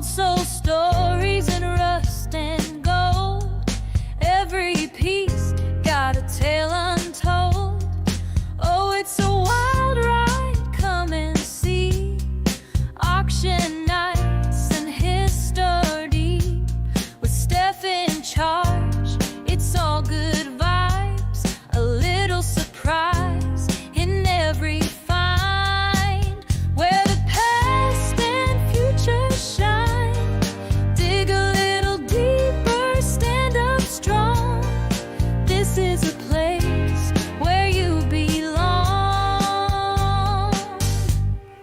old soul stories in rust and gold. Every piece got a tale untold. Oh, it's a wild ride, come and see. Auction nights and history with Steph in charge. It's all good vibes, a little surprise in every find. Where the past and future shine. Dig a little deeper, stand up strong. This is a place where you belong.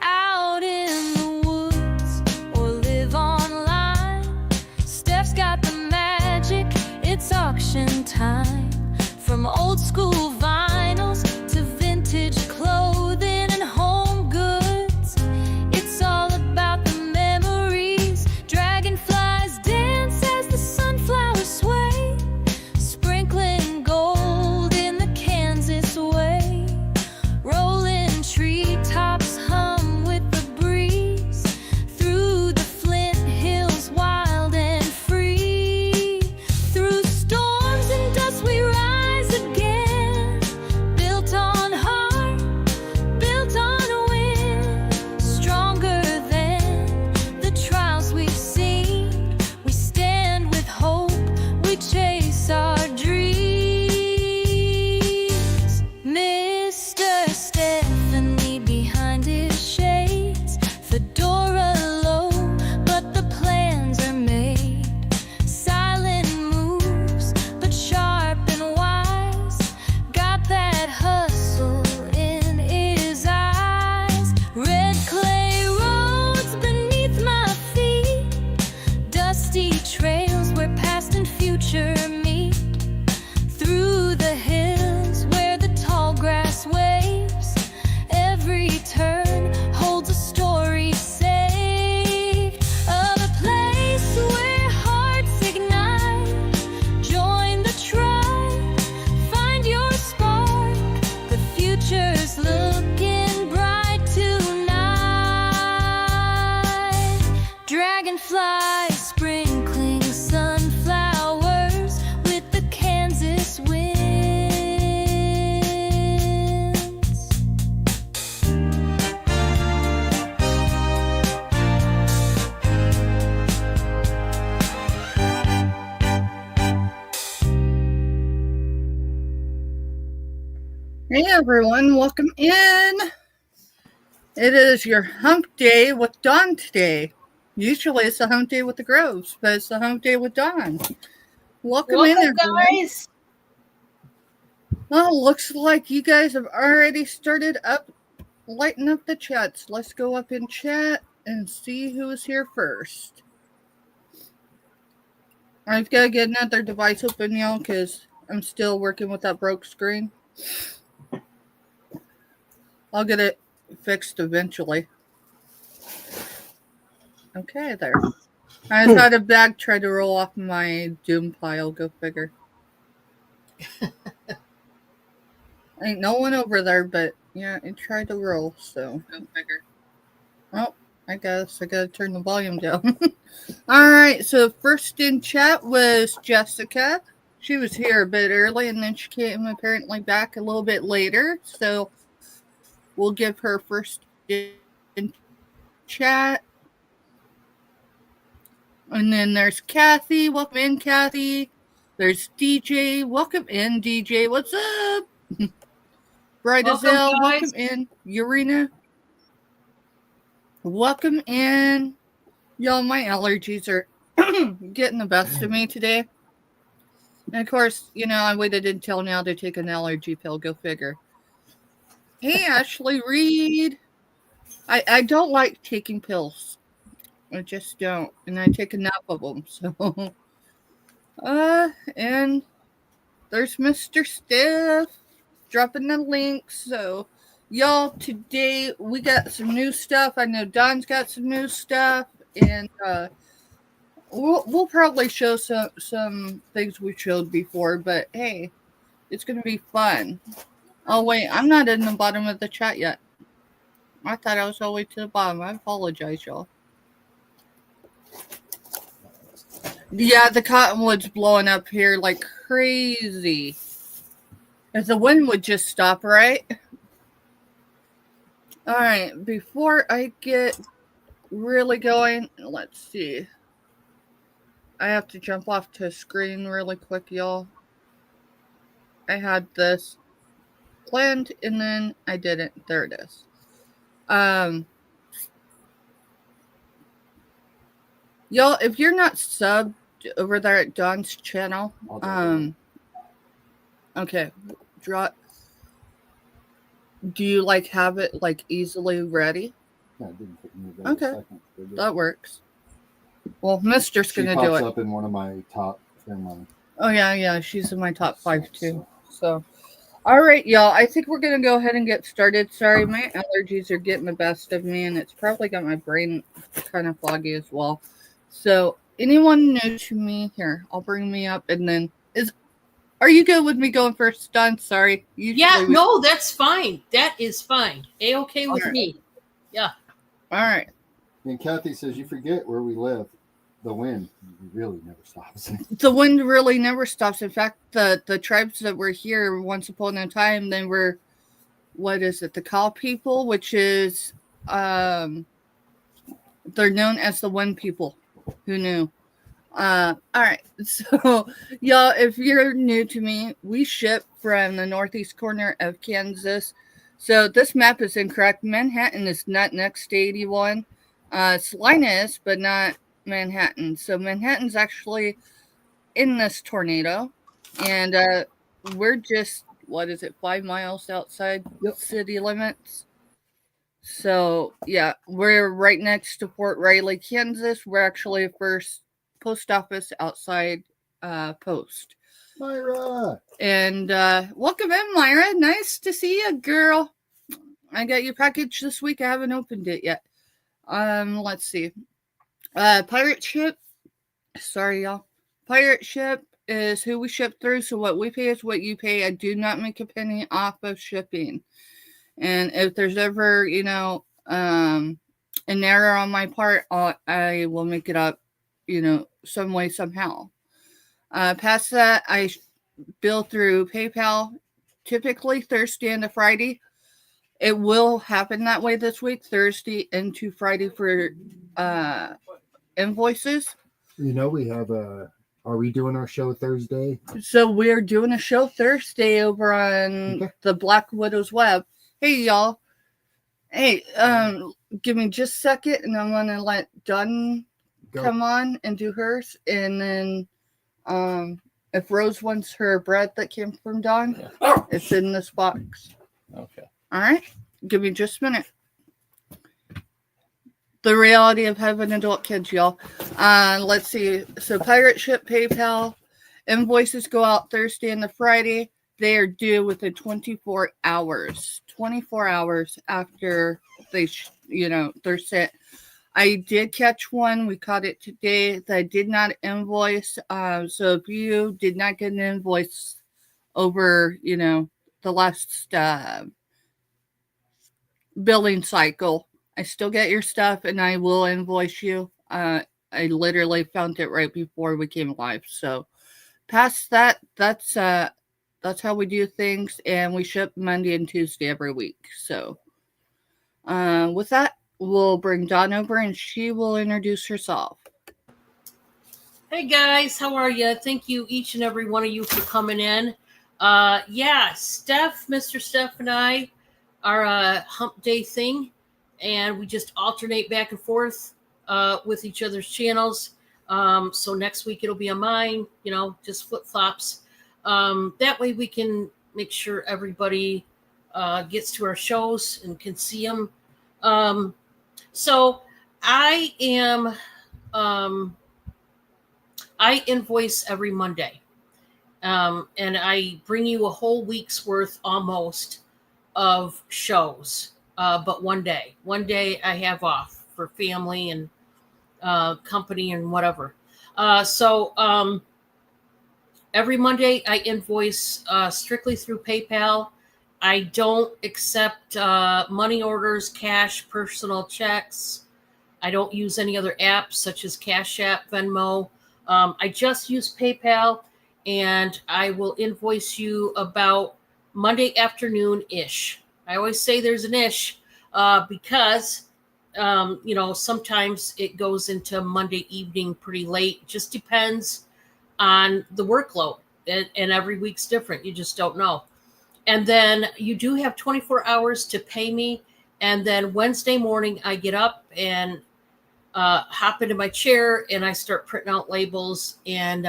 Out in the woods or live online. Steph's got the magic, it's auction time. From old school vinyls to vintage clothing and home goods, it's all about the memories. Dragonflies dance as the sunflowers sway, sprinkling gold in the Kansas way. Rolling treetops hum with the breeze, through the Flint Hills wild and free. Through storms and dust we rise again, built on heart, built on wind. Stronger than the trials we've seen, we stand with hope, we chase our dreams. Mr. Stephanie behind his shades, fedora low, but the plans are made. Silent moves, but sharp and wise. Got that hustle in his eyes. Red clay roads beneath my feet, dusty trails where past and future meet. Through the hills where the tall grass waves, every turn holds a story saved. Of a place where hearts ignite. Join the tribe, find your spark. The future's looking bright tonight. Dragonflies sprinkling sunflowers with the Kansas winds. Hey everyone, welcome in. It is your hump day with Dawn today. Usually it's a hump day with the Groves, but it's a hump day with Dawn. Welcome in, Welcome, everyone. guys. Well, looks like you guys have already started up, lighting up the chats. Let's go up in chat and see who is here first. I've got to get another device open, y'all, because I'm still working with that broke screen. I'll get it fixed eventually. Okay, there. I just had a bag try to roll off my doom pile. Go figure. Ain't no one over there, but yeah, it tried to roll, so go figure. Oh, I guess I gotta turn the volume down. Alright, so first in chat was Jessica. She was here a bit early and then she came apparently back a little bit later, so we'll give her first in chat. And then there's Kathy. Welcome in, Kathy. There's DJ. Welcome in, DJ. What's up? Bright as hell. Welcome in. Urena. Welcome in. Y'all, my allergies are getting the best of me today. And of course, you know, I waited until now to take an allergy pill. Go figure. Hey, Ashley Reed. I don't like taking pills. I just don't. And I take enough of them. So, and there's Mr. Steph dropping the link. So, y'all, today we got some new stuff. I know Don's got some new stuff. And, we'll probably show some things we showed before. But, hey, it's going to be fun. Oh, wait. I'm not in the bottom of the chat yet. I thought I was all the way to the bottom. I apologize, y'all. Yeah, the cottonwood's blowing up here like crazy. If the wind would just stop, right? All right, before I get really going, let's see. I have to jump off to screen really quick, y'all. I had this planned and then I didn't. There it is. Y'all, if you're not subbed over there at Dawn's channel, okay, draw. Do you like have it like easily ready? Yeah, it didn't take me Okay, a second. that works. Well, Mister's She gonna do pops it. up in one of my top. Oh yeah, she's in my top 5 too. So, all right, y'all. I think we're gonna go ahead and get started. Sorry, my allergies are getting the best of me, and it's probably got my brain kind of foggy as well. So, anyone new to me here, I'll bring me up, and then are you good with me going first, Don? Sorry. Yeah, no, that's fine. That is fine. A-okay with me. Yeah. All right. And Kathy says, you forget where we live. The wind really never stops. The wind really never stops. In fact, the tribes that were here once upon a time, they were, what is it? The Kaw people, which is, they're known as the Wind people. Who knew? All right. So, y'all, if you're new to me, we ship from the northeast corner of Kansas. So this map is incorrect. Manhattan is not next to 81. Salina is, but not Manhattan. So Manhattan's actually in this tornado, and we're just, what is it, 5 miles outside city limits. So yeah, we're right next to Fort Riley, Kansas. We're actually the first post office outside post. Myra! And welcome in, Myra. Nice to see you, girl. I got your package this week. I haven't opened it yet. Let's see. Pirate ship. Sorry, y'all. Pirate ship is who we ship through, so what we pay is what you pay. I do not make a penny off of shipping. And if there's ever, an error on my part, I will make it up, some way, somehow. Past that, I bill through PayPal, typically Thursday into Friday. It will happen that way this week, Thursday into Friday for invoices. We have are we doing our show Thursday? So we're doing a show Thursday over on the Black Widow's web. Hey, y'all. Hey, give me just a second, and I'm going to let Dunn come on and do hers. And then if Rose wants her bread that came from Dawn, it's in this box. Okay. All right? Give me just a minute. The reality of having adult kids, y'all. Let's see. So pirate ship, PayPal, invoices go out Thursday and the Friday. They are due within 24 hours. 24 hours after they're sent. I did catch one. We caught it today that I did not invoice. So if you did not get an invoice over, the last billing cycle, I still get your stuff and I will invoice you. I literally found it right before we came live. So past that, that's how we do things, and we ship Monday and Tuesday every week. So with that, we'll bring Dawn over and she will introduce herself. Hey guys, how are you? Thank you, each and every one of you, for coming in. Mr. Steph and I are a hump day thing, and we just alternate back and forth with each other's channels. So next week it'll be on mine, just flip-flops. That way we can make sure everybody gets to our shows and can see them. So I am, I invoice every Monday. And I bring you a whole week's worth almost of shows. But one day I have off for family and company and whatever. So every Monday I invoice strictly through PayPal. I don't accept money orders, cash, personal checks. I don't use any other apps such as Cash App, Venmo. I just use PayPal, and I will invoice you about Monday afternoon ish. I always say there's an ish because sometimes it goes into Monday evening pretty late. Just depends on the workload, and every week's different. You just don't know. And then you do have 24 hours to pay me. And then Wednesday morning, I get up and hop into my chair and I start printing out labels and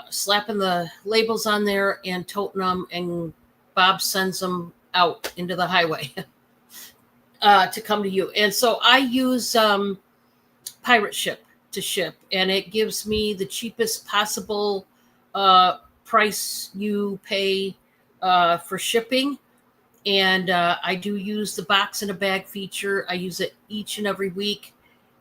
slapping the labels on there and toting them. And Bob sends them out into the highway to come to you. And so I use Pirate Ship to ship, and it gives me the cheapest possible price you pay for shipping. And I do use the box in a bag feature. I use it each and every week.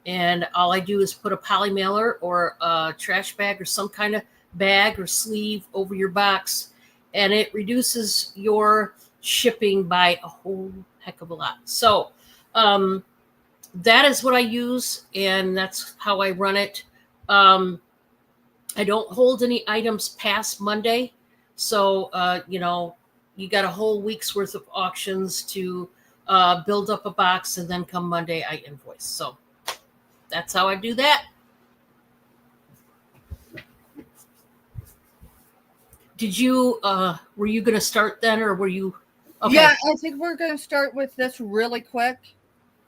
And all I do is put a poly mailer or a trash bag or some kind of bag or sleeve over your box. And it reduces your shipping by a whole heck of a lot. So that is what I use. And that's how I run it. I don't hold any items past Monday. So, you got a whole week's worth of auctions to build up a box, and then come Monday, I invoice. So that's how I do that. Did you, were you going to start then, or were you? Okay. Yeah, I think we're going to start with this really quick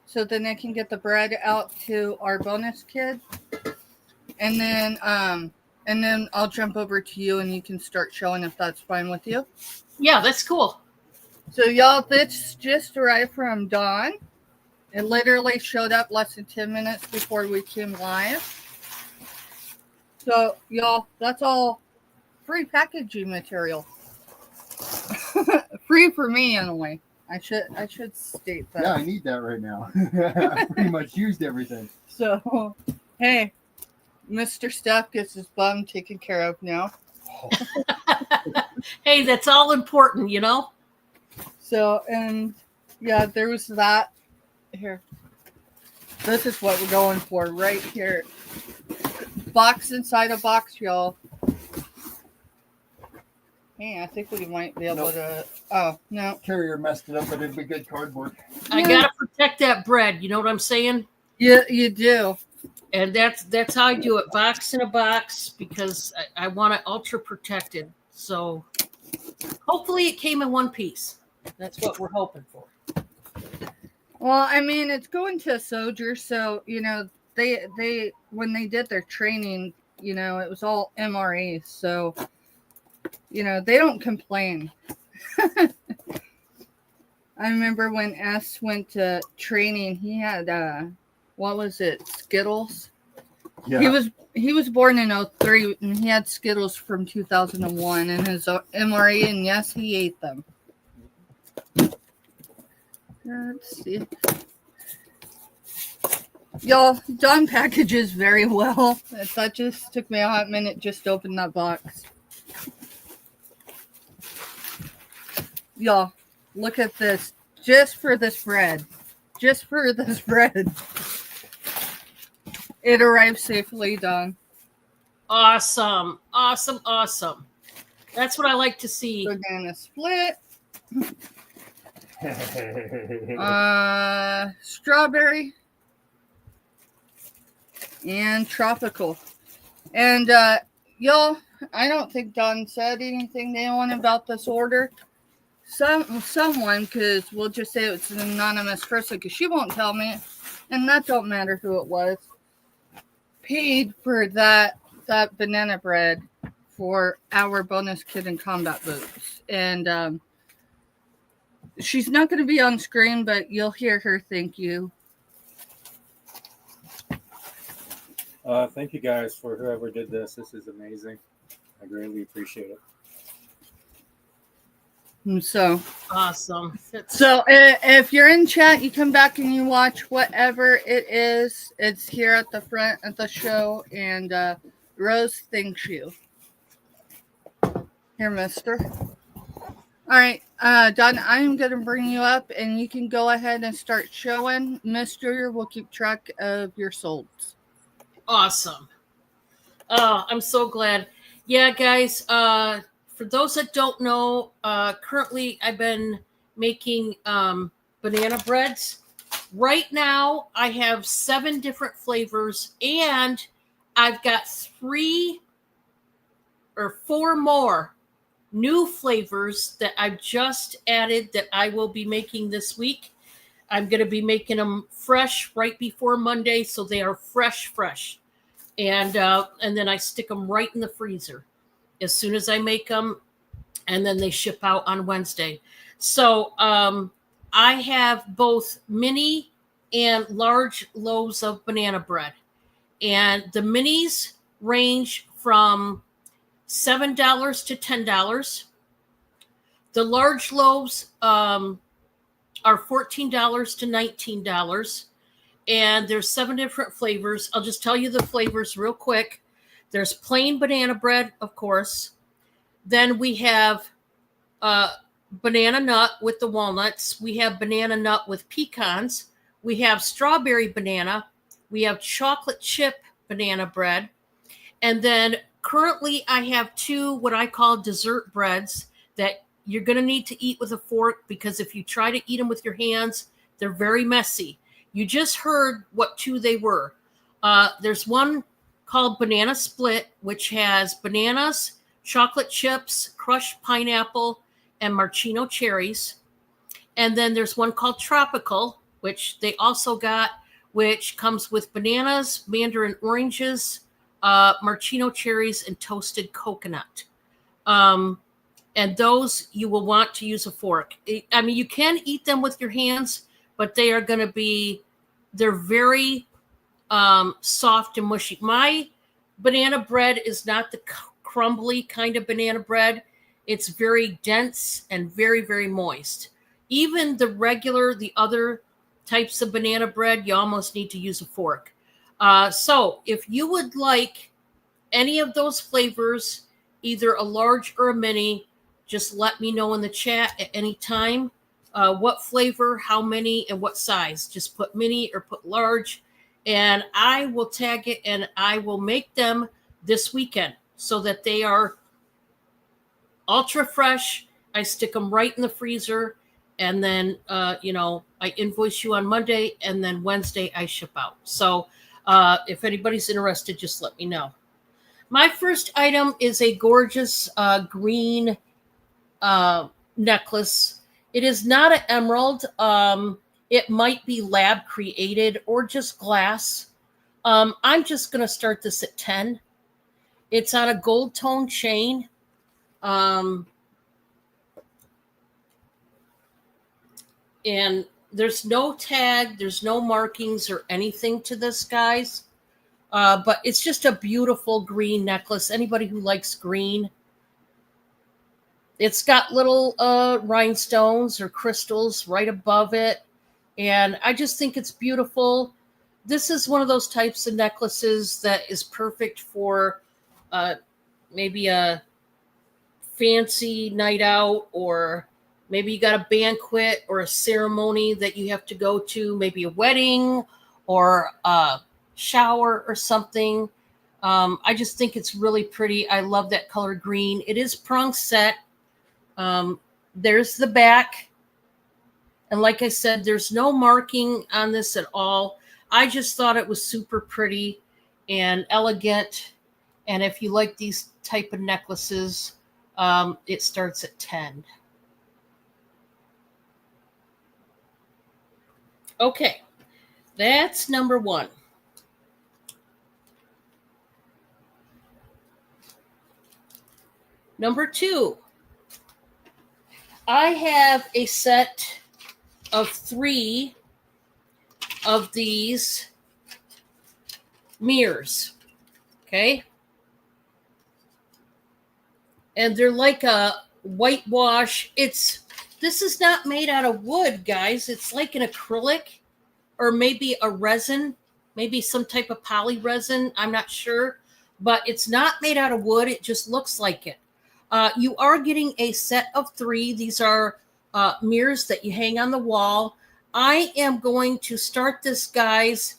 so then I can get the bread out to our bonus kid. And then I'll jump over to you and you can start showing if that's fine with you. Yeah, that's cool. So y'all, this just arrived from Dawn. It literally showed up less than 10 minutes before we came live. So y'all, that's all free packaging material. Free for me anyway. I should state that. Yeah, I need that right now. I pretty much used everything. So, hey, Mr. Steph gets his bum taken care of now. Hey, that's all important, you know? So, and yeah, there was that. Here. This is what we're going for right here. Box inside a box, y'all. Hey, I think we might be able to. Oh, no. Carrier messed it up, but it'd be good cardboard. I gotta protect that bread. You know what I'm saying? Yeah, you do. And that's how I do it. Box in a box, because I want it ultra protected. So hopefully it came in one piece. That's what we're hoping for. Well, I mean, it's going to a soldier, so they when they did their training, it was all MRE, so they don't complain. I remember when S went to training, he had what was it, Skittles? Yeah. He was born in 03 and he had Skittles from 2001 in his MRE, and yes, he ate them. Let's see. Y'all, Dawn packages very well. That just took me a hot minute just to open that box. Y'all, look at this. Just for this bread. Just for this bread. It arrived safely, Dawn. Awesome. Awesome. Awesome. That's what I like to see. Banana split. Strawberry. And tropical. And y'all, I don't think Dawn said anything to anyone about this order. Someone, because we'll just say it's an anonymous person, because she won't tell me, and that don't matter who it was, paid for that banana bread for our bonus kid in combat boots. And she's not going to be on screen, but you'll hear her thank you. Thank you guys for whoever did this. This is amazing. I greatly appreciate it. So Awesome. So if you're in chat, you come back and you watch whatever it is. It's here at the front of the show, and Rose thanks you. Here, mister. All right, Don, I'm going to bring you up, and you can go ahead and start showing. Mister, we'll keep track of your solds. Awesome. Oh, I'm so glad. Yeah, guys, for those that don't know, currently I've been making banana breads. Right now, I have 7 different flavors, and I've got 3 or 4 more new flavors that I've just added that I will be making this week. I'm going to be making them fresh right before Monday, so they are fresh. And then I stick them right in the freezer as soon as I make them, and then they ship out on Wednesday. So I have both mini and large loaves of banana bread, and the minis range from $7 to $10. The large loaves are $14 to $19. And there's 7 different flavors. I'll just tell you the flavors real quick. There's plain banana bread, of course. Then we have banana nut with the walnuts. We have banana nut with pecans. We have strawberry banana. We have chocolate chip banana bread. And then currently I have 2 what I call dessert breads that you're going to need to eat with a fork, because if you try to eat them with your hands, they're very messy. You just heard what 2 they were. There's one called Banana Split, which has bananas, chocolate chips, crushed pineapple, and maraschino cherries. And then there's one called Tropical, which they also got, which comes with bananas, mandarin oranges, maraschino cherries, and toasted coconut. And those you will want to use a fork. I mean, you can eat them with your hands, but they are going to be, they're very soft and mushy. My banana bread is not the crumbly kind of banana bread. It's very dense and very moist. Even the other types of banana bread, you almost need to use a fork. So if you would like any of those flavors, either a large or a mini, just let me know in the chat at any time. What flavor, how many, and what size. Just put mini or put large, and I will tag it, and I will make them this weekend so that they are ultra fresh. I stick them right in the freezer, and then I invoice you on Monday, and then Wednesday I ship out. So if anybody's interested, just let me know. My first item is a gorgeous green necklace. It is not an emerald. It might be lab created or just glass. I'm just going to start this at 10. It's on a gold tone chain. And there's no tag, there's no markings or anything to this, guys. But it's just a beautiful green necklace. Anybody who likes green. It's got little rhinestones or crystals right above it. And I just think it's beautiful. This is one of those types of necklaces that is perfect for maybe a fancy night out, or maybe you got a banquet or a ceremony that you have to go to, maybe a wedding or a shower or something. I just think it's really pretty. I love that color green. It is prong set. There's the back. And like I said, there's no marking on this at all. I just thought it was super pretty and elegant. And if you like these type of necklaces, it starts at 10. Okay, that's number 1. Number 2, I have a set of 3 of these mirrors. Okay. And they're like a whitewash. This is not made out of wood, guys. It's like an acrylic or maybe a resin, maybe some type of poly resin. I'm not sure, but it's not made out of wood. It just looks like it. You are getting a set of 3. These are mirrors that you hang on the wall. I am going to start this, guys,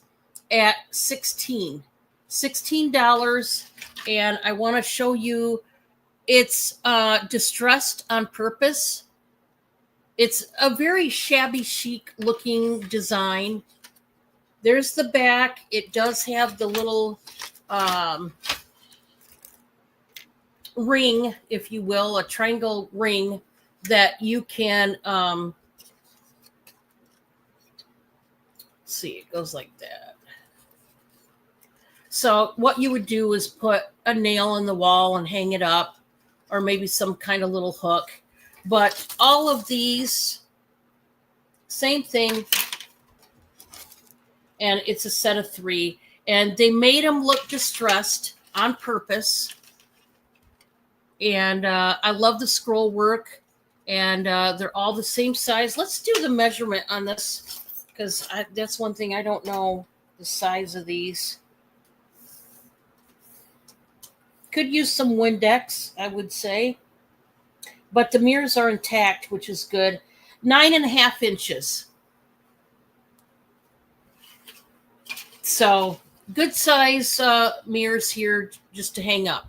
at $16. $16. and I want to show you. It's distressed on purpose. It's a very shabby chic looking design. There's the back. It does have the little ring, if you will, a triangle ring that you can see. It goes like that. So what you would do is put a nail in the wall and hang it up, or maybe some kind of little hook. But all of these, same thing, and it's a set of 3. And they made them look distressed on purpose. And I love the scroll work, and they're all the same size. Let's do the measurement on this, because that's one thing I don't know the size of these. Could use some Windex, I would say, but the mirrors are intact, which is good. 9.5 inches. So good size mirrors here just to hang up.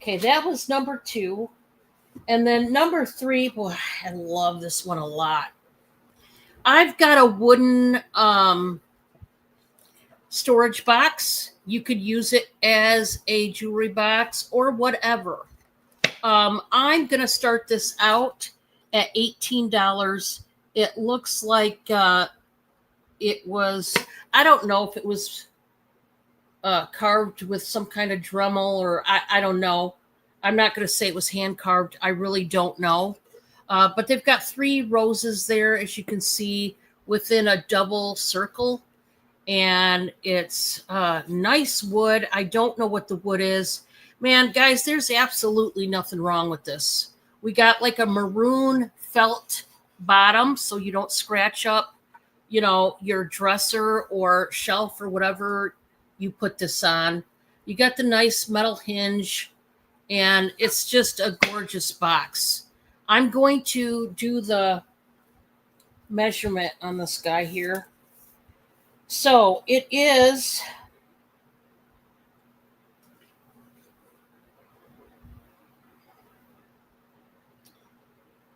Okay, that was number 2. And then number 3, boy, I love this one a lot. I've got a wooden storage box. You could use it as a jewelry box or whatever. I'm going to start this out at $18. It looks like it was, I don't know if it was carved with some kind of Dremel, or I don't know. I'm not going to say it was hand carved. I really don't know. But they've got 3 roses there, as you can see, within a double circle. And it's nice wood. I don't know what the wood is. Man, guys, there's absolutely nothing wrong with this. We got like a maroon felt bottom, so you don't scratch up, your dresser or shelf or whatever you put this on. You got the nice metal hinge, and it's just a gorgeous box. I'm going to do the measurement on this guy here. So it is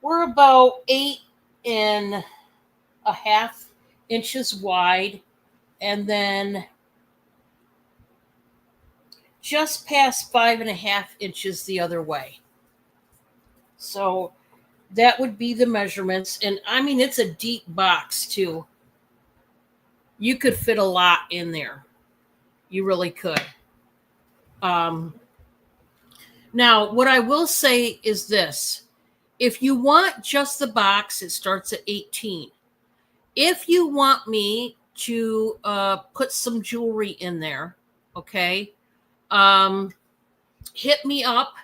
we're about 8.5 inches wide, and then just past 5.5 inches the other way. So that would be the measurements. And I mean, it's a deep box too. You could fit a lot in there. You really could. Now, what I will say is this. If you want just the box, it starts at 18. If you want me to put some jewelry in there, okay, hit me up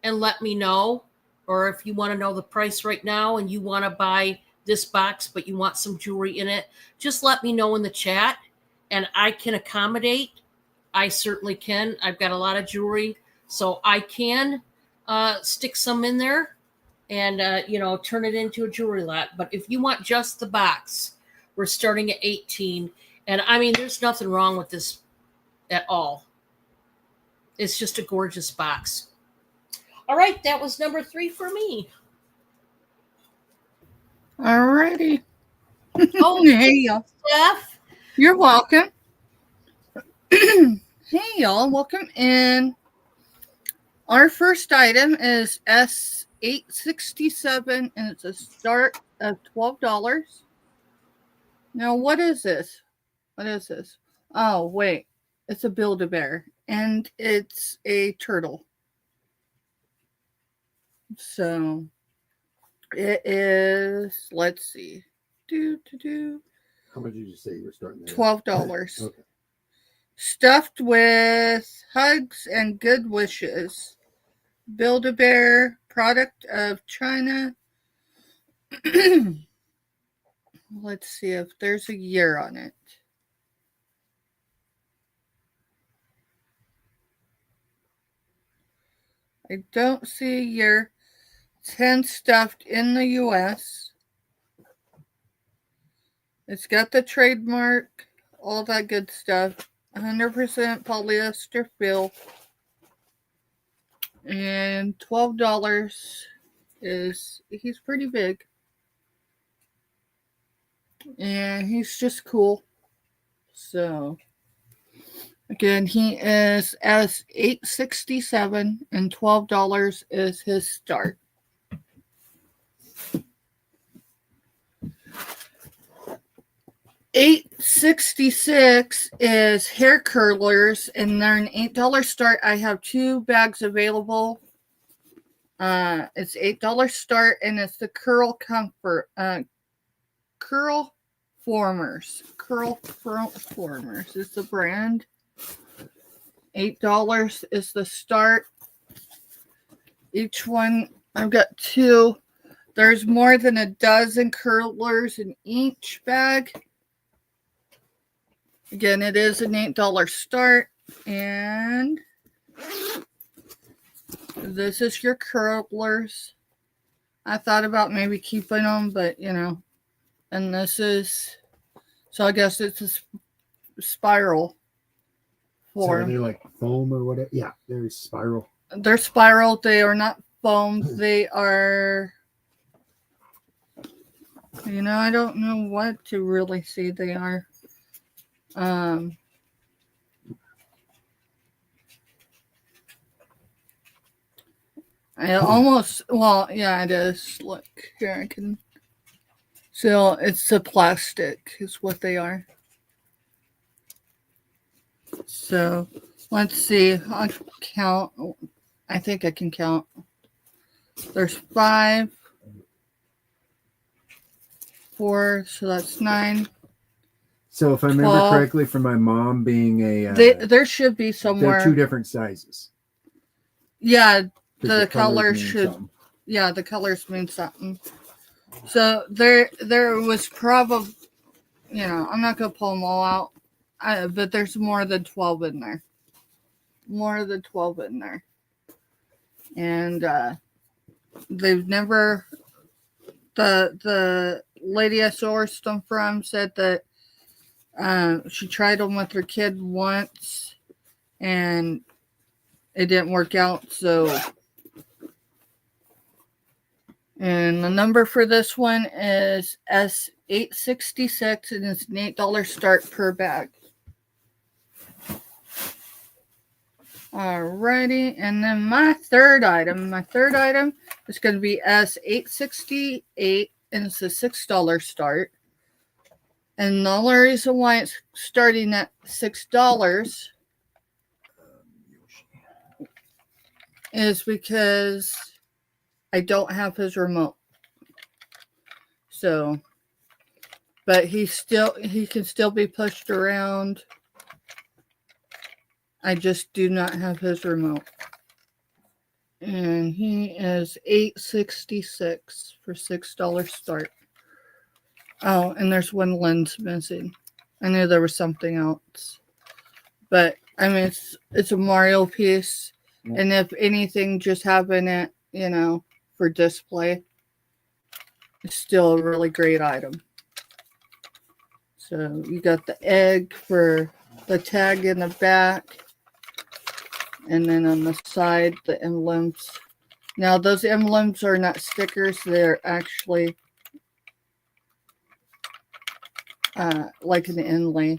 and let me know. Or if you want to know the price right now and you want to buy this box, but you want some jewelry in it, just let me know in the chat and I can accommodate. I certainly can. I've got a lot of jewelry, so I can stick some in there and, turn it into a jewelry lot. But if you want just the box, we're starting at 18. And I mean, there's nothing wrong with this at all. It's just a gorgeous box. All right, that was number 3 for me. Alrighty. Oh, Hey, y'all. Steph. You're welcome. Hey, y'all. Welcome in. Our first item is S867, and it's a start of $12. Now, what is this? What is this? Oh, wait. It's a Build-A-Bear, and it's a turtle. So it is, let's see. How much did you say you were starting there? $12. Okay. Stuffed with hugs and good wishes. Build-A-Bear, product of China. Let's see if there's a year on it. I don't see a year. 10 stuffed in the U.S. It's got the trademark, all that good stuff. 100% polyester fill. And $12 he's pretty big. And he's just cool. So again, he is as $8.67 and $12 is his start. $8.66 is hair curlers, and they're an $8 start. I have 2 bags available. It's $8 start, and it's the Curl Comfort Curl Formers. Curl Formers is the brand. $8 is the start. Each one, I've got 2. There's more than a dozen curlers in each bag. Again, it is an $8 start, and this is your curlers. I thought about maybe keeping them, but and this is, so I guess it's a spiral So are form. they like foam or whatever? Yeah, they're spiral. They're spiral. They are not foam. They are, I don't know what to really say they are. I almost, well, yeah, it is. Look, here I can. So it's a plastic, is what they are. So let's see. I'll count. I think I can count. There's 5, 4, so that's 9. So if I remember 12. correctly, from my mom being a, There should be somewhere. they're 2 different sizes. Yeah, 'Cause the colors mean should. something. Yeah, the colors mean something. So there was probably, I'm not gonna pull them all out, but there's more than 12 in there. More than 12 in there, and they've never. The lady I sourced them from said that she tried them with her kid once, and it didn't work out. So. And the number for this one is S866, and it's an $8 start per bag. Alrighty, and then my third item is going to be S868, and it's a $6 start. And the only reason why it's starting at $6 is because I don't have his remote. So, but he can still be pushed around. I just do not have his remote. And he is $8.66 for $6 start. Oh, and there's one lens missing. I knew there was something else. But I mean, it's a Mario piece. Yeah. And if anything, just having it, for display, it's still a really great item. So you got the egg for the tag in the back, and then on the side the emblems. Now those emblems are not stickers, they're actually like an inlay.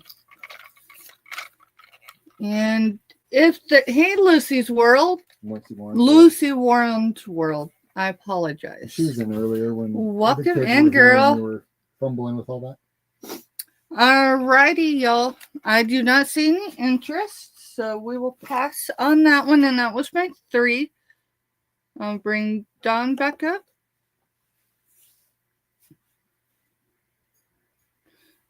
And hey, Lucy's World. Lucy Warren's World. I apologize. She was in earlier when. Welcome in, girl. We were fumbling with all that. Alrighty, y'all. I do not see any interest, so we will pass on that one. And that was my 3. I'll bring Dawn back up.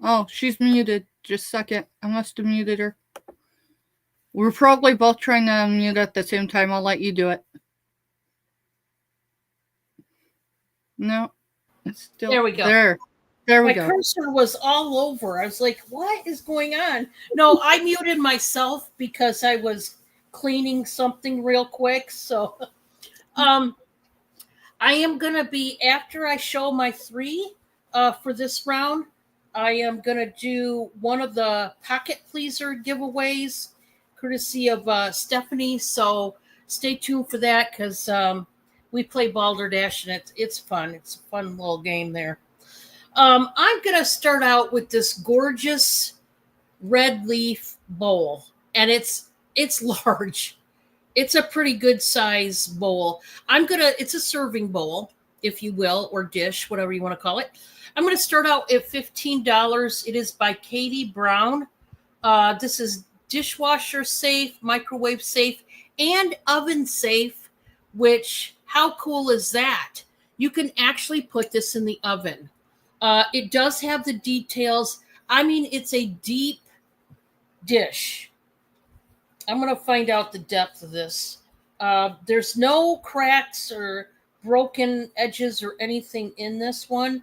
Oh, she's muted. Just a second. I must have muted her. We're probably both trying to unmute at the same time. I'll let you do it. No, it's still There we go. There we My go. cursor was all over. I was like, what is going on? No, I muted myself because I was cleaning something real quick. So I am going to be, after I show my 3 for this round, I am going to do one of the pocket pleaser giveaways, courtesy of Stephanie. So stay tuned for that because we play Balderdash and it's fun. It's a fun little game there. I'm going to start out with this gorgeous red leaf bowl, and it's large. It's a pretty good size bowl. It's a serving bowl, if you will, or dish, whatever you want to call it. I'm going to start out at $15. It is by Katie Brown. This is dishwasher safe, microwave safe, and oven safe, which, how cool is that? You can actually put this in the oven. It does have the details. I mean, it's a deep dish. I'm going to find out the depth of this. There's no cracks or broken edges or anything in this one.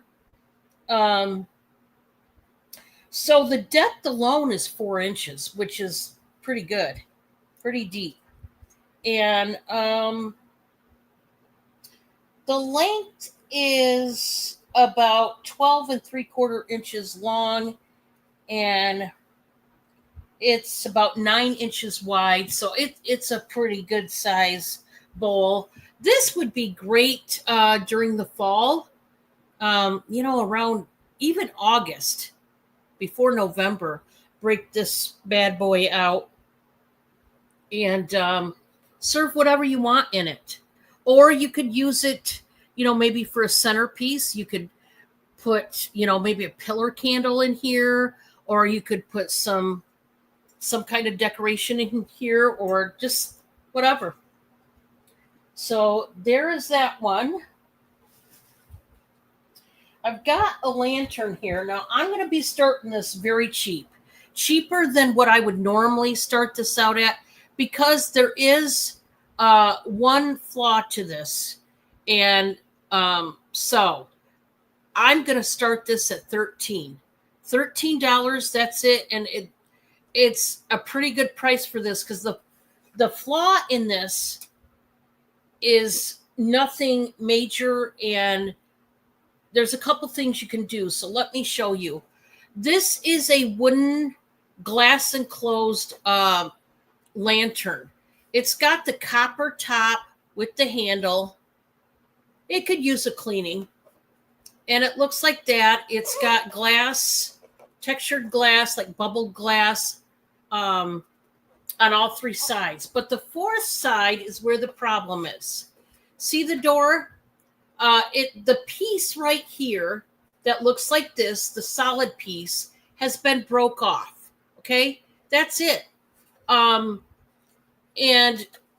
So the depth alone is 4 inches, which is pretty good, pretty deep. And the length is about 12 3/4 inches long, and it's about 9 inches wide. So it's a pretty good size bowl. This would be great during the fall, around even August, before November. Break this bad boy out and serve whatever you want in it. Or you could use it, maybe for a centerpiece. You could put, maybe a pillar candle in here, or you could put some kind of decoration in here, or just whatever. So there is that one. I've got a lantern here. Now I'm going to be starting this very cheap, cheaper than what I would normally start this out at, because there is one flaw to this. And so I'm going to start this at $13. That's it. And it's a pretty good price for this, because the flaw in this is nothing major, and there's a couple things you can do. So let me show you. This is a wooden glass enclosed lantern. It's got the copper top with the handle. It could use a cleaning. And it looks like that. It's got glass, textured glass, like bubbled glass, on all 3 sides. But the 4th side is where the problem is. See the door? The piece right here that looks like this, the solid piece, has been broke off. Okay, that's it. And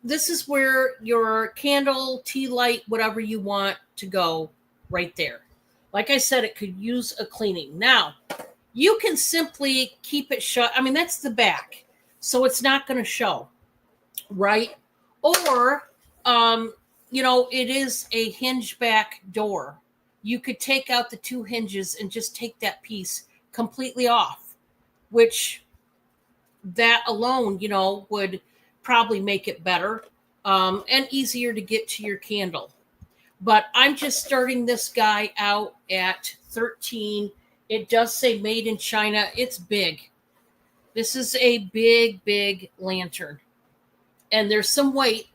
this is where your candle, tea light, whatever you want to go, right there. Like I said, it could use a cleaning. Now, you can simply keep it shut. I mean, that's the back, so it's not going to show, right? Or it is a hinge back door. You could take out the 2 hinges and just take that piece completely off, which that alone, would probably make it better and easier to get to your candle. But I'm just starting this guy out at $13. It does say made in China. It's big. This is a big, big lantern. And there's some weight.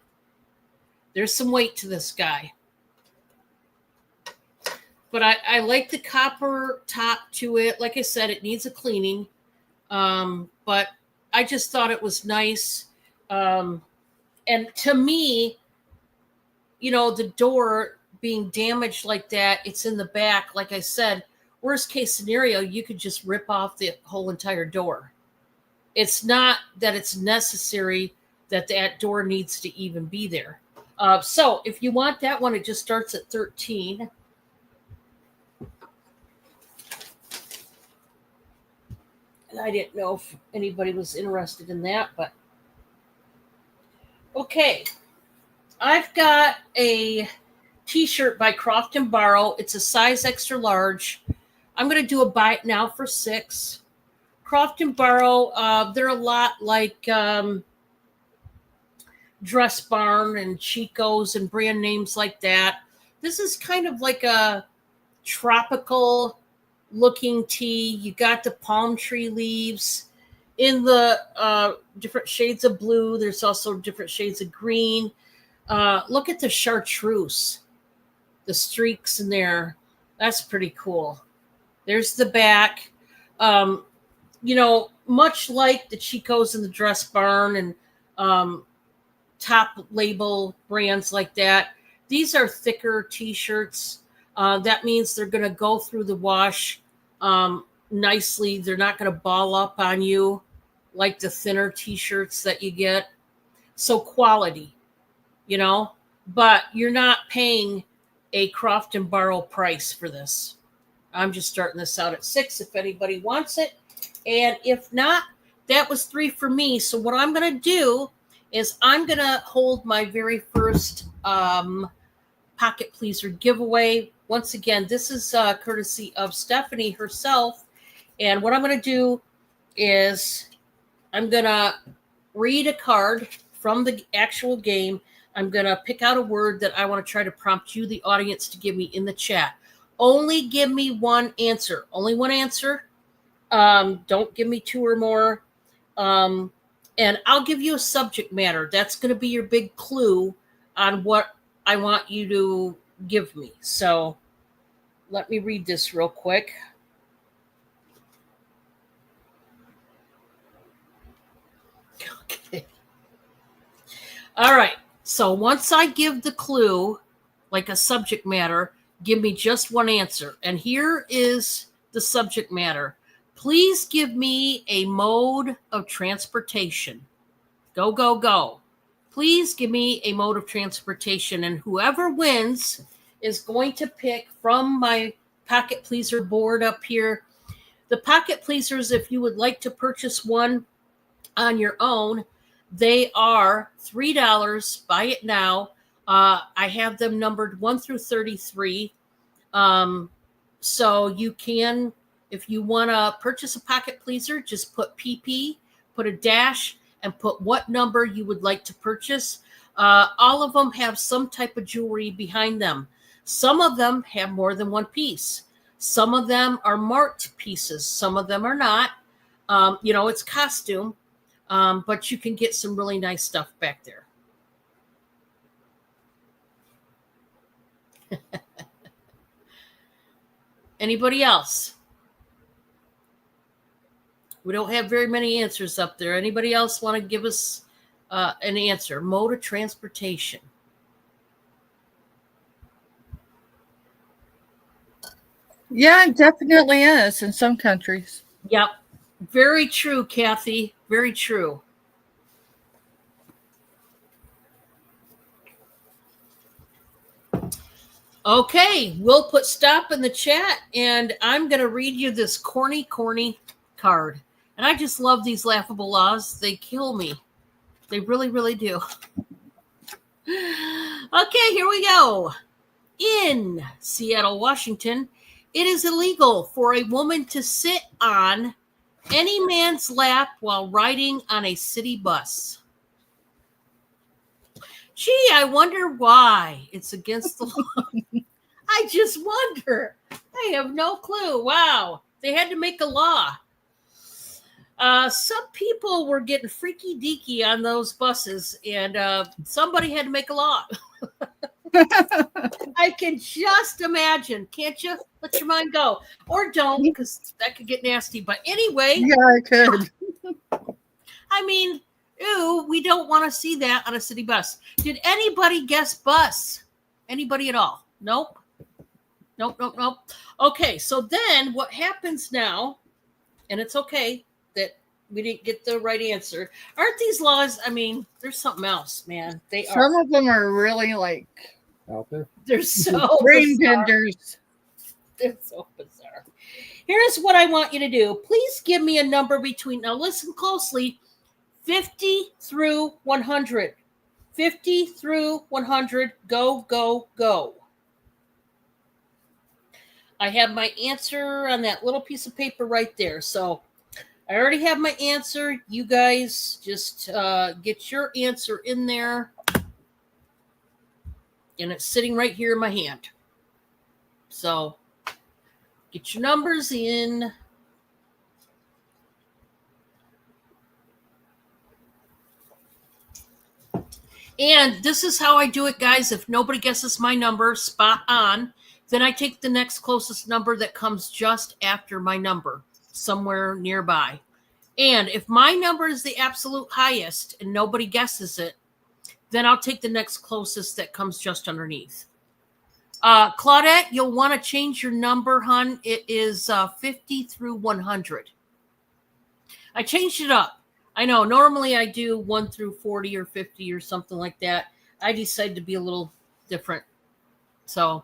There's some weight to this guy. But I like the copper top to it. Like I said, it needs a cleaning. But I just thought it was nice. And to me, the door being damaged like that, it's in the back. Like I said, worst case scenario, you could just rip off the whole entire door. It's not that it's necessary that that door needs to even be there. So if you want that one, it just starts at $13. And I didn't know if anybody was interested in that, but okay. I've got a t-shirt by Croft and Barrow. It's a size extra large. I'm going to do a buy it now for $6. Croft and Barrow, they're a lot like Dress Barn and Chico's and brand names like that. This is kind of like a tropical looking tea. You got the palm tree leaves in the different shades of blue. There's also different shades of green. Look at the chartreuse, the streaks in there. That's pretty cool. There's the back. Much like the Chico's and the Dress Barn and top label brands like that, these are thicker t-shirts. That means they're going to go through the wash nicely. They're not going to ball up on you like the thinner t-shirts that you get. So quality, but you're not paying a Croft and Barrow price for this. I'm just starting this out at $6 if anybody wants it. And if not, that was $3 for me. So what I'm going to do is I'm going to hold my very first Pocket Pleaser giveaway. Once again, this is courtesy of Stephanie herself. And what I'm going to do is I'm going to read a card from the actual game. I'm going to pick out a word that I want to try to prompt you, the audience, to give me in the chat. Only give me one answer. Only one answer. Don't give me two or more. And I'll give you a subject matter. That's going to be your big clue on what I want you to give me. So let me read this real quick. Okay. All right. So once I give the clue, like a subject matter, give me just one answer. And here is the subject matter. Please give me a mode of transportation. Go, go, go. Please give me a mode of transportation. And whoever wins is going to pick from my Pocket Pleaser board up here. The Pocket Pleasers, if you would like to purchase one on your own, they are $3. Buy it now. I have them numbered 1 through 33. So you can, if you want to purchase a Pocket Pleaser, just put PP, put a dash, and put what number you would like to purchase. All of them have some type of jewelry behind them. Some of them have more than one piece. Some of them are marked pieces. Some of them are not. It's costume, but you can get some really nice stuff back there. Anybody else? We don't have very many answers up there. Anybody else want to give us an answer? Mode of transportation. Yeah, it definitely is in some countries. Yep. Very true, Kathy. Very true. Okay, we'll put stop in the chat, and I'm going to read you this corny card. And I just love these laughable laws. They kill me. They really, really do. Okay, here we go. In Seattle, Washington, it is illegal for a woman to sit on any man's lap while riding on a city bus. Gee, I wonder why it's against the law. I just wonder. I have no clue. Wow. They had to make a law. Some people were getting freaky deaky on those buses, and somebody had to make a law. I can just imagine. Can't you? Let your mind go. Or don't, because that could get nasty. But anyway. Yeah, it could. I mean, ew, we don't want to see that on a city bus. Did anybody guess bus? Anybody at all? Nope. Nope. Okay, so then what happens now, and it's okay that we didn't get the right answer. Aren't these laws, I mean, there's something else, man. They are. Some of them are really like Out there. They're so brain bizarre. benders. They're so bizarre. Here's what I want you to do. Please give me a number between, now listen closely, 50 through 100. 50 through 100. Go, go, go. I have my answer on that little piece of paper right there. So I already have my answer. You guys just get your answer in there. And it's sitting right here in my hand. So Get your numbers in. And this is how I do it, guys. If nobody guesses my number spot on, then I take the next closest number that comes just after my number, somewhere nearby. And if my number is the absolute highest and nobody guesses it, then I'll take the next closest that comes just underneath. Claudette, you'll want to change your number, hon. It is 50 through 100. I changed it up. I know normally I do 1 through 40 or 50 or something like that. I decided to be a little different. So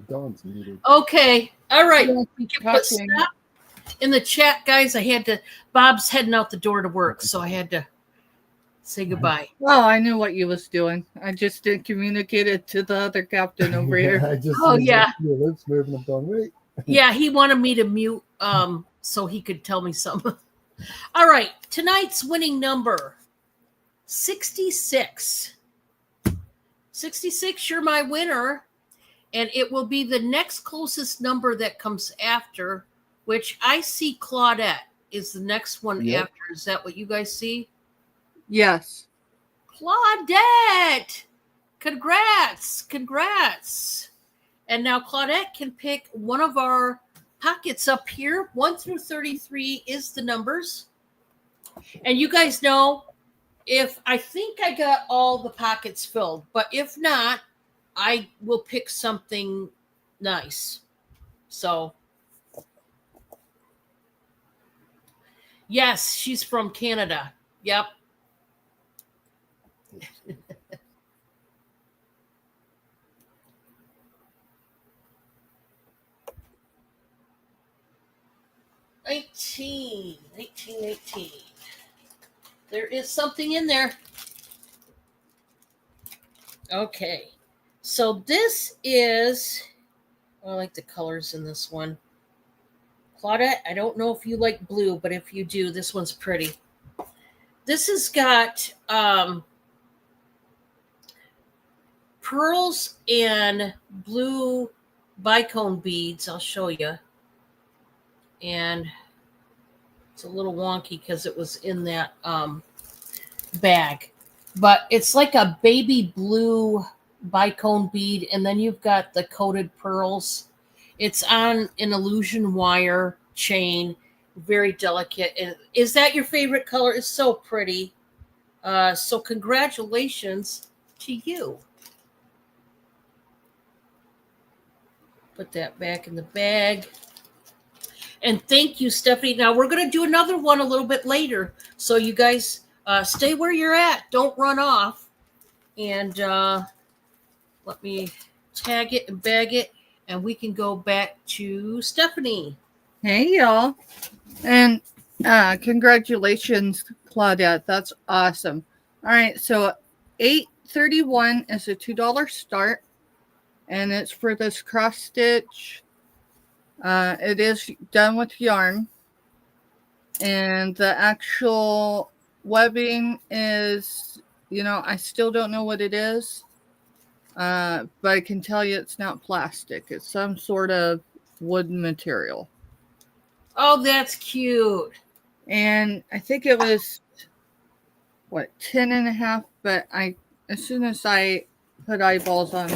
Dog's muted. okay. All right. Yeah, We can talking. put stop in the chat, guys. Bob's heading out the door to work, so I had to say goodbye. Well, I knew what you was doing. I just didn't communicate it to the other captain over here. I just Oh, seen yeah. your lips moving. I'm going, wait. Yeah, he wanted me to mute so he could tell me something. All right. Tonight's winning number 66. 66, you're my winner. And it will be the next closest number that comes after, which I see Claudette is the next one Yep. after. Is that what you guys see? Yes. Claudette! Congrats. And now Claudette can pick one of our pockets up here. 1 through 33 is the numbers. And you guys know, if I think I got all the pockets filled, but if not, I will pick something nice. So, yes, she's from Canada. Yep. $19. There is something in there. Okay. So this is, I like the colors in this one. Claudette, I don't know if you like blue, but if you do, this one's pretty. This has got pearls and blue bicone beads. I'll show you. And it's a little wonky because it was in that bag. But it's like a baby blue bicone bead, and then you've got the coated pearls. It's on an illusion wire chain, very delicate. And is that your favorite color? It's so pretty. So congratulations to you. Put that back in the bag. And thank you, Stephanie. Now we're going to do another one a little bit later. So you guys stay where you're at. Don't run off. And let me tag it and bag it, and we can go back to Stephanie. Hey, y'all. And congratulations, Claudette. That's awesome. All right. So $8.31 is a $2 start, and it's for this cross stitch. It is done with yarn, and the actual webbing is, I still don't know what it is. But I can tell you it's not plastic. It's some sort of wood material. Oh, that's cute. And I think it was, 10 and a half. But as soon as I put eyeballs on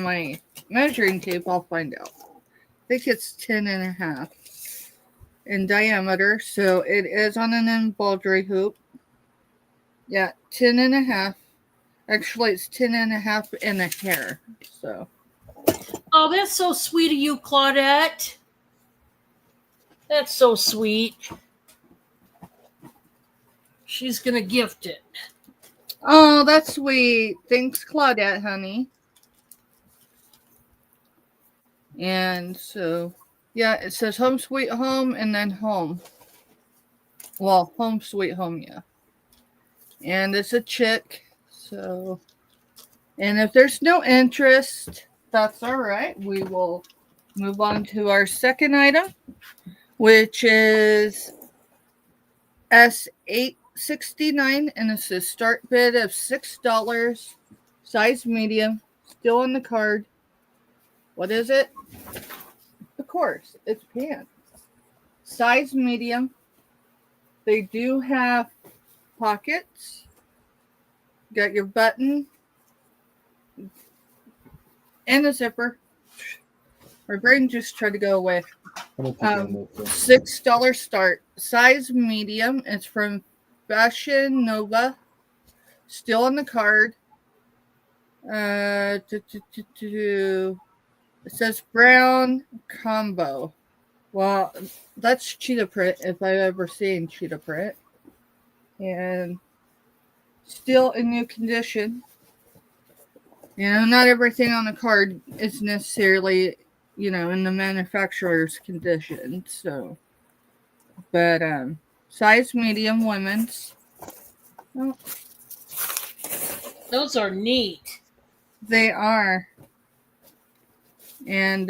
my measuring tape, I'll find out. I think it's 10 and a half in diameter. So it is on an embroidery hoop. Yeah, 10 and a half. Actually, it's 10 and a half in a hair. So. Oh, that's so sweet of you, Claudette. That's so sweet. She's going to gift it. Oh, that's sweet. Thanks, Claudette, honey. And so, yeah, it says home sweet home and then home. Well, home sweet home, yeah. And it's a chick. So, and if there's no interest, that's all right. We will move on to our second item, which is S869, and it's a start bid of $6, size medium, still on the card. What is it? Of course, it's pants. Size medium. They do have pockets. Got your button and a zipper. My brain just tried to go away. I'm gonna take on that thing. $6 start. Size medium. It's from Fashion Nova. Still on the card. It says brown combo. Well, that's cheetah print if I've ever seen cheetah print. And still in new condition. You know, not everything on the card is necessarily, you know, in the manufacturer's condition. So, but size medium women's. Oh, Those are neat. they are. And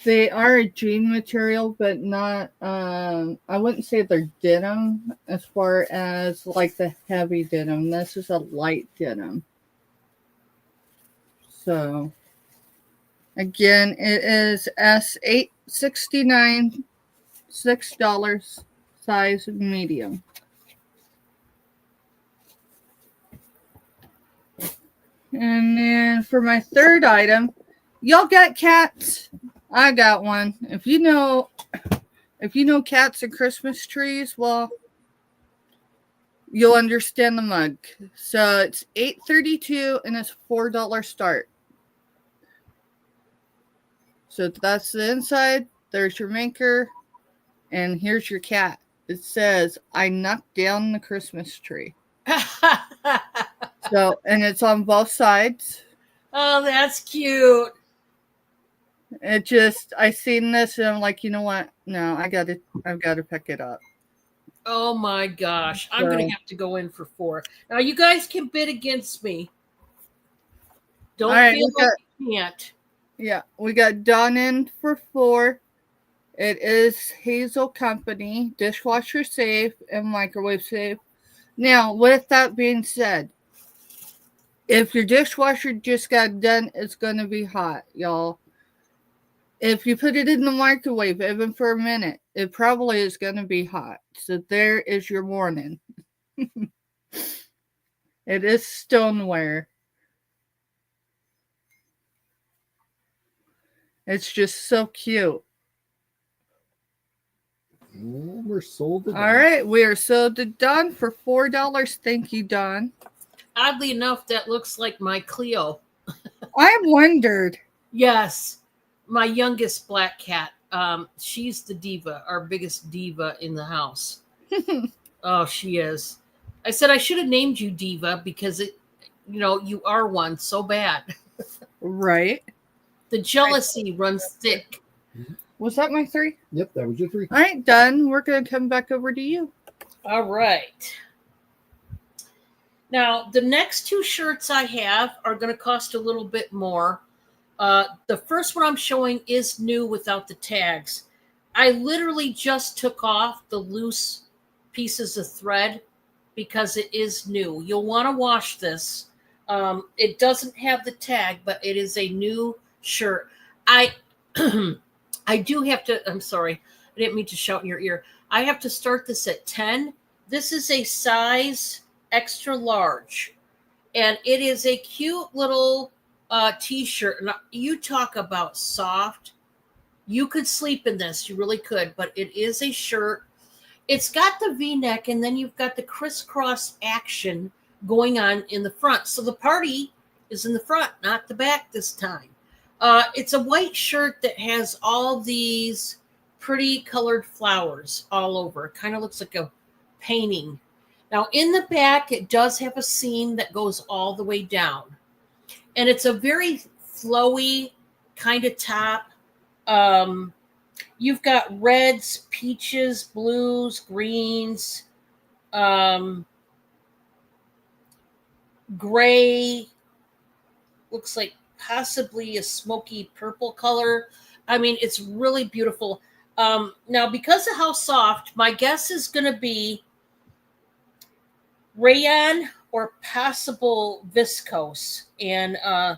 they are a jean material, but not, I wouldn't say they're denim as far as like the heavy denim. This is a light denim. So, again, it is S869, $6, size medium. And then for my third item, y'all got cats? I got one. If you know cats and Christmas trees, well, you'll understand the mug. So it's $8.32 and it's $4 start. So that's the inside. There's your maker, and here's your cat. It says, "I knocked down the Christmas tree." So, and it's on both sides. Oh, that's cute. It just, I seen this and I'm like, you know what? No, I've got to pick it up. Oh my gosh. I'm So- going to have to go in for 4. Now, you guys can bid against me. Don't All right, feel we like you can't. Yeah, we got Dawn in for 4. It is Hazel Company, dishwasher safe and microwave safe. Now, with that being said, if your dishwasher just got done, it's going to be hot, y'all. If you put it in the microwave, even for a minute, it probably is going to be hot. So there is your warning. It is stoneware. It's just so cute. And we're sold. All right, we are sold to Dawn for $4. Thank you, Dawn. Oddly enough, that looks like my Cleo. I wondered. Yes. My youngest black cat. She's the diva, our biggest diva in the house. Oh, she is. I said I should have named you Diva because you are one so bad. Right. The jealousy runs thick. Was that my 3? Yep, that was your 3. All right, done. We're going to come back over to you. All right. Now, the next 2 shirts I have are going to cost a little bit more. The first one I'm showing is new without the tags. I literally just took off the loose pieces of thread because it is new. You'll want to wash this. It doesn't have the tag, but it is a new shirt. I do have to, I'm sorry, I didn't mean to shout in your ear. I have to start this at 10. This is a size extra large, and it is a cute little t-shirt. And you talk about soft. You could sleep in this. You really could, but it is a shirt. It's got the V-neck, and then you've got the crisscross action going on in the front. So the party is in the front, not the back this time. It's a white shirt that has all these pretty colored flowers all over. It kind of looks like a painting. Now, in the back, it does have a seam that goes all the way down. And it's a very flowy kind of top. You've got reds, peaches, blues, greens, gray, looks like possibly a smoky purple color. I mean, it's really beautiful. Now, because of how soft, my guess is going to be rayon or possible viscose. And I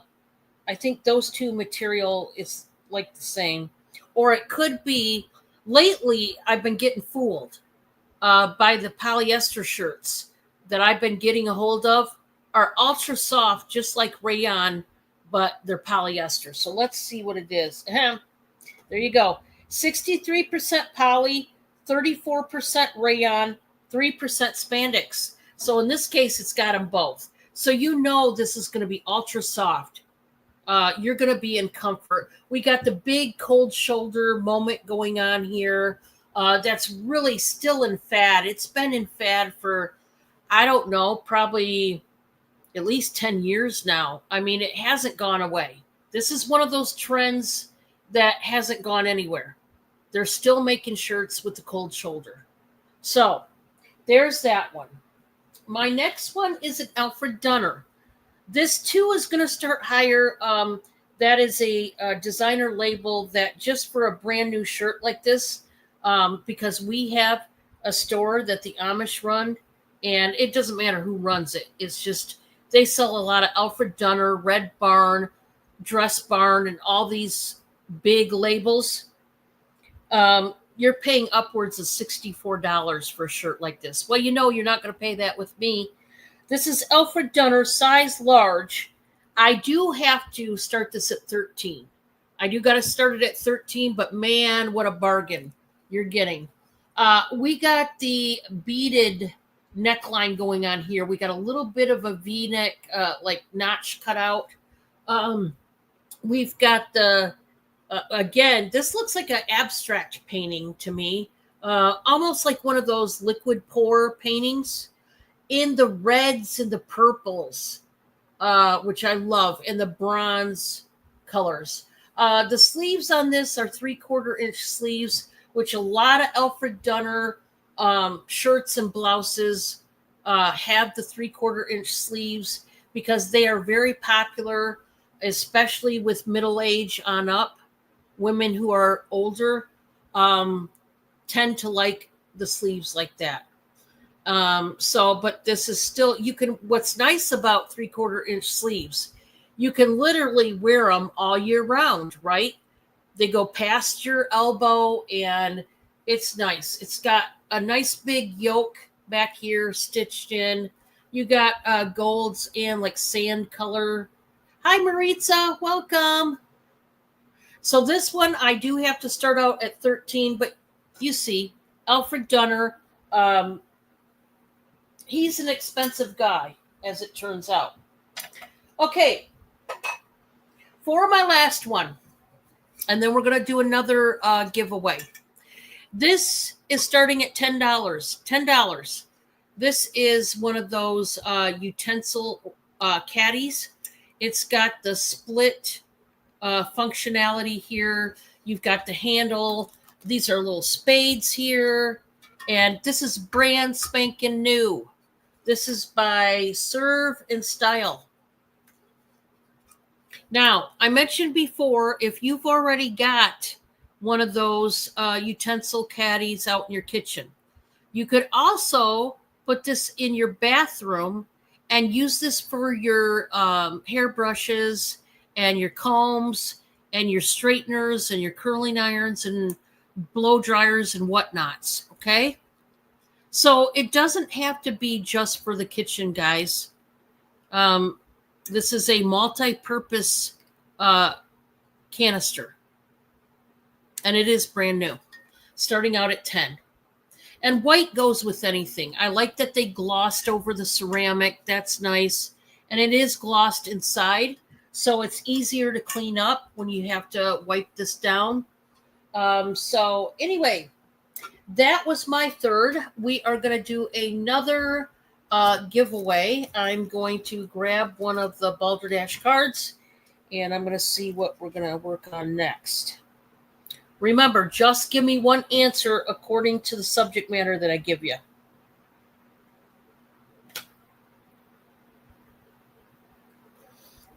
think those two material is like the same. Or it could be, lately, I've been getting fooled by the polyester shirts that I've been getting a hold of are ultra soft, just like rayon, but they're polyester. So let's see what it is. There you go. 63% poly, 34% rayon, 3% spandex. So in this case, it's got them both. So you know this is going to be ultra soft. You're going to be in comfort. We got the big cold shoulder moment going on here. That's really still in fad. It's been in fad for, I don't know, probably at least 10 years now. I mean, it hasn't gone away. This is one of those trends that hasn't gone anywhere. They're still making shirts with the cold shoulder. So there's that one. My next one is an Alfred Dunner. This too is going to start higher. That is a designer label that just for a brand new shirt like this, because we have a store that the Amish run, and it doesn't matter who runs it. It's just they sell a lot of Alfred Dunner, Red Barn, Dress Barn, and all these big labels. You're paying upwards of $64 for a shirt like this. Well, you know you're not going to pay that with me. This is Alfred Dunner, size large. I do have to start this at 13. I do got to start it at 13, but man, what a bargain you're getting. We got the beaded neckline going on here. We got a little bit of a V-neck, like notch cut out. We've got the, again, this looks like an abstract painting to me. Almost like one of those liquid pour paintings in the reds and the purples, which I love, and the bronze colors. The sleeves on this are 3/4 inch sleeves, which a lot of Alfred Dunner shirts and blouses have the 3/4 inch sleeves because they are very popular, especially with middle age on up. Women who are older tend to like the sleeves like that. But this is still, you can, what's nice about 3/4 inch sleeves, you can literally wear them all year round, right? They go past your elbow and it's nice. It's got a nice big yoke back here stitched in. You got golds and like sand color. Hi, Maritza, welcome. So this one, I do have to start out at 13, but you see, Alfred Dunner, he's an expensive guy, as it turns out. Okay, for my last one, and then we're going to do another giveaway. This is starting at $10. $10. This is one of those utensil caddies. It's got the split functionality here. You've got the handle. These are little spades here. And this is brand spanking new. This is by Serve and Style. Now, I mentioned before, if you've already got one of those utensil caddies out in your kitchen, you could also put this in your bathroom and use this for your hair brushes and your combs and your straighteners and your curling irons and blow dryers and whatnots, okay? So it doesn't have to be just for the kitchen, guys. This is a multi-purpose canister. And it is brand new, starting out at 10. And white goes with anything. I like that they glossed over the ceramic. That's nice. And it is glossed inside, so it's easier to clean up when you have to wipe this down. So anyway, that was my third. We are going to do another giveaway. I'm going to grab one of the Balderdash cards, and I'm going to see what we're going to work on next. Remember, just give me one answer according to the subject matter that I give you.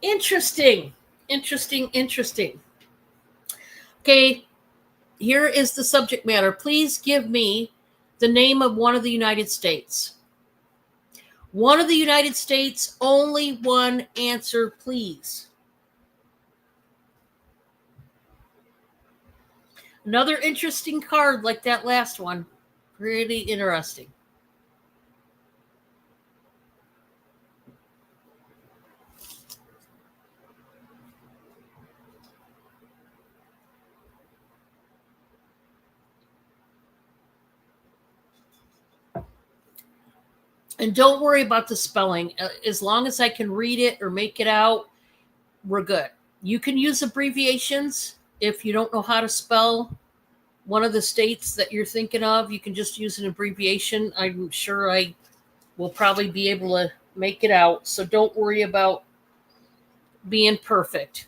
Interesting. Okay, here is the subject matter. Please give me the name of one of the United States. One of the United States, only one answer, please. Another interesting card like that last one. Really interesting. And don't worry about the spelling. As long as I can read it or make it out, we're good. You can use abbreviations if you don't know how to spell one of the states that you're thinking of. You can just use an abbreviation. I'm sure I will probably be able to make it out. So don't worry about being perfect.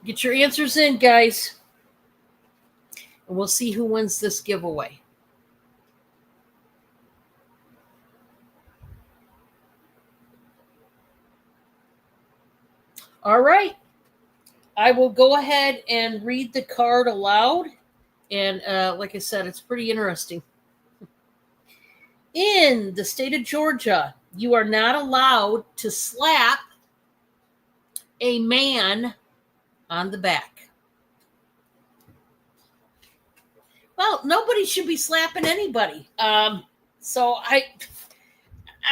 Get your answers in, guys. And we'll see who wins this giveaway. All right. I will go ahead and read the card aloud. And like I said, it's pretty interesting. In the state of Georgia, you are not allowed to slap a man on the back. Well, nobody should be slapping anybody. So I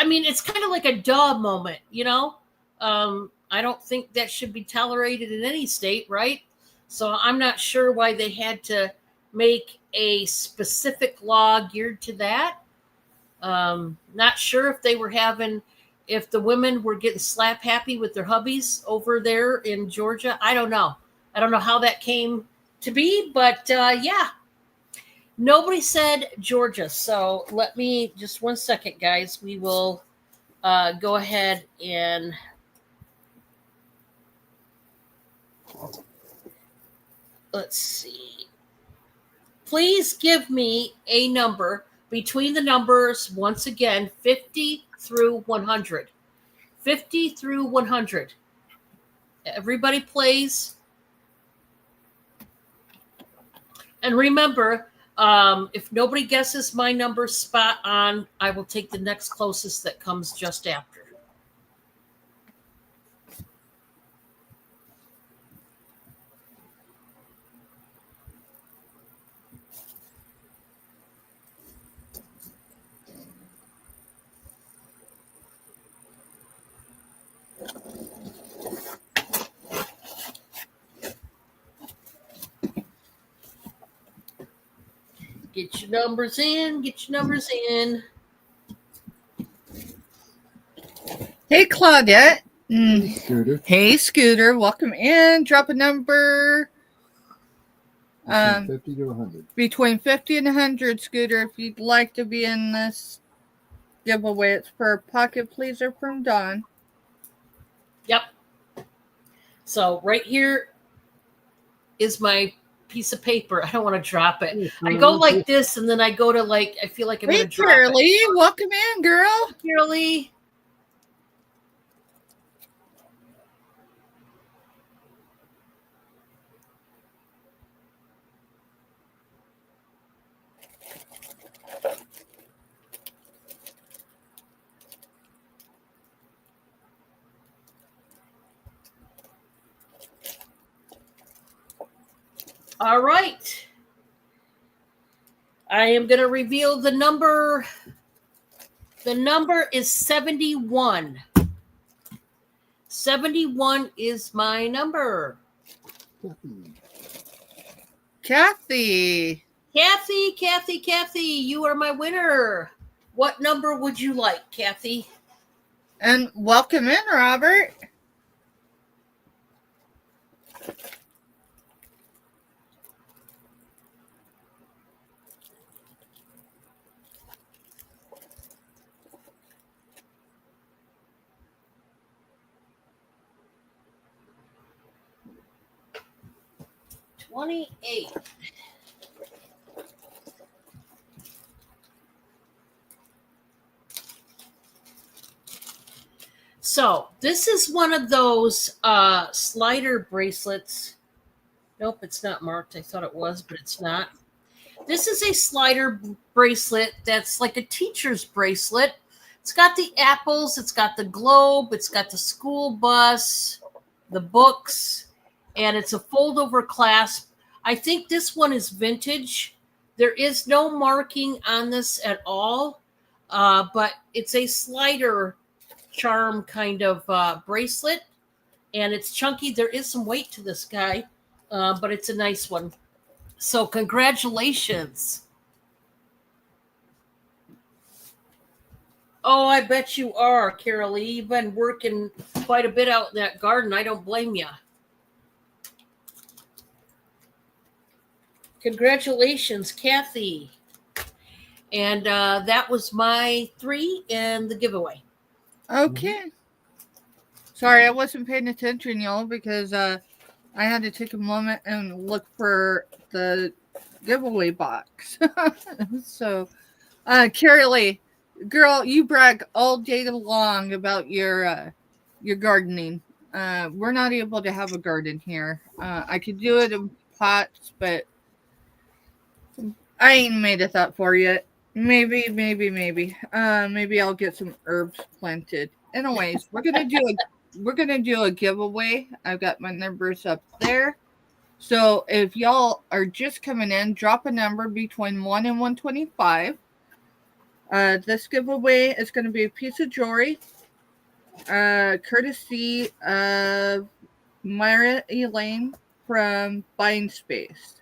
mean, it's kind of like a duh moment, you know? I don't think that should be tolerated in any state, right? So I'm not sure why they had to make a specific law geared to that. Not sure if if the women were getting slap happy with their hubbies over there in Georgia. I don't know. I don't know how that came to be, but yeah. Nobody said Georgia. So let me just 1 second, guys. We will go ahead and let's see. Please give me a number between the numbers, once again, 50 through 100. 50 through 100. Everybody plays. And remember, if nobody guesses my number spot on, I will take the next closest that comes just after. Get your numbers in. Get your numbers in. Hey, Claudette. Scooter. Hey, Scooter. Welcome in. Drop a number Between 50 to 100. between 50 and 100, Scooter, if you'd like to be in this giveaway. It's for a pocket pleaser from Dawn. Yep. So right here is my piece of paper. I don't want to drop it. I go like this, and then I go to I feel like I'm going Hey, to drop Shirley. it. Welcome in, girl. Shirley. All right. I am going to reveal the number. The number is 71. 71 is my number. Kathy. Kathy, you are my winner. What number would you like, Kathy? And welcome in, Robert. 28. So this is one of those slider bracelets. Nope, it's not marked. I thought it was, but it's not. This is a slider bracelet that's like a teacher's bracelet. It's got the apples, it's got the globe, it's got the school bus, the books, and it's a fold-over clasp. I think this one is vintage. There is no marking on this at all, but it's a slider charm kind of bracelet, and it's chunky. There is some weight to this guy, but it's a nice one. So congratulations. Oh, I bet you are, Carol Lee. You've been working quite a bit out in that garden. I don't blame you. Congratulations, Kathy. And that was my 3 and the giveaway. Okay. Sorry, I wasn't paying attention, y'all, because I had to take a moment and look for the giveaway box. So, Carrie Lee, girl, you brag all day long about your gardening. We're not able to have a garden here. I could do it in pots, but I ain't made a thought for yet. Maybe. Maybe I'll get some herbs planted. Anyways, we're gonna do a giveaway. I've got my numbers up there. So if y'all are just coming in, drop a number between 1 and 125. This giveaway is going to be a piece of jewelry, courtesy of Myra Elaine from Buying Space.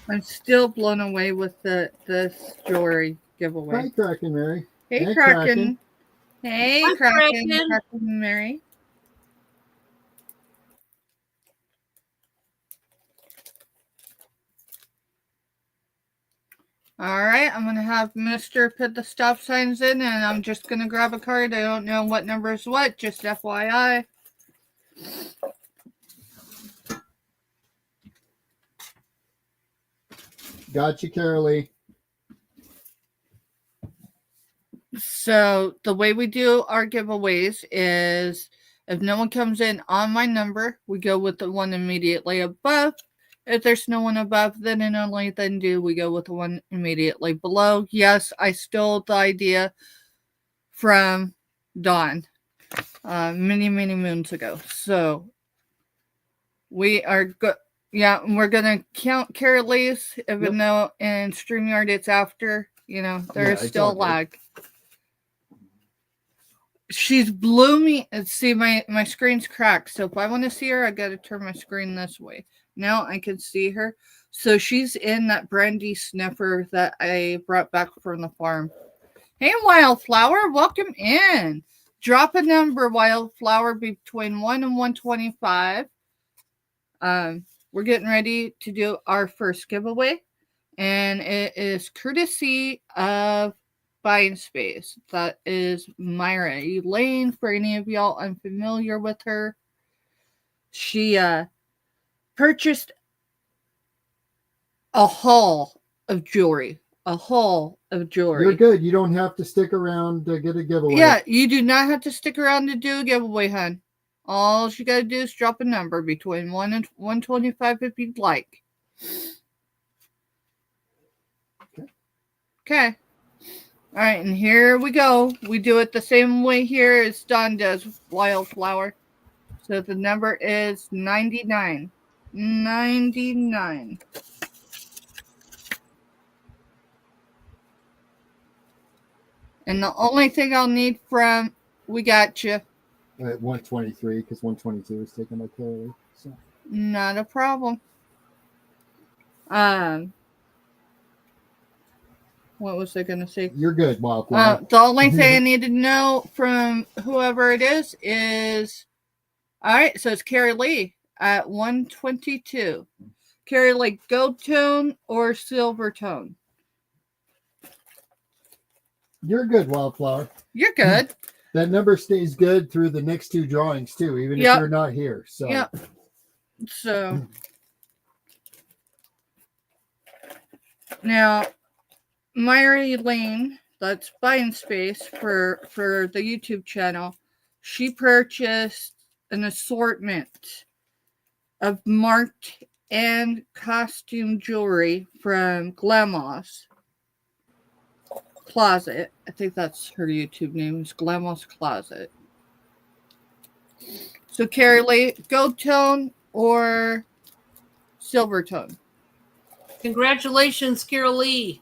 I'm still blown away with this jewelry giveaway. Hi, Kraken Mary. Hey, Hey, Kraken. Hey, Hi, Kraken. Kraken. Kraken Mary. All right, I'm going to have Mr. put the stop signs in, and I'm just going to grab a card. I don't know what number is what, just FYI. Got you, Carolee. So the way we do our giveaways is if no one comes in on my number, we go with the one immediately above. If there's no one above, then and only then do we go with the one immediately below. Yes, I stole the idea from Dawn many moons ago. So we are good. Yeah, we're gonna count Carol Lee's, even though in StreamYard it's after. There's still a lag. She's blew me. See, my screen's cracked. So if I want to see her, I got to turn my screen this way. Now I can see her. So she's in that brandy sniffer that I brought back from the farm. Hey, Wildflower, welcome in. Drop a number, Wildflower, between 1 and 125. We're getting ready to do our first giveaway, and it is courtesy of Buying Space. That is Myra Elaine. For any of y'all unfamiliar with her, she purchased a haul of jewelry. You're good. You don't have to stick around to get a giveaway. Yeah, you do not have to stick around to do a giveaway, hun. All you got to do is drop a number between 1 and 125 if you'd like. Okay. All right, and here we go. We do it the same way here as Dawn does with Wildflower. So the number is 99. 99. And the only thing I'll need from, we got you. At 123, because 122 is taken by Carolee. So. Not a problem. What was I going to say? You're good, Wildflower. The only thing I need to know from whoever it is all right. So it's Carrie Lee at 122. Carrie Lee, gold tone or silver tone? You're good, Wildflower. You're good. That number stays good through the next two drawings too, even if you're not here. So yep. So now Myra Elaine, that's buying space for the YouTube channel. She purchased an assortment of marked and costume jewelry from Glamos Closet. I think that's her YouTube name, is Glamos Closet. So Carrie Lee, gold tone or silver tone? Congratulations, Carol Lee.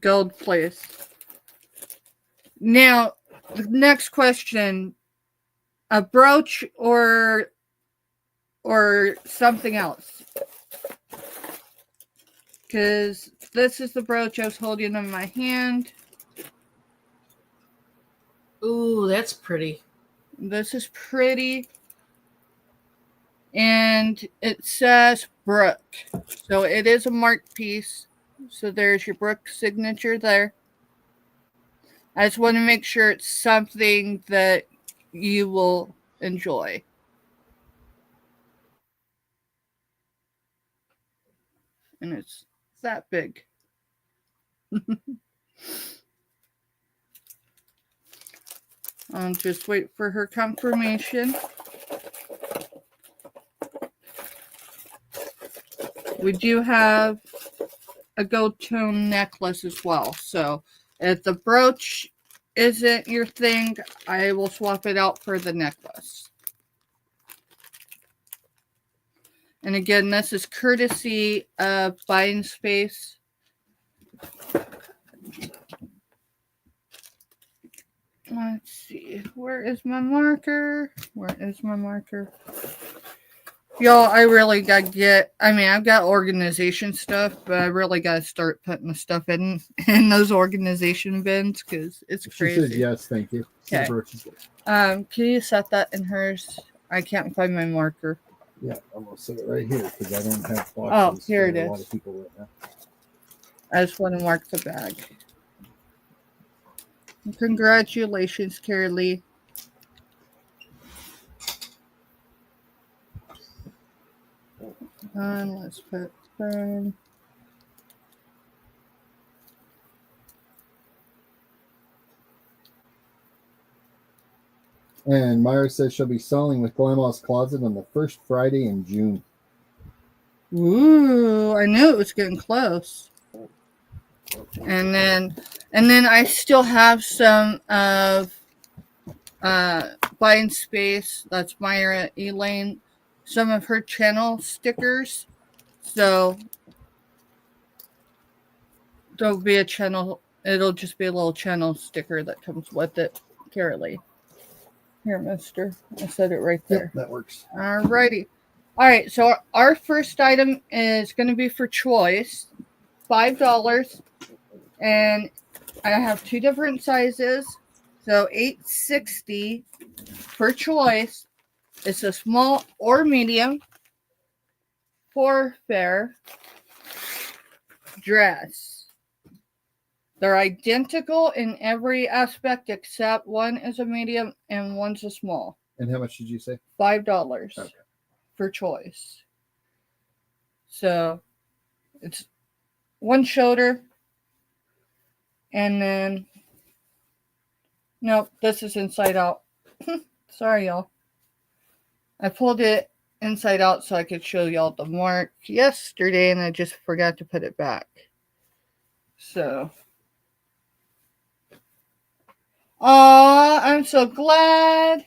Gold, please. Now, the next question: a brooch or something else? Because this is the brooch I was holding in my hand. Ooh, that's pretty. This is pretty. And it says Brooke. So it is a marked piece. So there's your Brooke signature there. I just want to make sure it's something that you will enjoy. And it's that big. I'll just wait for her confirmation. We do have a gold tone necklace as well. So if the brooch isn't your thing, I will swap it out for the necklace. And again, this is courtesy of Buying Space. Let's see. Where is my marker? Where is my marker? Y'all, I really got to get, I've got organization stuff, but I really got to start putting the stuff in those organization bins because it's crazy. She says yes, thank you. Okay. Can you set that in hers? I can't find my marker. Yeah, I'm going to set it right here because I don't have boxes. Oh, here it is. A lot of people right now. I just want to mark the bag. Congratulations, Carrie Lee. Let's put burn. And Myra says she'll be selling with Glamos Closet on the first Friday in June. Ooh, I knew it was getting close. And then I still have some of Buying Space. That's Myra Elaine. Some of her channel stickers. So there'll be a channel. It'll just be a little channel sticker that comes with it. Carrie Lee. Here, mister. I said it right there. Yep, that works. Alrighty. Alright, so our first item is going to be for choice. $5. And I have two different sizes. So $8.60 per choice. It's a small or medium 4-fair dress. They're identical in every aspect except one is a medium and one's a small. And how much did you say? $5 okay. for choice. So it's one shoulder. And then, nope, this is inside out. Sorry, y'all. I pulled it inside out so I could show y'all the mark yesterday, and I just forgot to put it back. So, I'm so glad.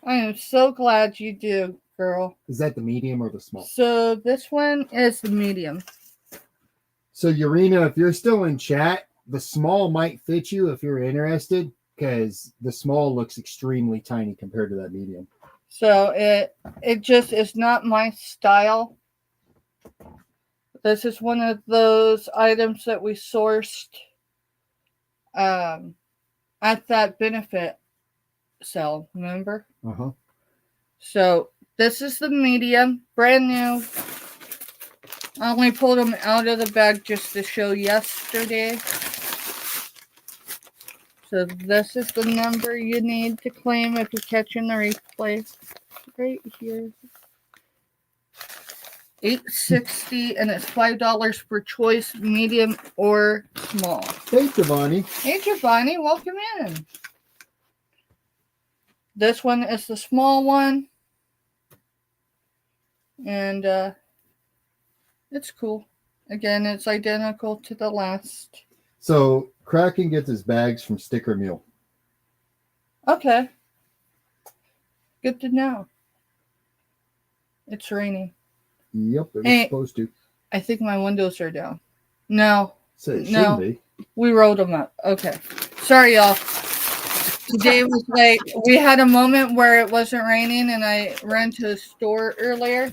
I am so glad you do, girl. Is that the medium or the small? So this one is the medium. So Urena, if you're still in chat, the small might fit you if you're interested, because the small looks extremely tiny compared to that medium. So it just is not my style. This is one of those items that we sourced at that benefit sale, remember? Uh-huh. So this is the medium, brand new. I only pulled them out of the bag just to show yesterday. So this is the number you need to claim if you catch in the replay. Right here. $8.60, and it's $5 per choice, medium or small. Hey, Giovanni. Hey, Giovanni, welcome in. This one is the small one. And it's cool. Again, it's identical to the last. So Kraken gets his bags from Sticker Mule. Okay. Good to know. It's raining. Yep, it was Hey, supposed to. I think my windows are down. No. So it No. shouldn't be. We rolled them up. Okay. Sorry, y'all. Today was like, we had a moment where it wasn't raining, and I ran to the store earlier,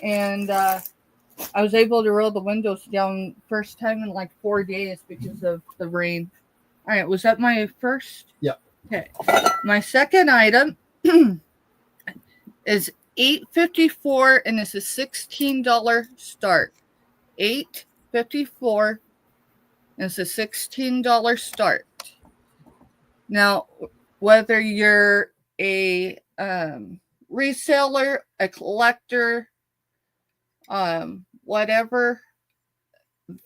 and I was able to roll the windows down first time in like 4 days because of the rain. All right, was that my first? Yep. Okay. My second item is $8.54, and it's a $16 start. $8.54, and it's a $16 start. Now, whether you're a reseller, a collector, whatever,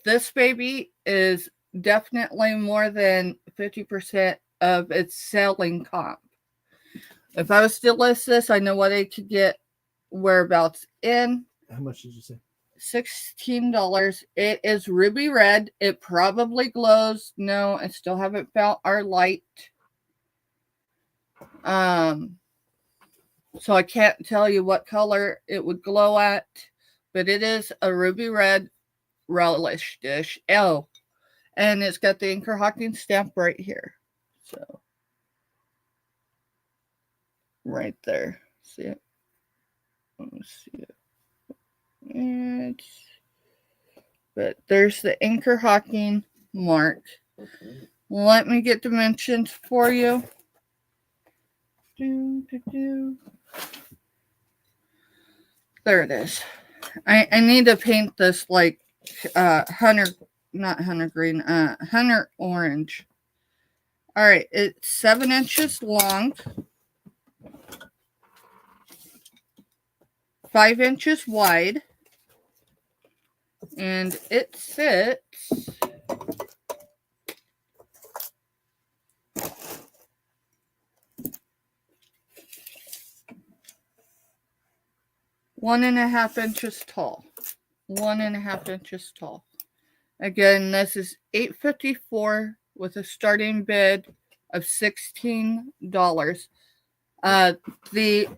this baby is definitely more than 50% of its selling comp. If I was to list this, I know what I could get whereabouts in. How much did you say? $16. It is ruby red. It probably glows. No, I still haven't found our light. So I can't tell you what color it would glow at, but it is a ruby red relish dish. Oh, and it's got the Anchor Hawking stamp right here. So right there. See it? Let's see it. But there's the Anchor Hawking mark. Let me get dimensions for you. There it is. I need to paint this like hunter orange. All right, it's 7 inches long, 5 inches wide, and it sits one and a half inches tall. 1.5 inches tall. Again, this is $8.54 with a starting bid of $16. The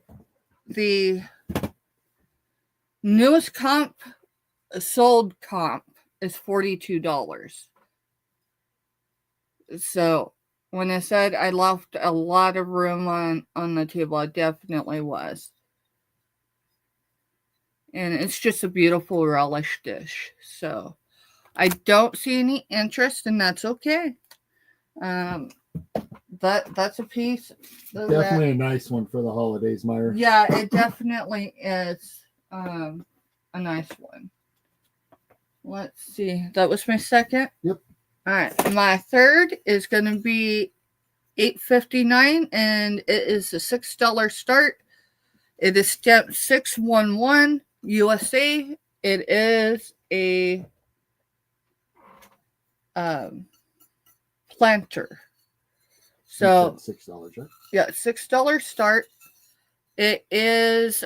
newest comp sold comp is $42. So when I said I left a lot of room on the table, I definitely was. And it's just a beautiful relish dish. So I don't see any interest, and that's okay. That's a piece. Definitely a nice one for the holidays, Myra. Yeah, it definitely is a nice one. Let's see. That was my second. Yep. All right. My third is going to be $8.59, and it is a $6 start. It is step 611 USA. It is a planter. So $6, right? yeah, $6 start. It is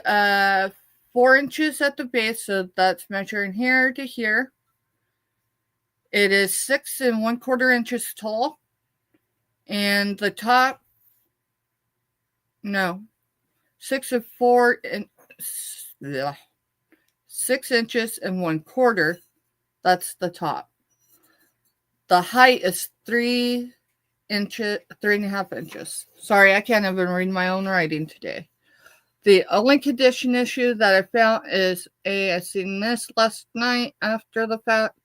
4 inches at the base, so that's measuring here to here. It is 6 1/4 inches tall, And the top, no, 6 and 4 and 6 inches and 1/4. That's the top. The height is 3.5 inches. Sorry, I can't even read my own writing today. The only condition issue that I found is I seen this last night after the fact.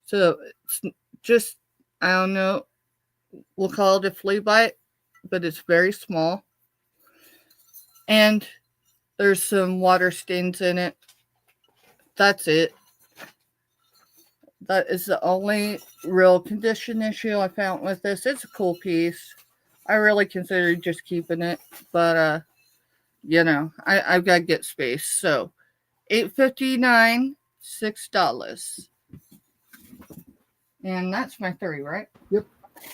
So it's just, I don't know, we'll call it a flea bite, but it's very small. And there's some water stains in it. That's it. That is the only real condition issue I found with this. It's a cool piece. I really considered just keeping it, but I've got to get space. So $8.59, $6. And that's my 30, right? Yep.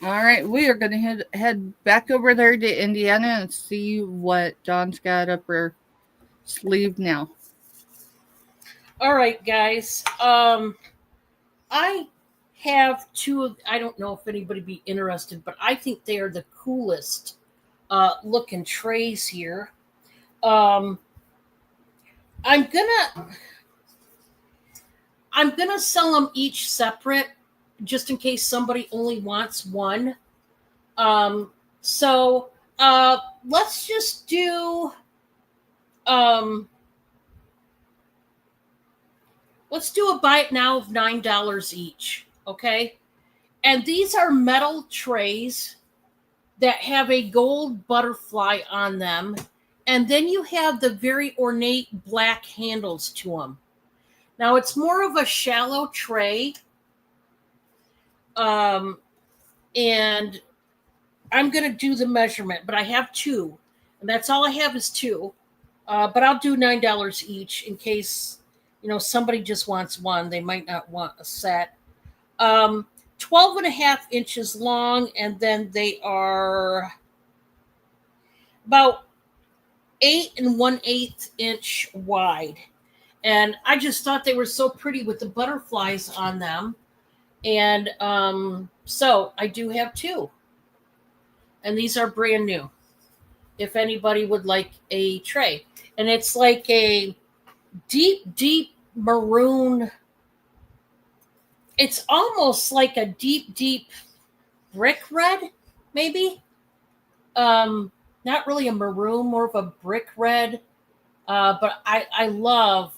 All right, we are going to head back over there to Indiana and see what Dawn's got up her sleeve now. All right, guys. I have two of, I don't know if anybody be interested, but I think they are the coolest looking trays here. I'm gonna sell them each separate, just in case somebody only wants one. So let's just do let's do a buy it now of $9 each, okay? And these are metal trays that have a gold butterfly on them, and then you have the very ornate black handles to them. Now it's more of a shallow tray, and I'm going to do the measurement, but I have two, and that's all I have is two. But I'll do $9 each in case, somebody just wants one. They might not want a set. 12.5 inches long, and then they are about 8 1/8 inch wide. And I just thought they were so pretty with the butterflies on them. And so I do have two. And these are brand new, if anybody would like a tray. And it's like a deep, deep maroon. It's almost like a deep, deep brick red, maybe. Not really a maroon, more of a brick red. But I love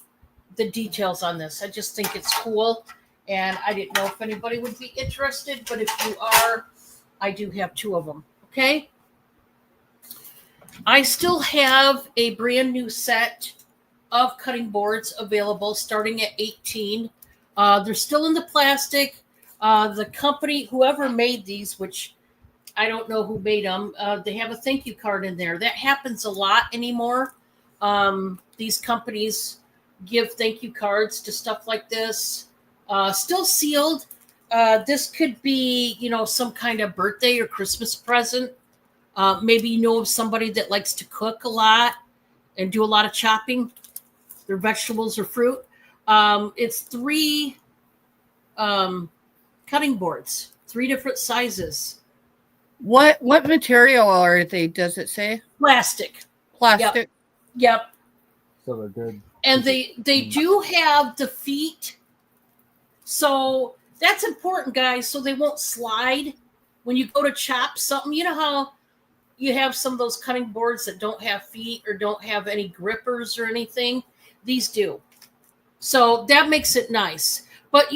the details on this. I just think it's cool. And I didn't know if anybody would be interested, but if you are, I do have two of them. Okay. I still have a brand new set of cutting boards available starting at $18. They're still in the plastic. The company, whoever made these, which I don't know who made them, they have a thank you card in there. That happens a lot anymore. These companies give thank you cards to stuff like this. Still sealed. This could be, some kind of birthday or Christmas present. Maybe you know of somebody that likes to cook a lot and do a lot of chopping, their vegetables or fruit. It's 3 cutting boards, 3 different sizes. What material are they? Does it say? Plastic. Plastic. Yep. So they're good. And they do have the feet. So that's important, guys, so they won't slide when you go to chop something. You know how you have some of those cutting boards that don't have feet or don't have any grippers or anything? These do. So that makes it nice. But,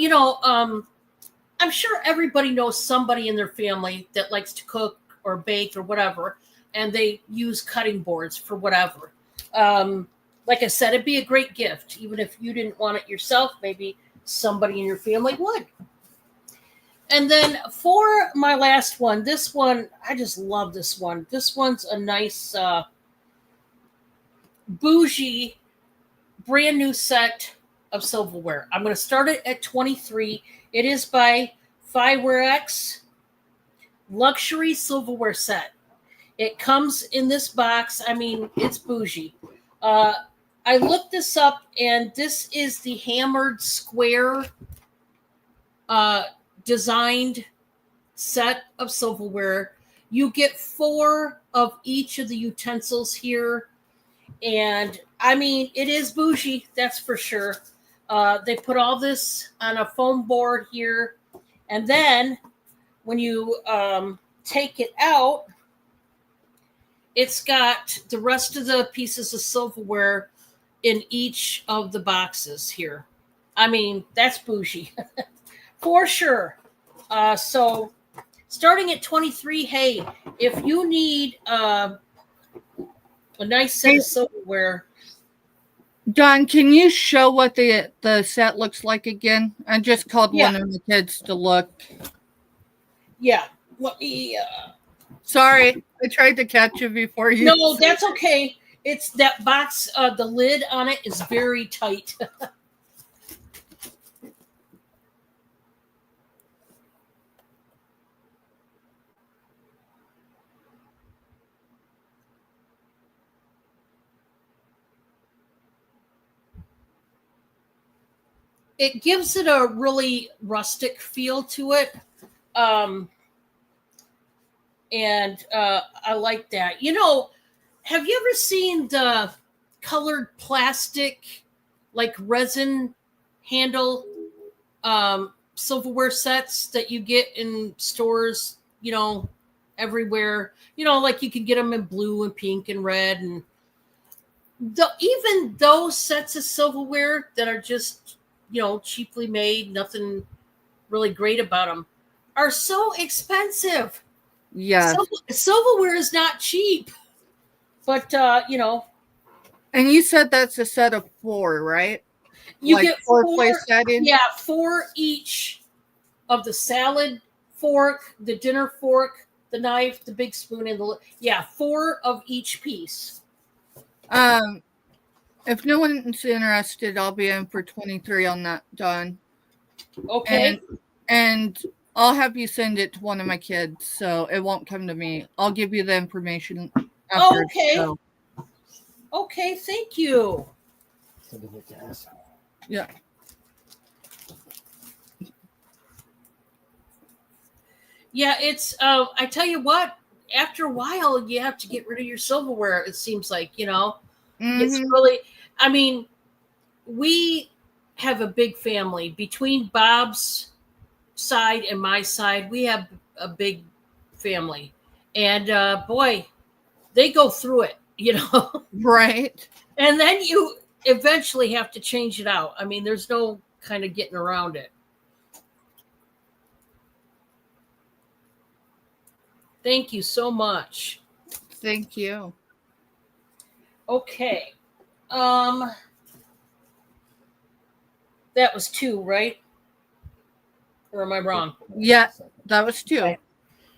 I'm sure everybody knows somebody in their family that likes to cook or bake or whatever, and they use cutting boards for whatever. Like I said, it'd be a great gift. Even if you didn't want it yourself, maybe somebody in your family would. And then for my last one, this one, I just love this one. This one's a nice bougie, brand new set of silverware. I'm going to start it at $23. It is by Firex Luxury Silverware Set. It comes in this box. I mean, it's bougie. I looked this up, and this is the hammered square designed set of silverware. You get 4 of each of the utensils here. And I mean, it is bougie, that's for sure. They put all this on a foam board here. And then when you take it out, it's got the rest of the pieces of silverware in each of the boxes here. I mean, that's bougie for sure. So starting at 23, hey, if you need a nice set of silverware. Don, can you show what the set looks like again? I just called Yeah. one of the kids to look. Yeah. Let me, Sorry, I tried to catch you before you. no, that's okay. It's that box, the lid on it is very tight. It gives it a really rustic feel to it. And I like that. You know, have you ever seen the colored plastic, like resin handle silverware sets that you get in stores, you know, everywhere? You know, like you can get them in blue and pink and red. And even those sets of silverware that are just, you know, cheaply made, nothing really great about them, are so expensive. Yes. Silverware is not cheap, but you know. And you said that's a set of 4, right? You like get 4 4, place settings? yeah, 4 each of the salad fork, the dinner fork, the knife, the big spoon, and the 4 of each piece. If no one's interested, I'll be in for 23 on that, Don. Okay. And I'll have you send it to one of my kids, so it won't come to me. I'll give you the information after. Okay. So, Okay, thank you. yeah. Yeah, it's I tell you what, after a while you have to get rid of your silverware, it seems like, you know. It's Mhm. really, I mean, we have a big family. Between Bob's side and my side, we have a big family. And boy, they go through it, you know. Right. And then you eventually have to change it out. I mean, there's no kind of getting around it. Thank you so much. Thank you. Okay. That was 2, right? Or am I wrong? Yeah, that was 2. Okay.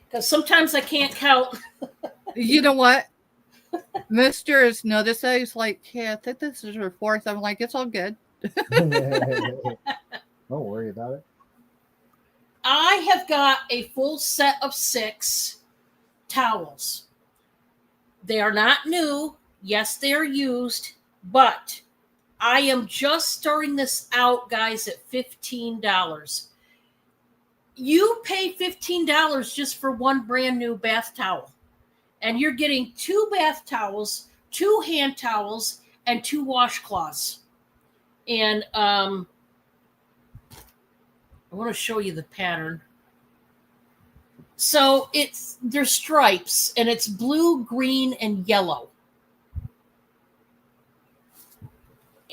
Because sometimes I can't count. You know what? Mr. has noticed that. He's like, hey, I think this is your 4th. I'm like, it's all good. Don't worry about it. I have got a full set of 6 towels. They are not new. Yes, they are used, but I am just starting this out, guys, at $15. You pay $15 just for one brand new bath towel, and you're getting 2 bath towels, 2 hand towels, and 2 washcloths. And I want to show you the pattern. So there's stripes, and it's blue, green, and yellow.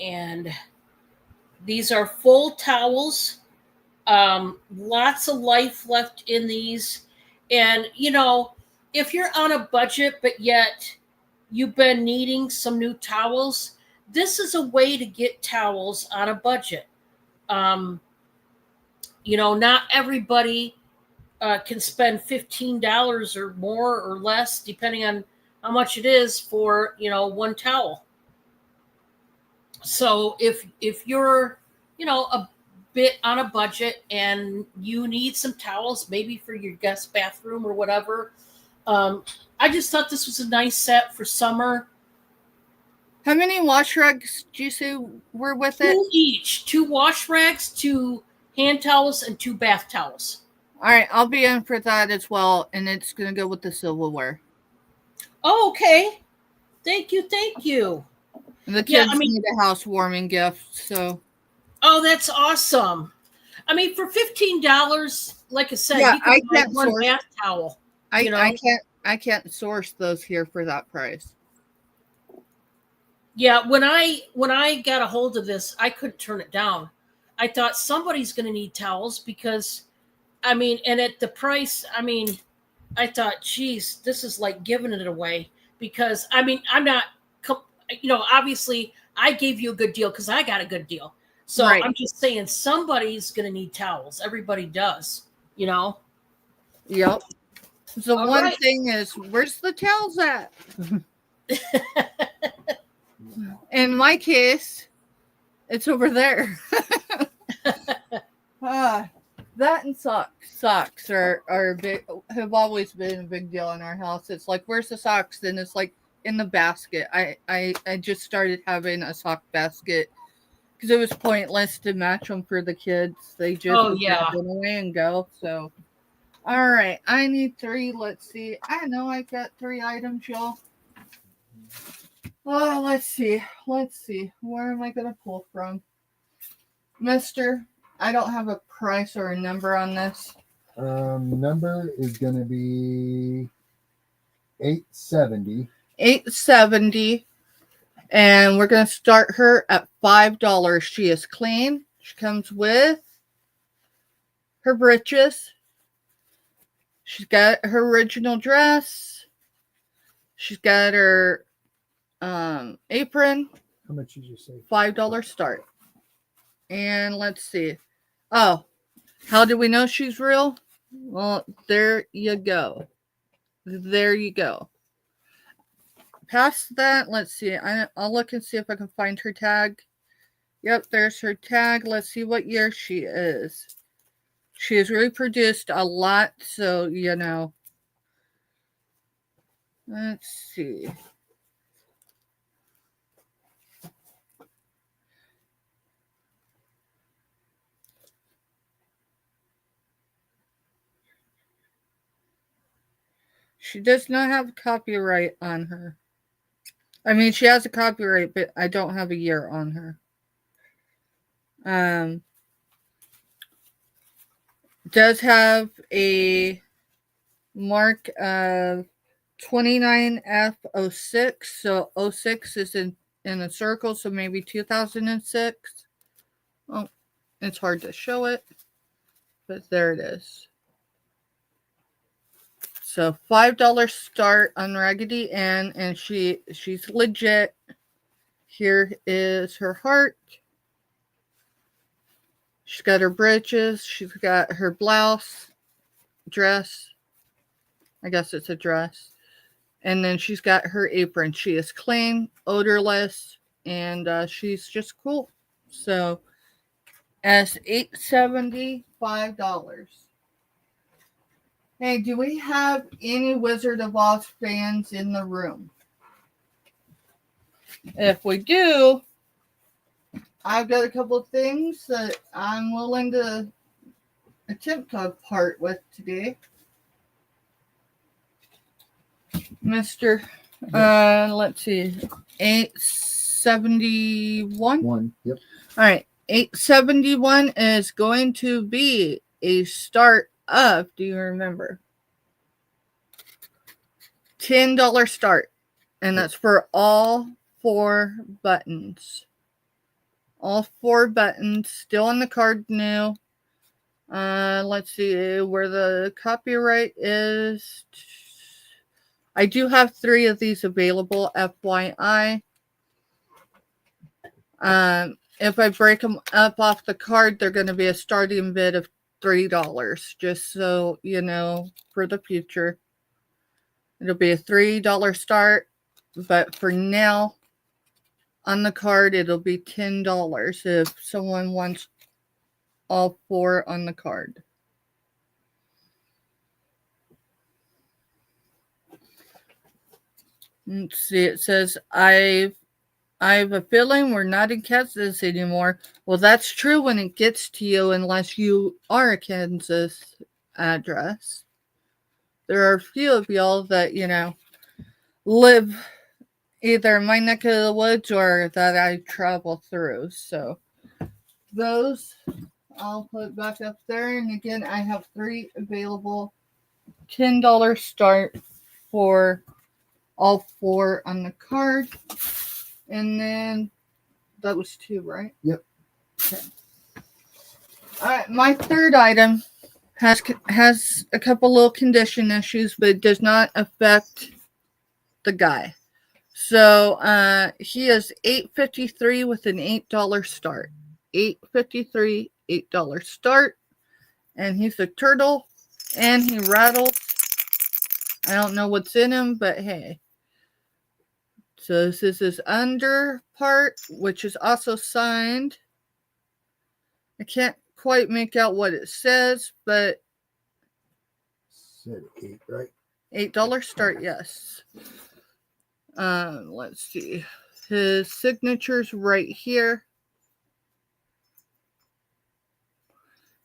And these are full towels. Lots of life left in these. And, you know, if you're on a budget, but yet you've been needing some new towels, this is a way to get towels on a budget. You know, not everybody can spend $15 or more or less, depending on how much it is for, you know, one towel. So if you're, you know, a bit on a budget and you need some towels, maybe for your guest bathroom or whatever, I just thought this was a nice set for summer. How many wash rags do you say were with it? 2 each, 2 wash rags, 2 hand towels, and 2 bath towels. All right, I'll be in for that as well, and it's gonna go with the silverware. Oh, okay. Thank you. Thank you. And the Yeah, kids I mean, need a housewarming gift, so oh, that's awesome. I mean, for $15, like I said, yeah, you can I buy can't one source. bath towel. I You know? I can't source those here for that price. Yeah, when I got a hold of this, I couldn't turn it down. I thought somebody's going to need towels because, I mean, and at the price, I mean, I thought, geez, this is like giving it away because, I mean, I'm not, obviously I gave you a good deal because I got a good deal. So Right. I'm just saying somebody's going to need towels. Everybody does, you know? Yep. The All one right. thing is, where's the towels at? In my case, it's over there. That and socks. Socks are big, have always been a big deal in our house. It's like, where's the socks? Then it's like in the basket. I just started having a sock basket because it was pointless to match them for the kids. They just Oh, would yeah. grab them away and go. So, all right, I need 3. Let's see. I know I got 3 items, y'all. Oh, let's see. Let's see. Where am I gonna pull from, Mister? I don't have a price or a number on this. Number is gonna be 870. 870, and we're gonna start her at $5. She is clean. She comes with her breeches. She's got her original dress. She's got her apron. How much did you say? $5 start. And let's see. Oh, how do we know she's real? Well, there you go. There you go. Past that, let's see. I'll look and see if I can find her tag. Yep, there's her tag. Let's see what year she is. She has reproduced a lot, so you know. Let's see. She does not have copyright on her. I mean, she has a copyright, but I don't have a year on her. Does have a mark of 29F06. So 06 is in a circle, so maybe 2006. Oh, it's hard to show it, but there it is. So $5 start on Raggedy Ann, and she's legit. Here is her heart. She's got her breeches. She's got her blouse, dress. I guess it's a dress. And then she's got her apron. She is clean, odorless, and she's just cool. So as $875. Hey, do we have any Wizard of Oz fans in the room? If we do, I've got a couple of things that I'm willing to attempt to part with today. Mr. Let's see. 871. One. Yep. All right. 871 is going to be a start of, do you remember? $10 start. And that's for all 4 buttons. All 4 buttons. Still on the card new. Let's see where the copyright is. I do have 3 of these available, FYI. If I break them up off the card, they're going to be a starting bid of $3, just so you know for the future. It'll be a $3 start, but for now, on the card, it'll be $10 if someone wants all 4 on the card. Let's see, it says, I have a feeling we're not in Kansas anymore. Well, that's true when it gets to you, unless you are in Kansas. address. There are a few of y'all that, live either in my neck of the woods or that I travel through. So those I'll put back up there. And again, I have 3 available $10 start for all 4 on the card. And then that was 2, right? Yep. Okay. All right, my third item has a couple little condition issues, but it does not affect the guy. So he is $8.53 with an $8 start. $8.53, $8 start. And he's a turtle and he rattles. I don't know what's in him, but hey. So this is his under part, which is also signed. I can't quite make out what it says, but Said 8, right? $8 start, yes. Let's see. His signature's right here.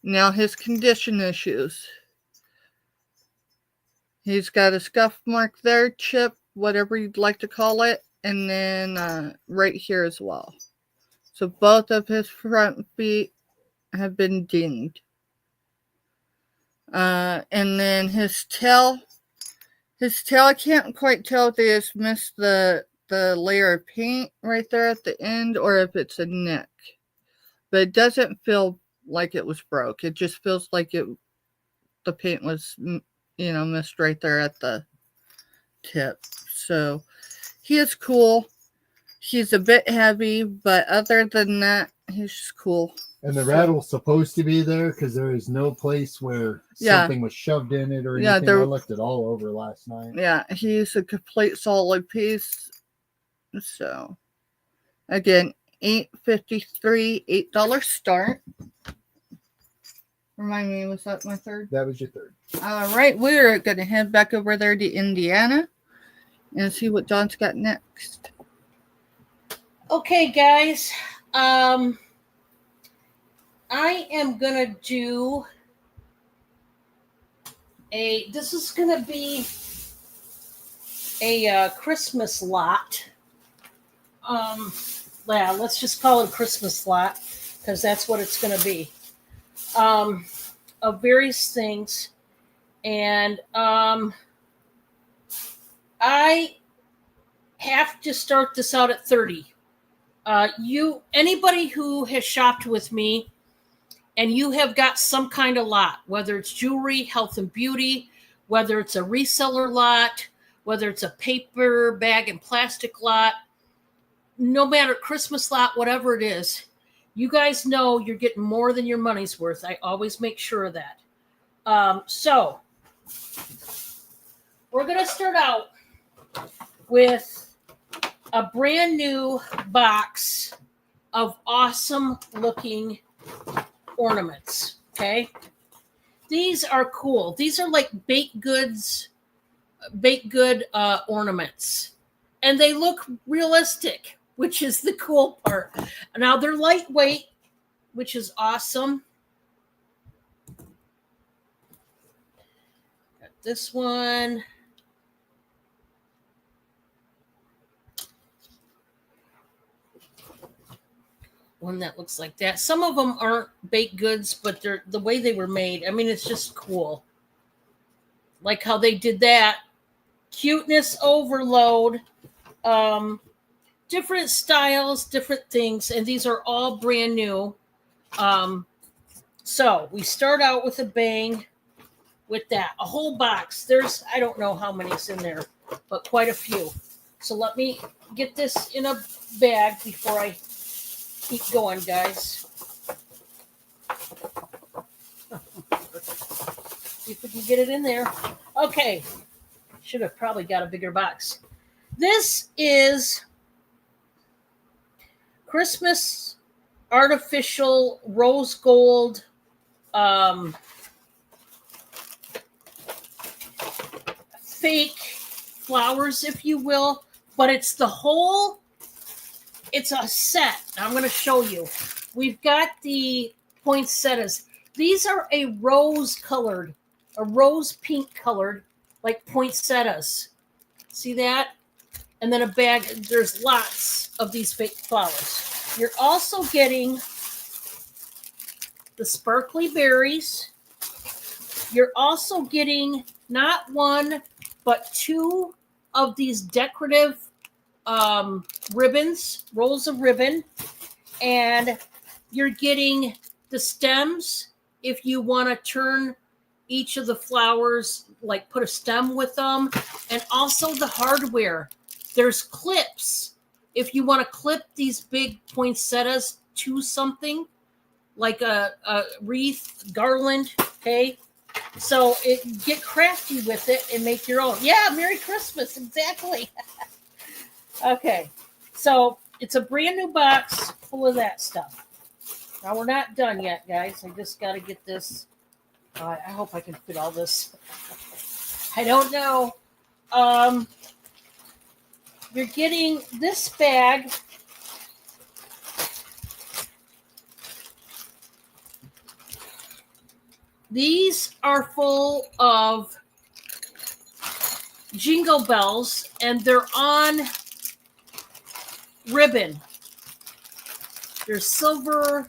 Now his condition issues. He's got a scuff mark there, chip, whatever you'd like to call it, and then right here as well. So both of his front feet have been dinged. And then his tail, I can't quite tell if they just missed the layer of paint right there at the end or if it's a nick. But it doesn't feel like it was broke. It just feels like the paint was, missed right there at the tip. So he is cool. He's a bit heavy, but other than that, he's just cool. And the rattle's supposed to be there because there is no place where something was shoved in it or anything. I looked it all over last night. Yeah, he's a complete solid piece. So, again, $8.53, $8 start. Remind me, was that my third? That was your third. All right, we're going to head back over there to Indiana and see what John's got next. Okay, guys. I am going to do this is going to be a Christmas lot. Yeah, let's just call it a Christmas lot because that's what it's going to be. Of various things. And I have to start this out at 30. Anybody who has shopped with me and you have got some kind of lot, whether it's jewelry, health and beauty, whether it's a reseller lot, whether it's a paper bag and plastic lot, no matter Christmas lot, whatever it is, you guys know you're getting more than your money's worth. I always make sure of that. So we're going to start out with a brand new box of awesome looking ornaments. Okay. These are cool. These are like baked good ornaments, and they look realistic, which is the cool part. Now they're lightweight, which is awesome. Got this one. One that looks like that. Some of them aren't baked goods, but they're the way they were made. I mean, it's just cool. Like how they did that. Cuteness overload. Different styles, different things, and these are all brand new. So we start out with a bang with that. A whole box. There's, I don't know how many's in there, but quite a few. So let me get this in a bag before I keep going, guys. See if we can get it in there. Okay. Should have probably got a bigger box. This is Christmas artificial rose gold fake flowers, if you will, but it's the whole, it's a set. I'm going to show you. We've got the poinsettias. These are a rose colored a rose pink colored, like poinsettias. See that? And then a bag. There's lots of these fake flowers. You're also getting the sparkly berries. You're also getting not one, but two of these decorative ribbons, rolls of ribbon. And you're getting the stems if you want to turn each of the flowers, like put a stem with them. And also the hardware. There's clips if you want to clip these big poinsettias to something, like a wreath, garland, okay? So get crafty with it and make your own. Yeah, Merry Christmas, exactly. Okay, so it's a brand new box full of that stuff. Now we're not done yet, guys. I just got to get this. I hope I can fit all this. I don't know. You're getting this bag. These are full of jingle bells, and they're on ribbon. There's silver,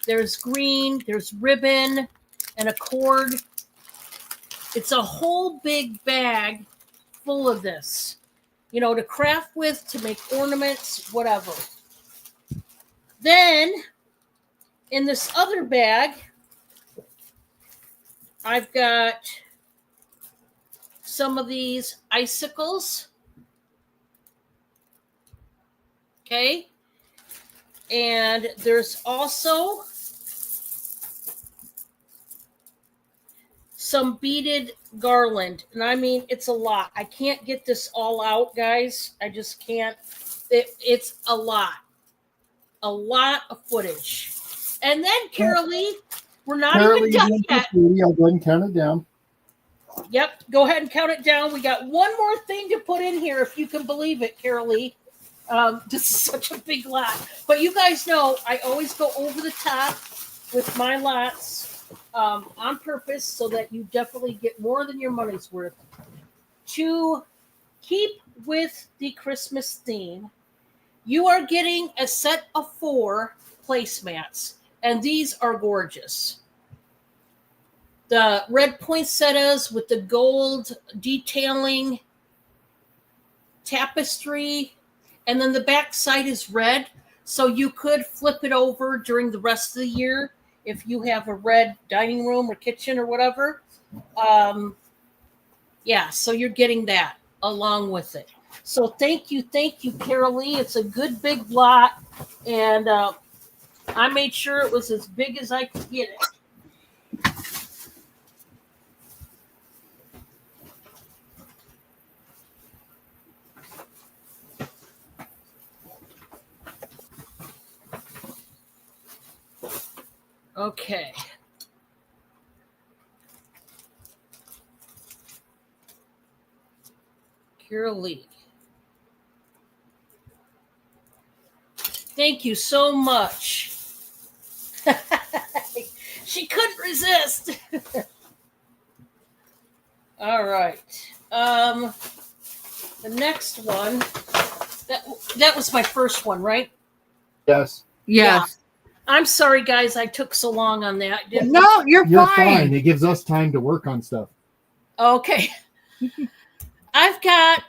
there's green, there's ribbon, and a cord. It's a whole big bag full of this, to craft with, to make ornaments, whatever. Then, in this other bag, I've got some of these icicles. Okay. And there's also some beaded garland. And I mean, it's a lot. I can't get this all out, guys. I just can't. It's a lot. A lot of footage. And then, Carol Lee, we're not even done yet. I'll go ahead and count it down. Yep, go ahead and count it down. We got one more thing to put in here, if you can believe it, Carol Lee. This is such a big lot. But you guys know I always go over the top with my lots on purpose so that you definitely get more than your money's worth. To keep with the Christmas theme, you are getting a set of 4 placemats, and these are gorgeous. The red poinsettias with the gold detailing tapestry, and then the back side is red, so you could flip it over during the rest of the year if you have a red dining room or kitchen or whatever. So you're getting that along with it. So thank you, Carol Lee. It's a good big lot, and I made sure it was as big as I could get it. Okay. Carol Lee. Thank you so much. She couldn't resist. All right. The next one. That was my first one, right? Yes. Yes. I'm sorry, guys. I took so long on that. No, you're fine. It gives us time to work on stuff. Okay. I've got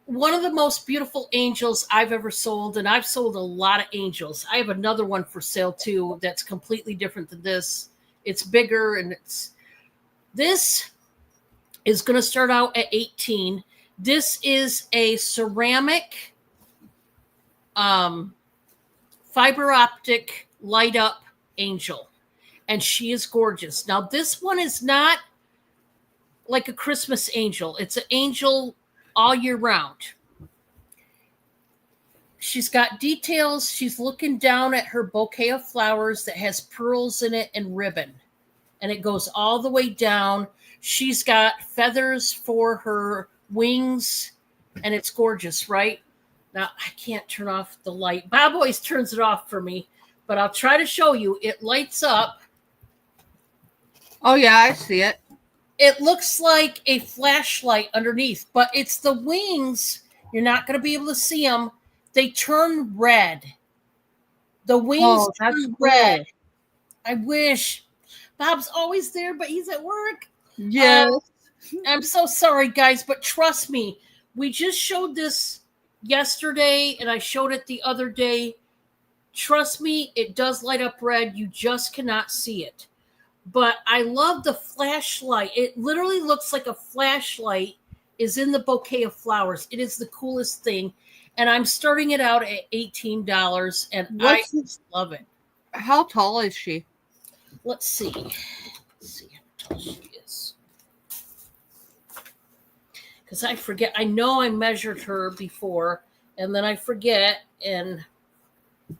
one of the most beautiful angels I've ever sold, and I've sold a lot of angels. I have another one for sale too that's completely different than this. It's bigger, and this is going to start out at $18. This is a ceramic fiber optic light up angel, and she is gorgeous. Now, this one is not like a Christmas angel. It's an angel all year round. She's got details. She's looking down at her bouquet of flowers that has pearls in it and ribbon, and it goes all the way down. She's got feathers for her wings, and it's gorgeous, right? Now, I can't turn off the light. Bob always turns it off for me, but I'll try to show you. It lights up. Oh, yeah, I see it. it looks like a flashlight underneath, but it's the wings. You're not going to be able to see them. They turn red. The wings that's turn cool. red. I wish. Bob's always there, but he's at work. Yes. I'm so sorry, guys, but trust me, we just showed this yesterday, and I showed it the other day. Trust me, it does light up red. You just cannot see it. But I love the flashlight. It literally looks like a flashlight is in the bouquet of flowers. It is the coolest thing. And I'm starting it out at $18, and I just love it. How tall is she? Let's see. Let's see how tall she is. Because I forget. I know I measured her before, and then I forget, and I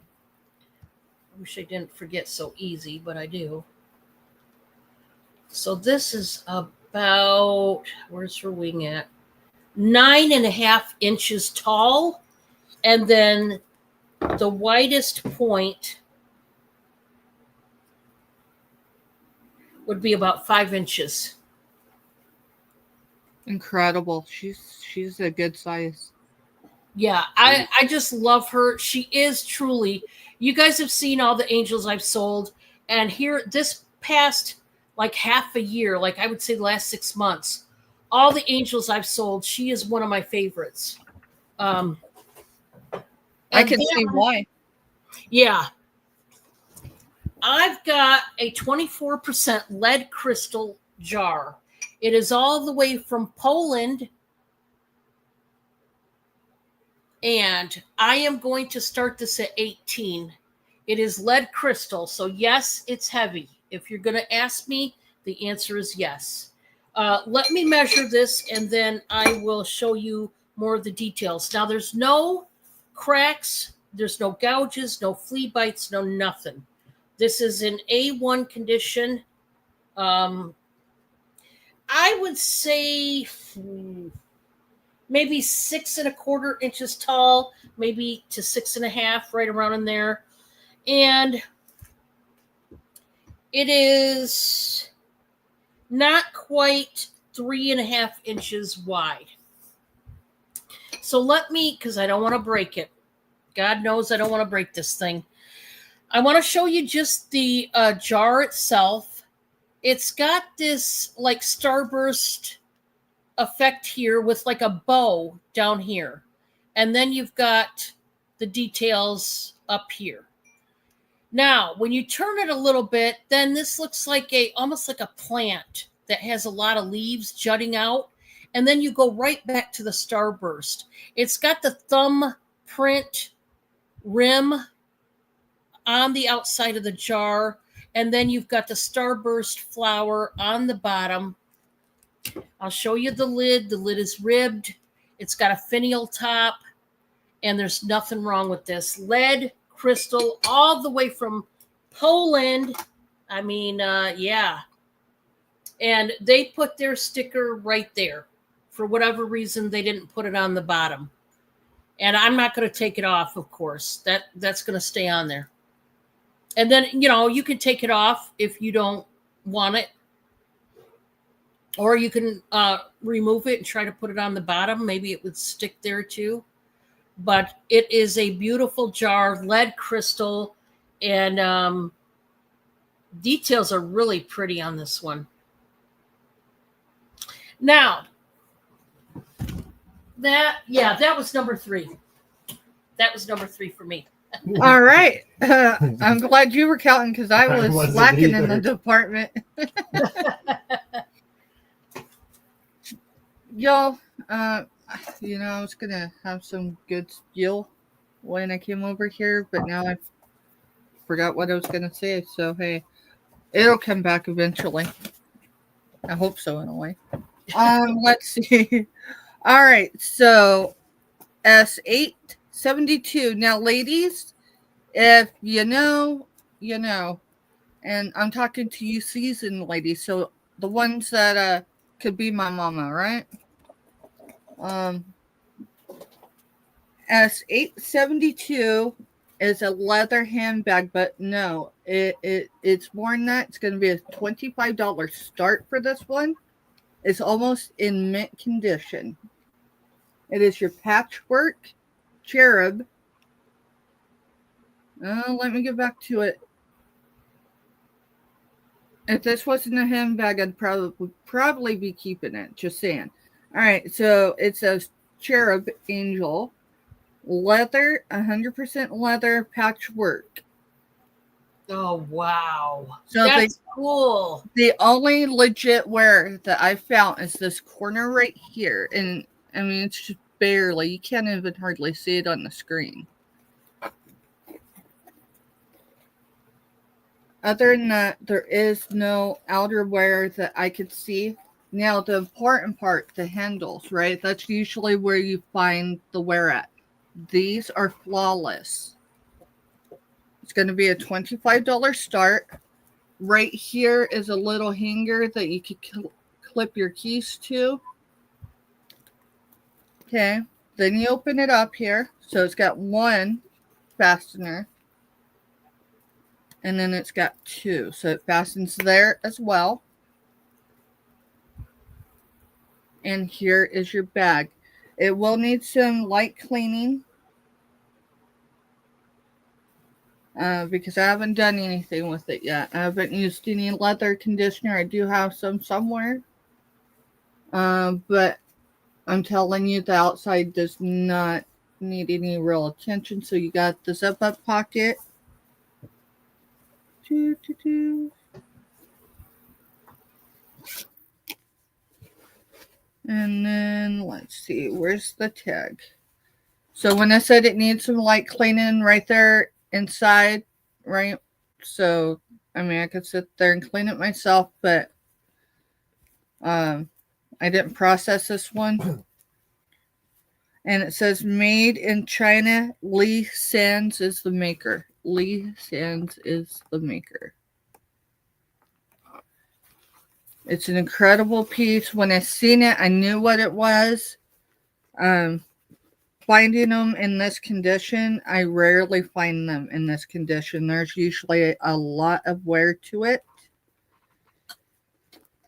wish I didn't forget so easy, but I do. So this is about, where's her wing at? 9.5 inches tall. And then the widest point would be about 5 inches. Incredible. She's a good size. Yeah, I just love her. She is truly, you guys have seen all the angels I've sold. And here, this past like half a year, like I would say the last 6 months, all the angels I've sold, she is one of my favorites. I can see why. Yeah. I've got a 24% lead crystal jar. It is all the way from Poland. And I am going to start this at 18. It is lead crystal. So yes, it's heavy. If you're going to ask me, the answer is yes. Let me measure this, and then I will show you more of the details. Now, there's no cracks. There's no gouges, no flea bites, no nothing. This is in A1 condition. I would say maybe 6.25 inches tall, maybe to 6.5, right around in there. And it is not quite 3.5 inches wide. So let me, because I don't want to break it. God knows I don't want to break this thing. I want to show you just the jar itself. It's got this like starburst effect here with like a bow down here. And then you've got the details up here. Now, when you turn it a little bit, then this looks like almost like a plant that has a lot of leaves jutting out. And then you go right back to the starburst. It's got the thumbprint rim on the outside of the jar. And then you've got the starburst flower on the bottom. I'll show you the lid. The lid is ribbed. It's got a finial top. And there's nothing wrong with this. Lead crystal all the way from Poland. I mean, yeah. And they put their sticker right there. For whatever reason, they didn't put it on the bottom. And I'm not going to take it off, of course. That's going to stay on there. And then, you can take it off if you don't want it. Or you can remove it and try to put it on the bottom. Maybe it would stick there too. But it is a beautiful jar, lead crystal, and details are really pretty on this one. Now, that was number 3. That was number 3 for me. All right. I'm glad you were counting because I was wasn't slacking in either. the department. Y'all, I was going to have some good skill when I came over here, but now I forgot what I was going to say. So, hey, it'll come back eventually. I hope so, in a way. Let's see. All right. So, S872. Now, ladies, if you know, you know. And I'm talking to you seasoned ladies. So, the ones that could be my mama, right? S872 is a leather handbag, but no, it's more than that. It's going to be a $25 start for this one. It's almost in mint condition. It is your patchwork cherub. Let me get back to it. If this wasn't a handbag, I'd probably be keeping it. Just saying. All right, so it's a cherub angel, leather, 100% leather patchwork. Oh wow, So that's cool. the only legit wear that I found is this corner right here, and I mean it's just barely. You can't even hardly see it on the screen. Other than that, there is no outerwear that I could see. Now, the important part, the handles, right? That's usually where you find the wear at. These are flawless. It's going to be a $25 start. Right here is a little hanger that you could clip your keys to. Okay. Then you open it up here. So it's got one fastener. And then it's got two. So it fastens there as well. And here is your bag. It will need some light cleaning. Because I haven't done anything with it yet. I haven't used any leather conditioner. I do have some somewhere. But I'm telling you, the outside does not need any real attention. So you got the zip up pocket. And then let's see, where's the tag? So when I said it needs some light cleaning right there inside, right? So I mean I could sit there and clean it myself, but I didn't process this one. And it says made in China. Lee Sands is the maker. Lee Sands is the maker. It's an incredible piece. When I seen it, I knew what it was. Finding them in this condition, I rarely find them in this condition. There's usually a lot of wear to it.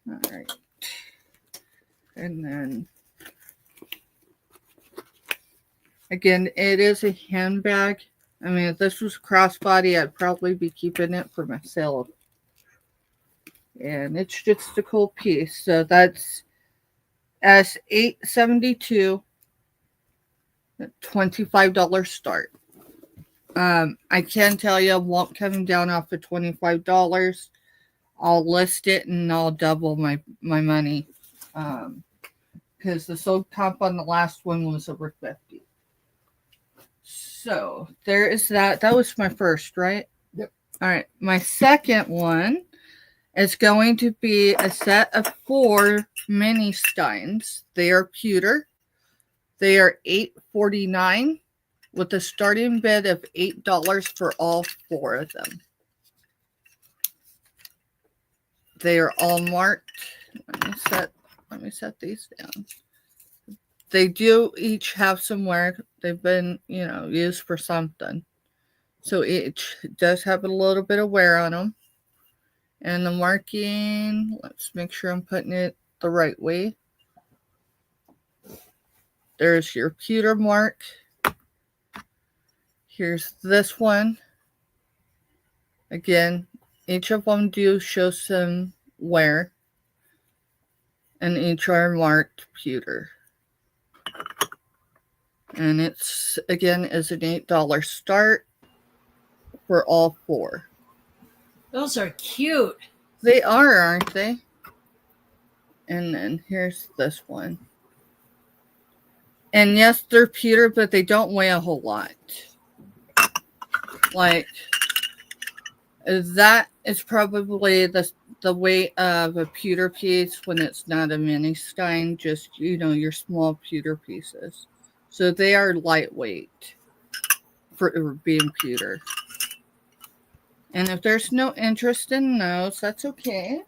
All right. And then, again, it is a handbag. I mean, if this was crossbody, I'd probably be keeping it for myself. And it's just a cool piece. So that's S872, $25 start. I can tell you, I won't come down off of $25. I'll list it and I'll double my money. Because the sold comp on the last one was over 50. So there is that. That was my first, right? Yep. All right. My second one is going to be a set of 4 mini steins. They are pewter. They are $8.49 with a starting bid of $8 for all 4 of them. They are all marked. Let me set these down. They do each have some wear. They've been, used for something. So each does have a little bit of wear on them. And the marking, let's make sure I'm putting it the right way. There's your pewter mark. Here's this one. Again, each of them do show some wear. And each are marked pewter. And it's, again, is an $8 start for all 4. Those are cute. They are, aren't they? And then here's this one. And yes, they're pewter, but they don't weigh a whole lot. Like, that is probably the weight of a pewter piece when it's not a mini stein, just, your small pewter pieces. So they are lightweight for being pewter. And if there's no interest in those, that's okay.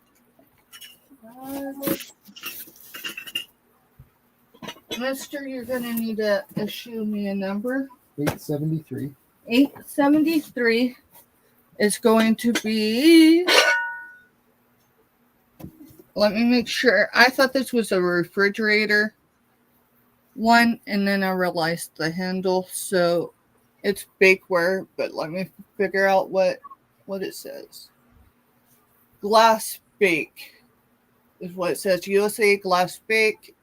Mister, you're going to need to issue me a number. 873. 873 is going to be let me make sure. I thought this was a refrigerator one, and then I realized the handle. So it's bakeware, but let me figure out what it says. Glass bake is what it says. USA glass bake.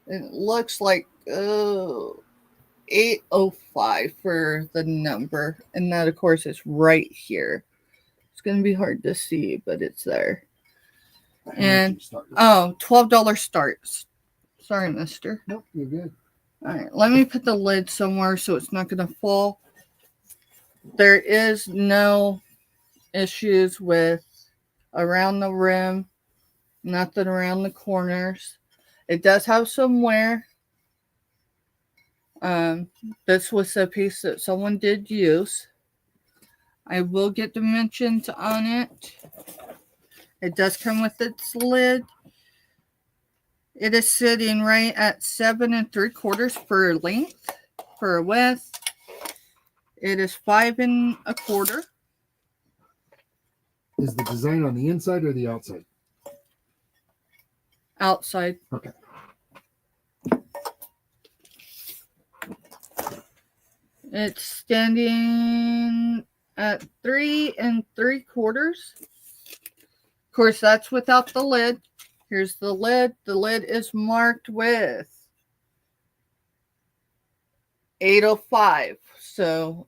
And it looks like 805 for the number, and that of course is right here. It's going to be hard to see, but it's there. And $12 starts. Sorry, mister. Nope, you're good. All right, let me put the lid somewhere so it's not going to fall. There is no issues with around the rim, nothing around the corners. It does have some wear. This was a piece that someone did use. I will get dimensions on it. It does come with its lid. It is sitting right at 7 3/4 for length, for width. It is 5 1/4. Is the design on the inside or the outside? Outside. Okay. It's standing at 3 3/4. Of course, that's without the lid. Here's the lid. The lid is marked with 805. So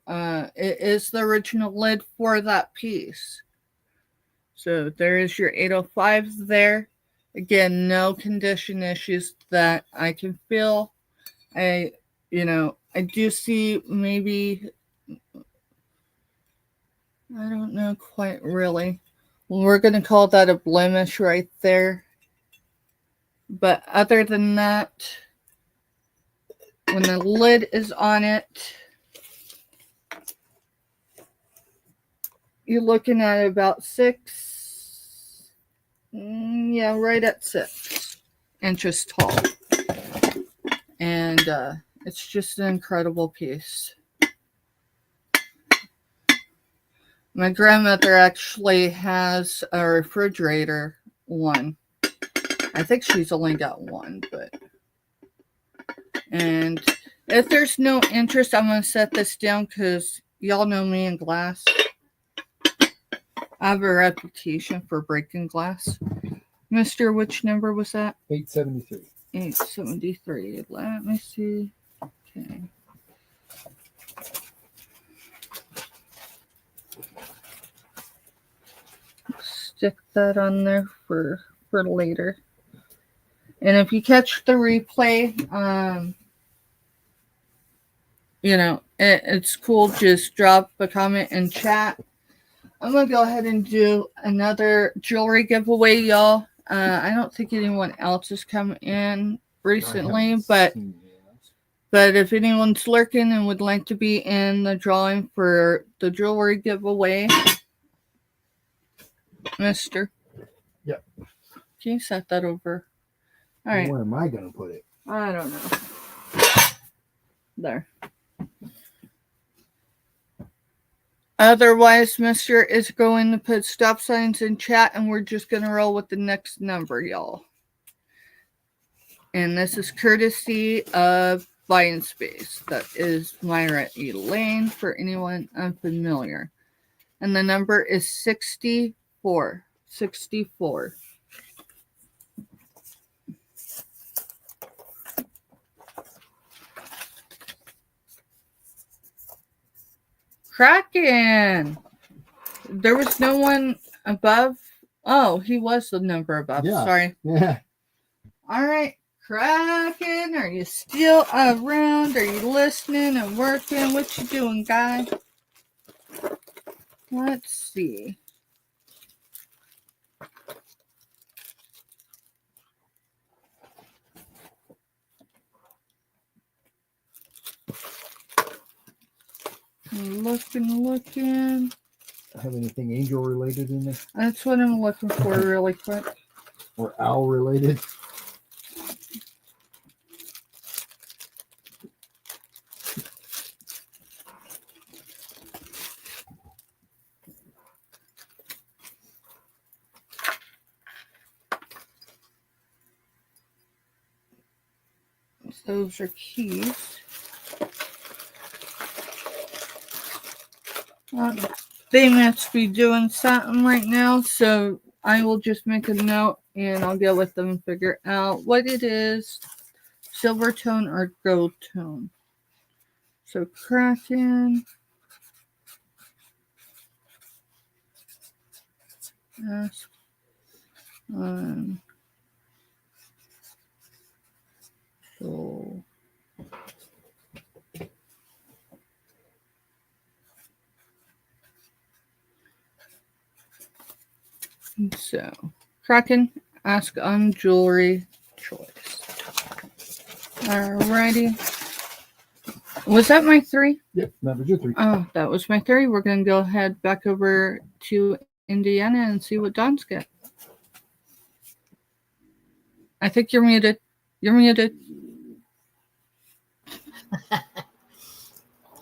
it is the original lid for that piece. So there is your 805s there. Again, no condition issues that I can feel. I do see maybe, I don't know quite really. We're going to call that a blemish right there. But other than that, when the lid is on it, you're looking at about 6, right at 6 inches tall. And it's just an incredible piece. My grandmother actually has a refrigerator one. I think she's only got one, and if there's no interest, I'm going to set this down because y'all know me in glass. I have a reputation for breaking glass. Mister, which number was that? 873. 873. Let me see. Okay. Stick that on there for later. And if you catch the replay, it's cool. Just drop a comment in chat. I'm going to go ahead and do another jewelry giveaway, y'all. I don't think anyone else has come in recently, but if anyone's lurking and would like to be in the drawing for the jewelry giveaway, mister. Yep. Can you set that over? All right. Where am I going to put it? I don't know. There. Otherwise, mister is going to put stop signs in chat, and we're just going to roll with the next number, y'all. And this is courtesy of Buying Space. That is Myra Elaine, for anyone unfamiliar. And the number is 64. 64. Kraken. There was no one above. Oh, he was the number above. Yeah. Sorry. Yeah. All right. Kraken, are you still around? Are you listening and working? What you doing, guy? Let's see. Looking. Have anything angel related in there? That's what I'm looking for really quick. Or owl related? Those are keys. They must be doing something right now, so I will just make a note and I'll get with them and figure out what it is. Silver tone or gold tone. So Kraken. Yes. So Kraken, ask on jewelry choice. Alrighty. Was that my 3? Yep, that was your 3. Oh, that was my 3. We're going to go ahead back over to Indiana and see what Don's got. I think you're muted. You're muted.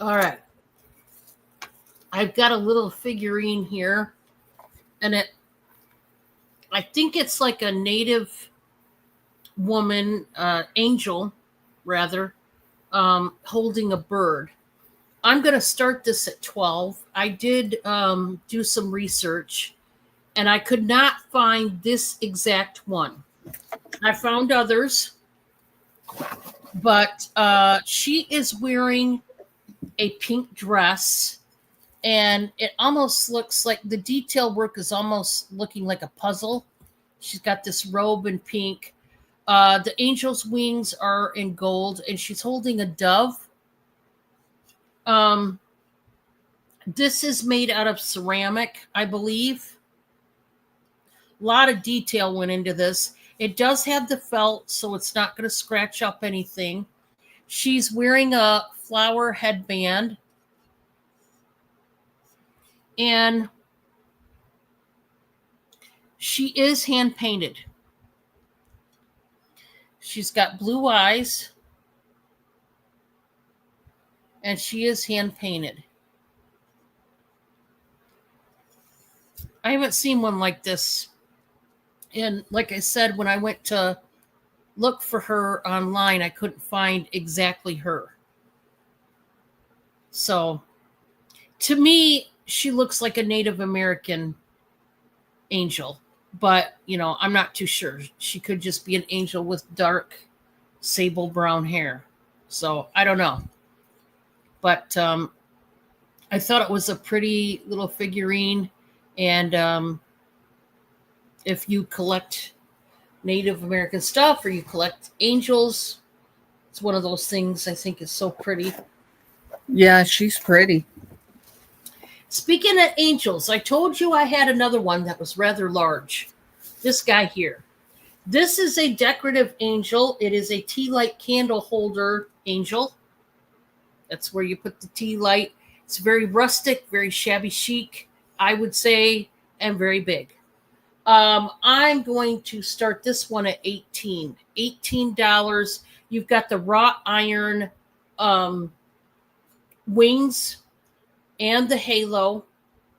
All right. I've got a little figurine here, and I think it's like a native woman, angel, rather, holding a bird. I'm going to start this at 12. I did do some research, and I could not find this exact one. I found others, but she is wearing a pink dress, and it almost looks like the detail work is almost looking like a puzzle. She's got this robe in pink. The angel's wings are in gold, and she's holding a dove. This is made out of ceramic, I believe. A lot of detail went into this. It does have the felt, so it's not going to scratch up anything. She's wearing a flower headband. And she is hand painted. She's got blue eyes. And she is hand painted. I haven't seen one like this. And like I said, when I went to look for her online, I couldn't find exactly her. So, to me, she looks like a Native American angel. But, I'm not too sure. She could just be an angel with dark sable brown hair. So, I don't know. But I thought it was a pretty little figurine. And if you collect Native American stuff or you collect angels, it's one of those things I think is so pretty. Yeah, she's pretty. Speaking of angels, I told you I had another one that was rather large. This guy here. This is a decorative angel. It is a tea light candle holder angel. That's where you put the tea light. It's very rustic, very shabby chic, I would say, and very big. I'm going to start this one at $18. You've got the wrought iron wings and the halo,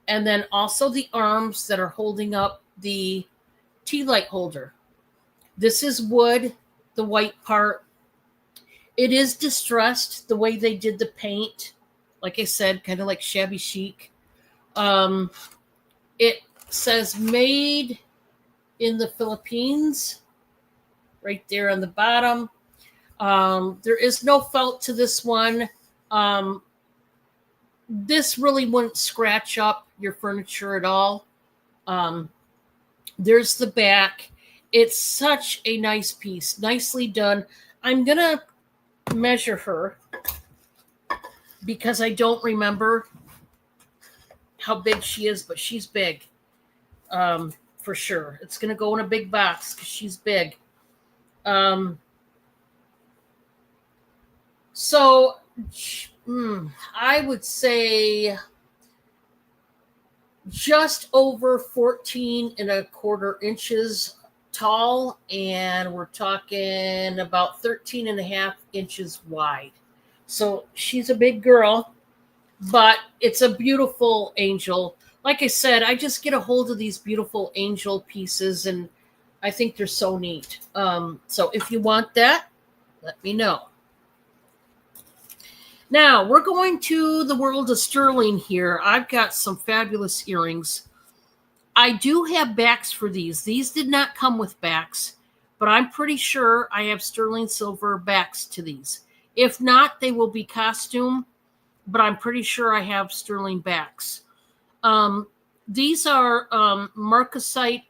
and then also the arms that are holding up the tea light holder. This is wood, the white part. It is distressed the way they did the paint. Like I said, kind of like shabby chic. It says made in the Philippines right there on the bottom. There is no felt to this one. This really wouldn't scratch up your furniture at all. There's the back. It's such a nice piece, nicely done. I'm going to measure her because I don't remember how big she is, but she's big for sure. It's going to go in a big box because she's big. So I would say just over 14.25 inches tall, and we're talking about 13.5 inches wide. So she's a big girl, but it's a beautiful angel. Like I said, I just get a hold of these beautiful angel pieces, and I think they're so neat. So if you want that, let me know. Now we're going to the world of sterling here. I've got some fabulous earrings. I do have backs for these. These did not come with backs, but I'm pretty sure I have sterling silver backs to these. If not, they will be costume, but I'm pretty sure I have sterling backs. These are marcasite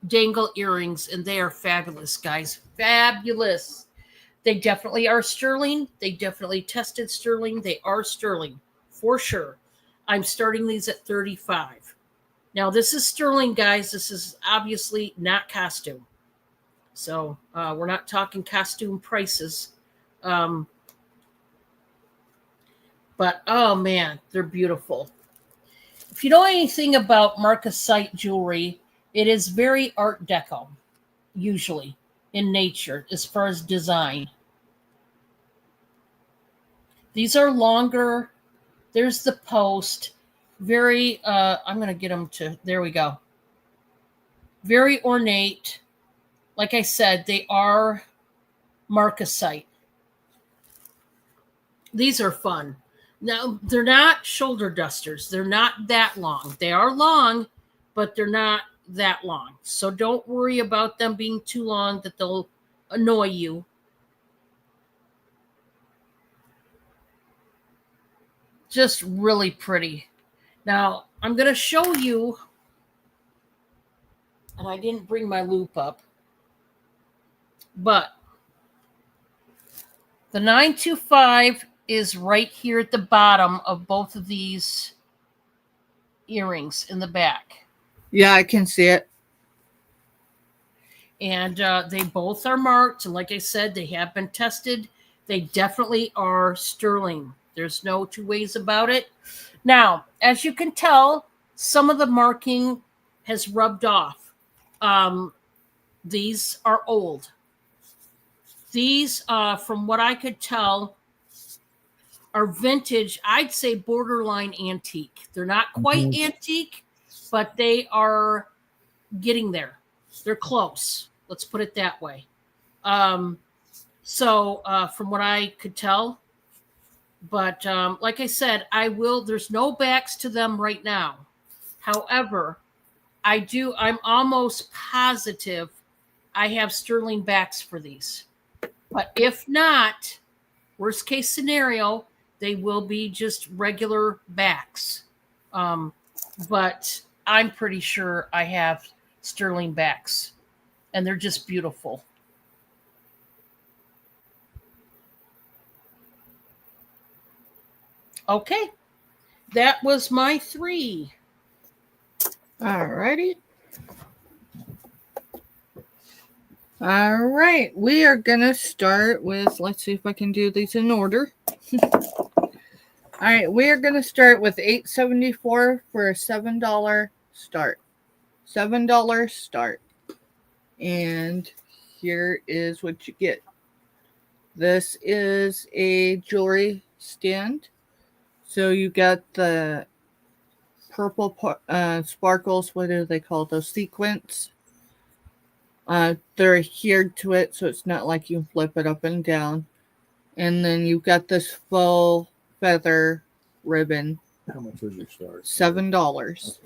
dangle earrings, and they are fabulous, guys. Fabulous. They definitely are sterling. They definitely tested sterling. They are sterling for sure. I'm starting these at 35. Now, this is sterling, guys. This is obviously not costume. So we're not talking costume prices. But, oh, man, they're beautiful. If you know anything about marcasite jewelry, it is very Art Deco, usually, in nature, as far as design. These are longer. There's the post. Very, I'm going to get them to, there we go. Very ornate. Like I said, they are marcasite. These are fun. Now, they're not shoulder dusters. They're not that long. They are long, but they're not that long. So don't worry about them being too long that they'll annoy you. Just really pretty. Now, I'm going to show you, and I didn't bring my loop up, but the 925 is right here at the bottom of both of these earrings in the back. Yeah, I can see it. And they both are marked. And like I said, they have been tested. They definitely are sterling. There's no two ways about it. Now, as you can tell, some of the marking has rubbed off. These are old. These, from what I could tell, are vintage. I'd say borderline antique. They're not quite antique, but they are getting there. They're close. Let's put it that way. So from what I could tell, but like I said, there's no backs to them right now. However, I'm almost positive I have sterling backs for these. But if not, worst case scenario, they will be just regular backs. But I'm pretty sure I have sterling backs. And they're just beautiful. Okay. That was my 3. Alrighty. All right, we are gonna start with, let's see if I can do these in order. All right, we are gonna start with $8.74 for a $7 start. $7 start. And here is what you get. This is a jewelry stand. So you got the purple sparkles, what do they call those? Sequins. They're adhered to it, so it's not like you flip it up and down. And then you've got this faux feather ribbon. How much was your start? $7.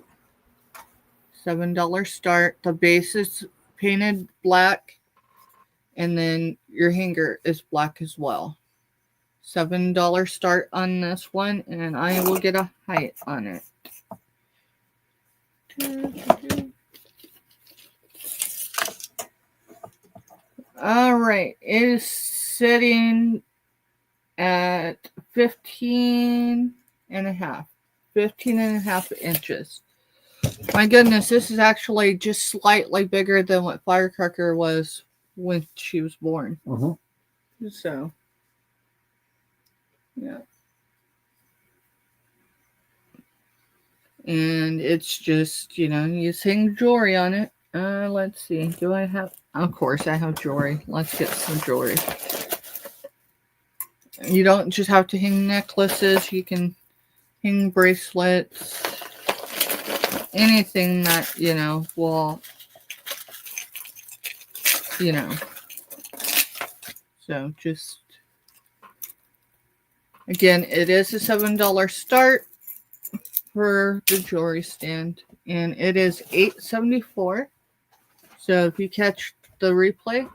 $7 start. The base is painted black, and then your hanger is black as well. $7 start on this one, and I will get a height on it. All right, it is sitting at 15 and a half inches. My goodness, this is actually just slightly bigger than what Firecracker was when she was born. So, yeah. And it's just, you hang jewelry on it. Let's see. Do I have? Of course, I have jewelry. Let's get some jewelry. You don't just have to hang necklaces. You can hang bracelets. Anything that, will, So just Again, it is a $7 start for the jewelry stand, and it is $8.74. So if you catch the replay,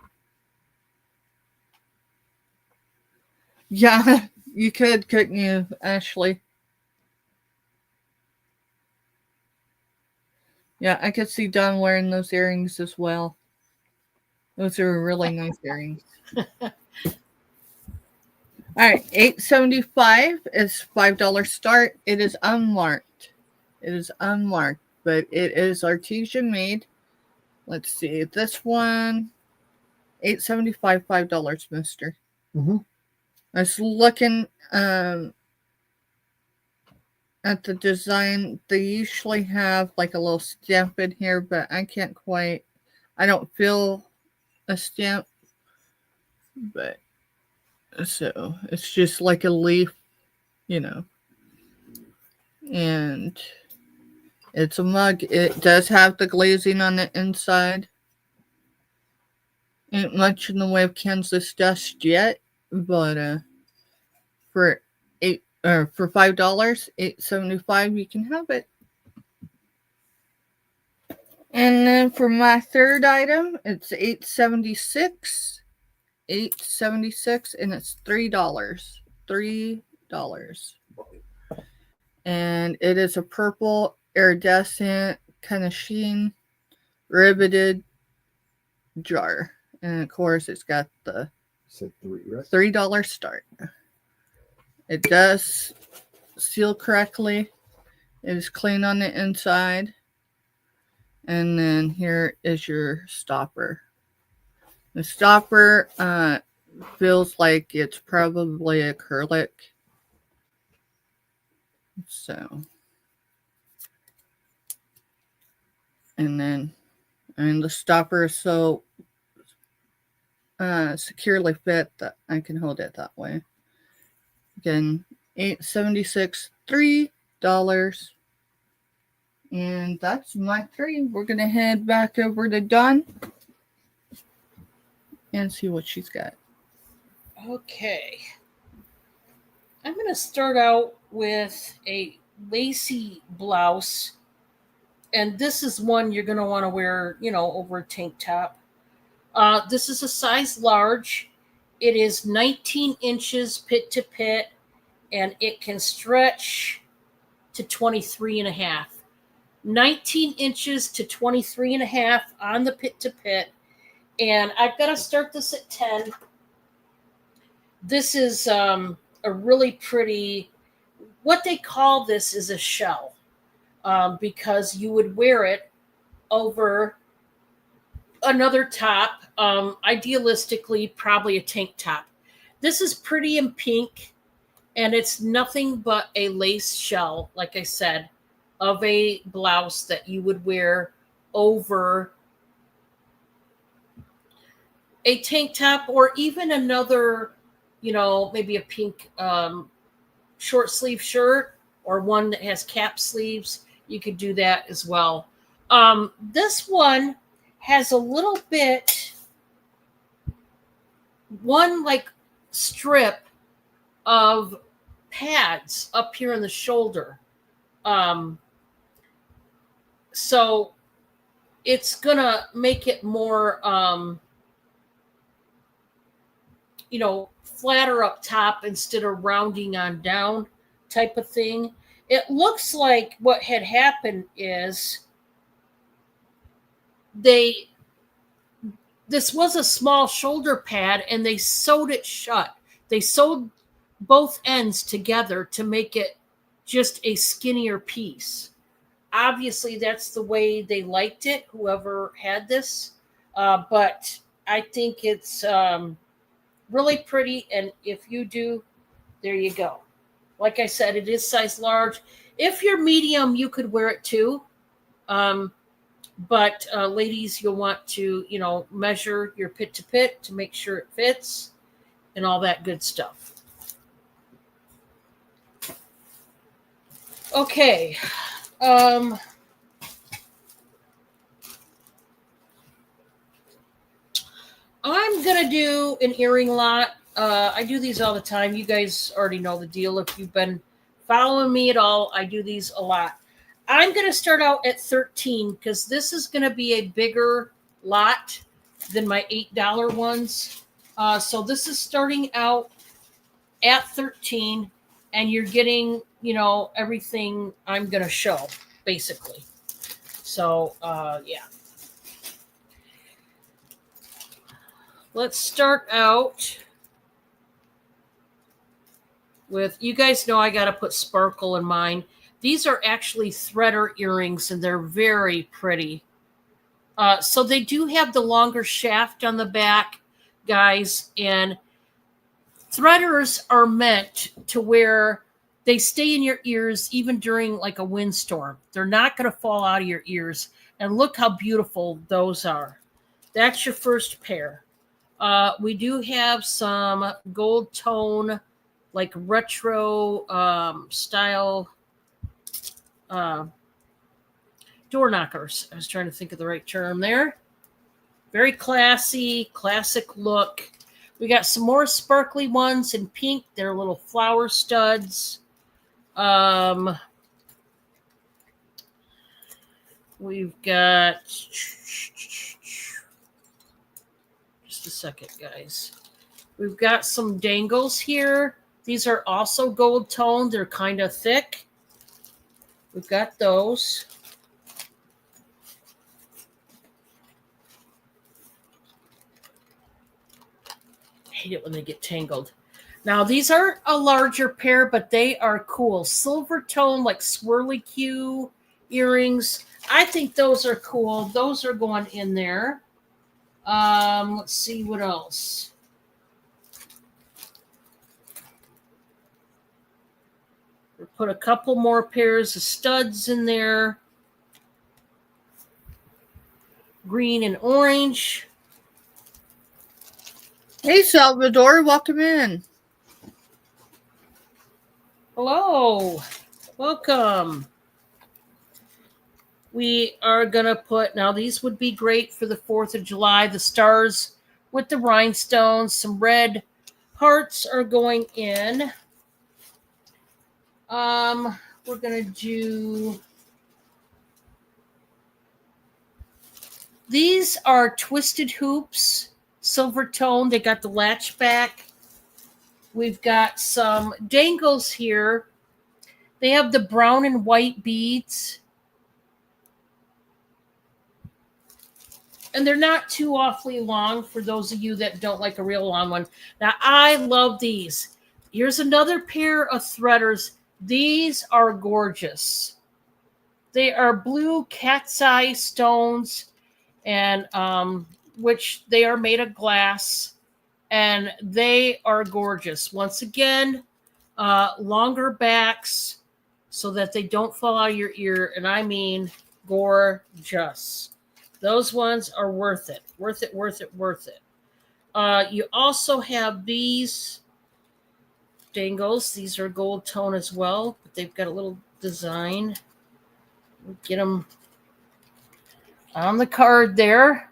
yeah, you couldn't you, Ashley? Yeah, I could see Don wearing those earrings as well. Those are really nice earrings. All right, $8.75 is $5 start. It is unmarked. It is unmarked, but it is artesian made. Let's see. This one, $8.75, $5, mister. Mm-hmm. I was looking at the design. They usually have like a little stamp in here, but I don't feel a stamp. But so it's just like a leaf, you know. And it's a mug. It does have the glazing on the inside. Ain't much in the way of Kansas dust yet, but for $5, $8.75, you can have it. And then for my third item, it's $8.76. $8.76, and it's $3. $3. And it is a purple iridescent kind of sheen riveted jar. And of course, it's got the Said 3, right? $3 start. It does seal correctly. It is clean on the inside. And then here is your stopper. The stopper feels like it's probably acrylic. So, and then, the stopper is so securely fit that I can hold it that way. Again, $8.76, $3. And that's my 3. We're going to head back over to Dawn and see what she's got. Okay. I'm going to start out with a lacy blouse. And this is one you're going to want to wear, over a tank top. This is a size large. It is 19 inches pit to pit, and it can stretch to 23 and a half. 19 inches to 23 and a half on the pit to pit. And I've got to start this at 10. This is a really pretty, what they call this is a shell, because you would wear it over another top, idealistically probably a tank top. This is pretty in pink, and it's nothing but a lace shell, like I said, of a blouse that you would wear over a tank top, or even another, maybe a pink short sleeve shirt, or one that has cap sleeves. You could do that as well. This one has a little bit, one like strip of pads up here in the shoulder. So it's gonna make it more, flatter up top instead of rounding on down type of thing. It looks like what had happened is this was a small shoulder pad, and they sewed it shut. They sewed both ends together to make it just a skinnier piece. Obviously, that's the way they liked it, whoever had this. But I think it's really pretty, and if you do, there you go. Like I said, it is size large. If you're medium, you could wear it too. But ladies, you'll want to, measure your pit to pit to make sure it fits and all that good stuff. Okay. I'm going to do an earring lot I do these all the time. You guys already know the deal. If you've been following me at all, I do these a lot. I'm going to start out at 13 because this is going to be a bigger lot than my $8 ones. So this is starting out at 13, and you're getting, everything I'm going to show, basically. So, yeah. Let's start out with, you guys know I got to put sparkle in mine. These are actually threader earrings, and they're very pretty. So they do have the longer shaft on the back, guys, and threaders are meant to where they stay in your ears even during like a windstorm. They're not going to fall out of your ears. And look how beautiful those are. That's your first pair. We do have some gold tone, like retro style door knockers. I was trying to think of the right term there. Very classy, classic look. We got some more sparkly ones in pink. They're little flower studs. We've got, just a second, guys. We've got some dangles here. These are also gold toned. They're kind of thick. We've got those. I hate it when they get tangled. Now, these aren't a larger pair, but they are cool. Silver tone, like swirly Q earrings. I think those are cool. Those are going in there. Let's see what else. We'll put a couple more pairs of studs in there. Green and orange. Hey, Salvador, welcome in. Hello. Welcome. We are going to put, now these would be great for the 4th of July. The stars with the rhinestones. Some red hearts are going in. We're going to do, these are twisted hoops, silver tone. They got the latch back. We've got some dangles here. They have the brown and white beads. And they're not too awfully long for those of you that don't like a real long one. Now, I love these. Here's another pair of threaders. These are gorgeous. They are blue cat's eye stones, and which they are made of glass, and they are gorgeous. Once again, longer backs so that they don't fall out of your ear, and I mean gorgeous. Those ones are worth it. Worth it, worth it, worth it. You also have these dangles. These are gold tone as well, but they've got a little design. We'll get them on the card there.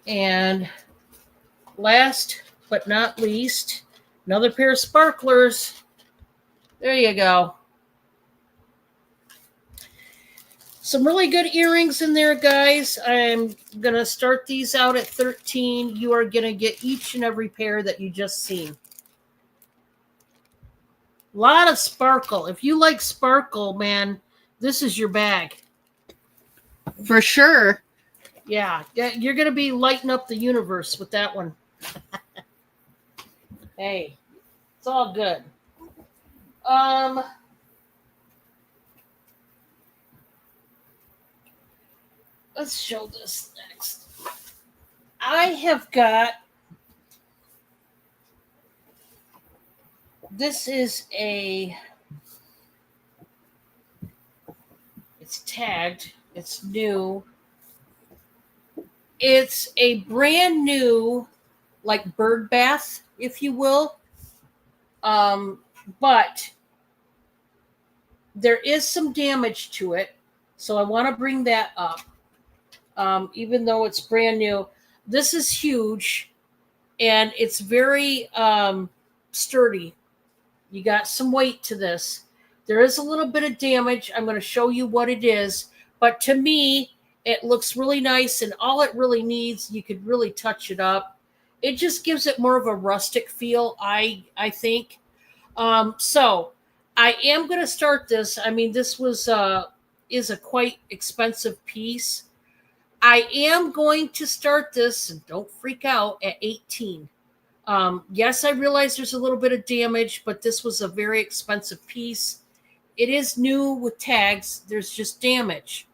And last but not least, another pair of sparklers. There you go. Some really good earrings in there, guys. I'm going to start these out at 13. You are going to get each and every pair that you just seen. A lot of sparkle. If you like sparkle, man, this is your bag. For sure. Yeah, you're going to be lighting up the universe with that one. Hey, it's all good. Let's show this next. I have got, this is it's tagged, it's new. It's a brand new, like bird bath, if you will. But there is some damage to it. So I want to bring that up. Even though it's brand new, this is huge and it's very sturdy. You got some weight to this. There is a little bit of damage. I'm going to show you what it is. But to me, it looks really nice, and all it really needs, you could really touch it up. It just gives it more of a rustic feel, I think. So I am going to start this. I mean, this is a quite expensive piece. I am going to start this, and don't freak out, at 18. Yes, I realize there's a little bit of damage, but this was a very expensive piece. It is new with tags. There's just damage.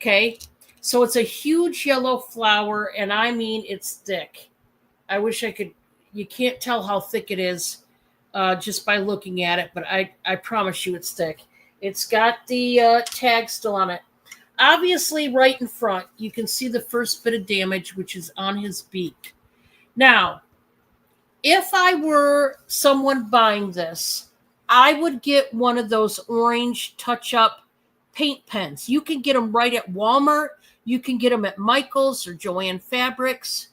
Okay, so it's a huge yellow flower, and I mean it's thick. I wish I could. You can't tell how thick it is just by looking at it, but I promise you it's thick. It's got the tag still on it. Obviously, right in front, you can see the first bit of damage, which is on his beak. Now, if I were someone buying this, I would get one of those orange touch-up paint pens. You can get them right at Walmart. You can get them at Michael's or Joann Fabrics.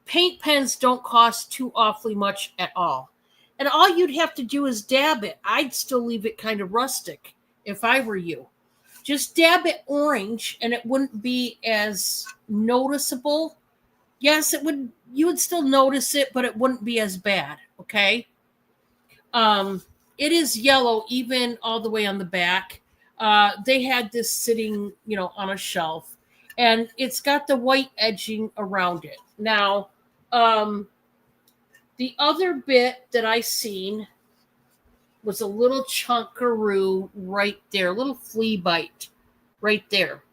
Paint pens don't cost too awfully much at all. And all you'd have to do is dab it. I'd still leave it kind of rustic if I were you. Just dab it orange and it wouldn't be as noticeable. Yes, it would. You would still notice it, but it wouldn't be as bad, okay? It is yellow even all the way on the back. They had this sitting, on a shelf, and it's got the white edging around it. Now, the other bit that I seen was a little chunkaroo right there, a little flea bite right there.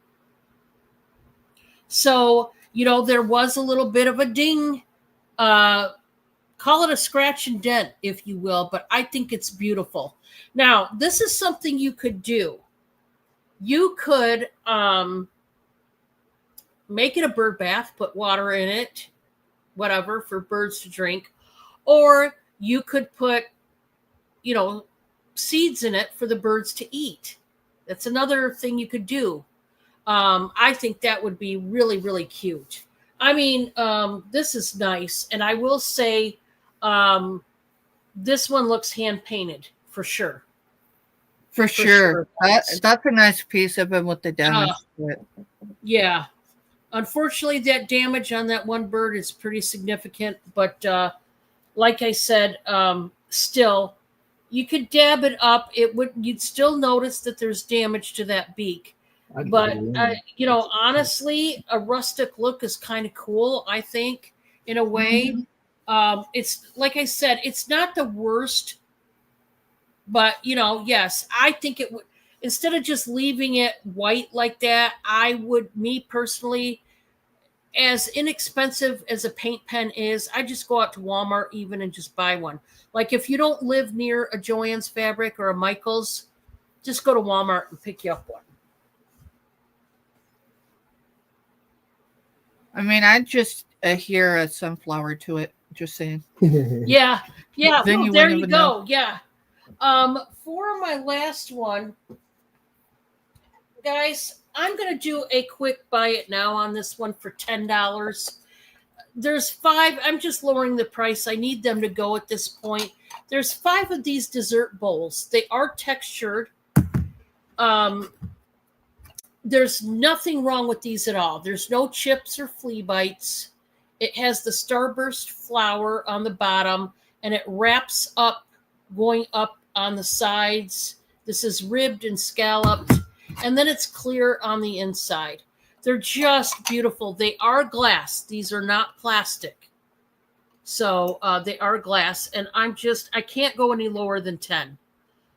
So, there was a little bit of a ding. Call it a scratch and dent, if you will, but I think it's beautiful. Now, this is something you could do. You could make it a bird bath, put water in it, whatever, for birds to drink. Or you could put, seeds in it for the birds to eat. That's another thing you could do. I think that would be really, really cute. I mean, this is nice. And I will say this one looks hand-painted for sure. For sure. That's a nice piece of it with the damage to it. Yeah. Unfortunately, that damage on that one bird is pretty significant. But like I said, still, you could dab it up. You'd still notice that there's damage to that beak. But, honestly, a rustic look is kind of cool, I think, in a way. Mm-hmm. It's, like I said, it's not the worst. But, yes, I think it would, instead of just leaving it white like that, me personally, as inexpensive as a paint pen is, I just go out to Walmart even and just buy one. Like if you don't live near a Joann's Fabric or a Michael's, just go to Walmart and pick you up one. I mean, I just adhere a sunflower to it. Just saying. Yeah. Well, there you go. Know. Yeah. For my last one, guys, I'm going to do a quick buy it now on this one for $10. There's 5. I'm just lowering the price. I need them to go at this point. There's 5 of these dessert bowls. They are textured. There's nothing wrong with these at all. There's no chips or flea bites. It has the starburst flower on the bottom, and it wraps up, going up on the sides. This is ribbed and scalloped, and then it's clear on the inside. They're just beautiful. They are glass. These are not plastic. So they are glass, and I can't go any lower than 10.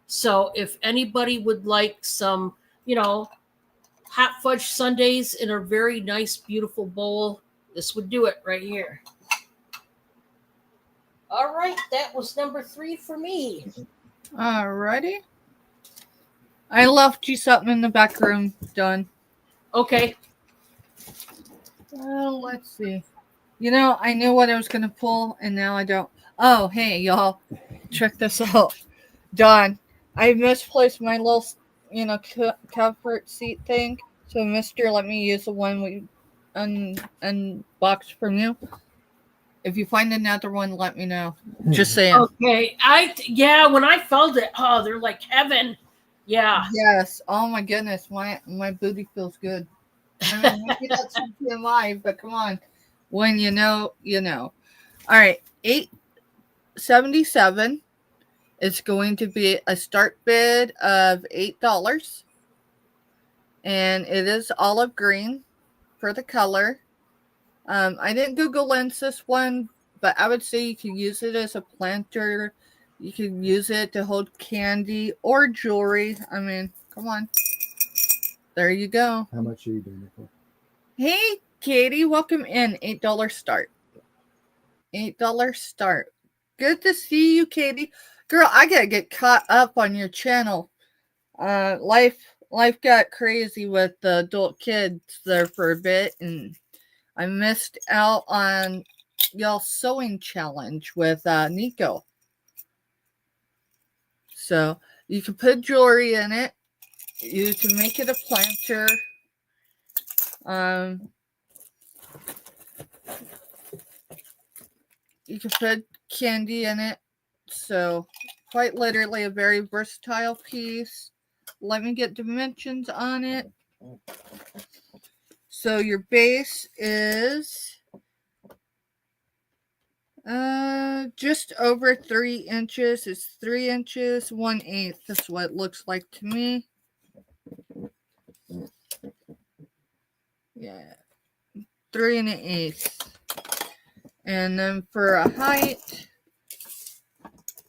So if anybody would like some, hot fudge sundaes in a very nice, beautiful bowl, this would do it right here. All right, that was number 3 for me. All righty. I left you something in the back room, Dawn. Okay. Well, let's see. I knew what I was going to pull, and now I don't. Oh, hey, y'all. Check this out. Dawn, I misplaced my little comfort seat thing. So, Mister, let me use the one we unboxed from you. If you find another one, let me know. Just saying. Okay. When I felt it, oh, they're like heaven. Yeah. Yes. Oh my goodness, my booty feels good. I mean, maybe that's some TMI, but come on. When you know, you know. All right, $8.77. It's going to be a start bid of $8, and it is olive green for the color. I didn't Google Lens this one, but I would say you could use it as a planter. You could use it to hold candy or jewelry. I mean, come on. There you go. How much are you doing it for? Hey, Katie, welcome in. $8 start. $8 start. Good to see you, Katie. Girl, I gotta get caught up on your channel. Life got crazy with the adult kids there for a bit, and I missed out on y'all sewing challenge with Nico. So you can put jewelry in it. You can make it a planter. You can put candy in it. So quite literally a very versatile piece. Let me get dimensions on it. So your base is just over 3 inches. It's 3 inches, 1/8. That's what it looks like to me. Yeah, 3 1/8. And then for a height,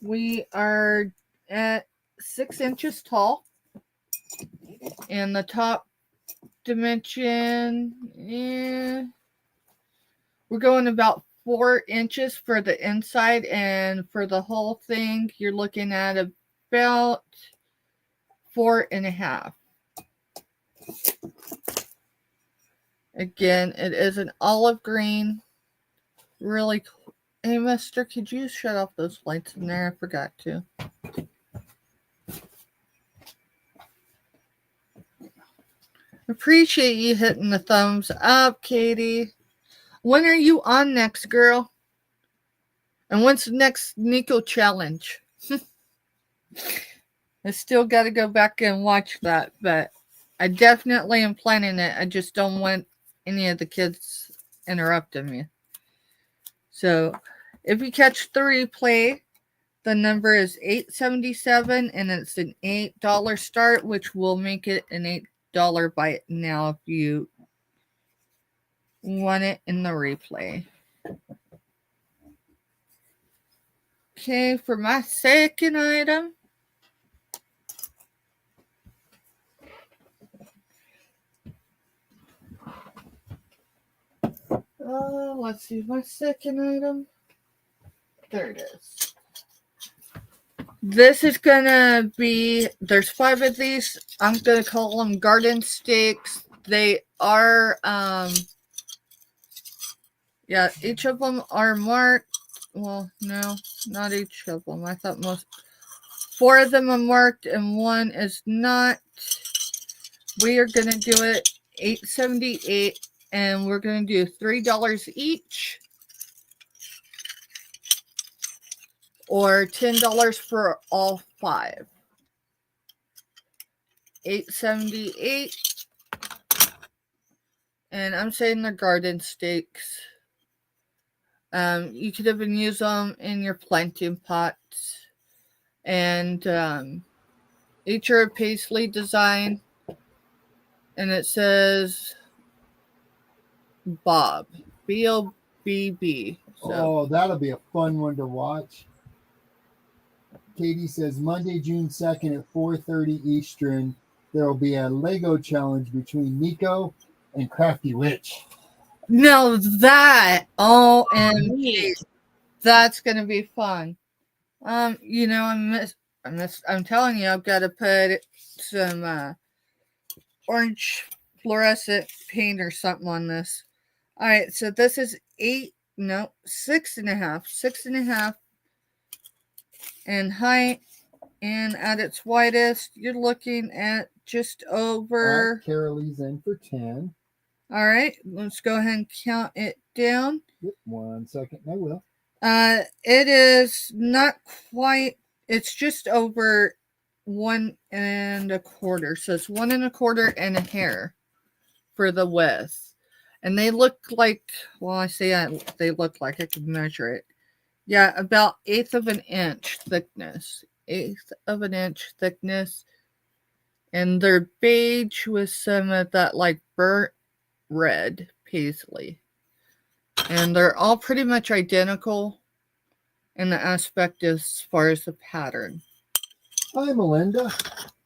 we are at 6 inches tall. And the top dimension, we're going about 4 inches for the inside, and for the whole thing, you're looking at about 4.5. Again, it is an olive green. Really cool. Hey, mister, could you shut off those lights in there? I forgot to. Appreciate you hitting the thumbs up, Katie. When are you on next, girl? And when's the next Nico challenge? I still got to go back and watch that, but I definitely am planning it. I just don't want any of the kids interrupting me. So if you catch the replay, the number is 877, and it's an $8 start, which will make it an $8 bite now if you want it in the replay. Okay, for my second item, let's see, my second item. There it is. This is gonna be, there's 5 of these. I'm gonna call them garden stakes. They are, yeah, each of them are marked. Well, no, not each of them. I thought 4 of them are marked and 1 is not. We are gonna do it $8.78, and we're gonna do $3 each, or $10 for all 5. $8.78, and I'm saying they're garden stakes. You could even use them in your planting pots, and each are a paisley design, and it says Bob, BOBB. So. Oh, that'll be a fun one to watch. Katie says Monday, June 2nd at 4:30 Eastern, there will be a Lego challenge between Nico and Crafty Witch. No, that OMG, that's gonna be fun. You know, I'm telling you, I've got to put some orange fluorescent paint or something on this. All right, so this is 6.5, 6.5, and height And at its widest, you're looking at just over. Carolee's in for 10. All right, let's go ahead and count it down. Yep, 1 second. I will. It is not quite. It's just over 1 1/4. So it's 1 1/4 and a hair for the width. And they look like, well, I say they look like I can measure it. Yeah, about 1/8 of an inch thickness. 1/8 of an inch thickness. And they're beige with some of that like burnt red paisley. And they're all pretty much identical in the aspect as far as the pattern. Hi, Melinda.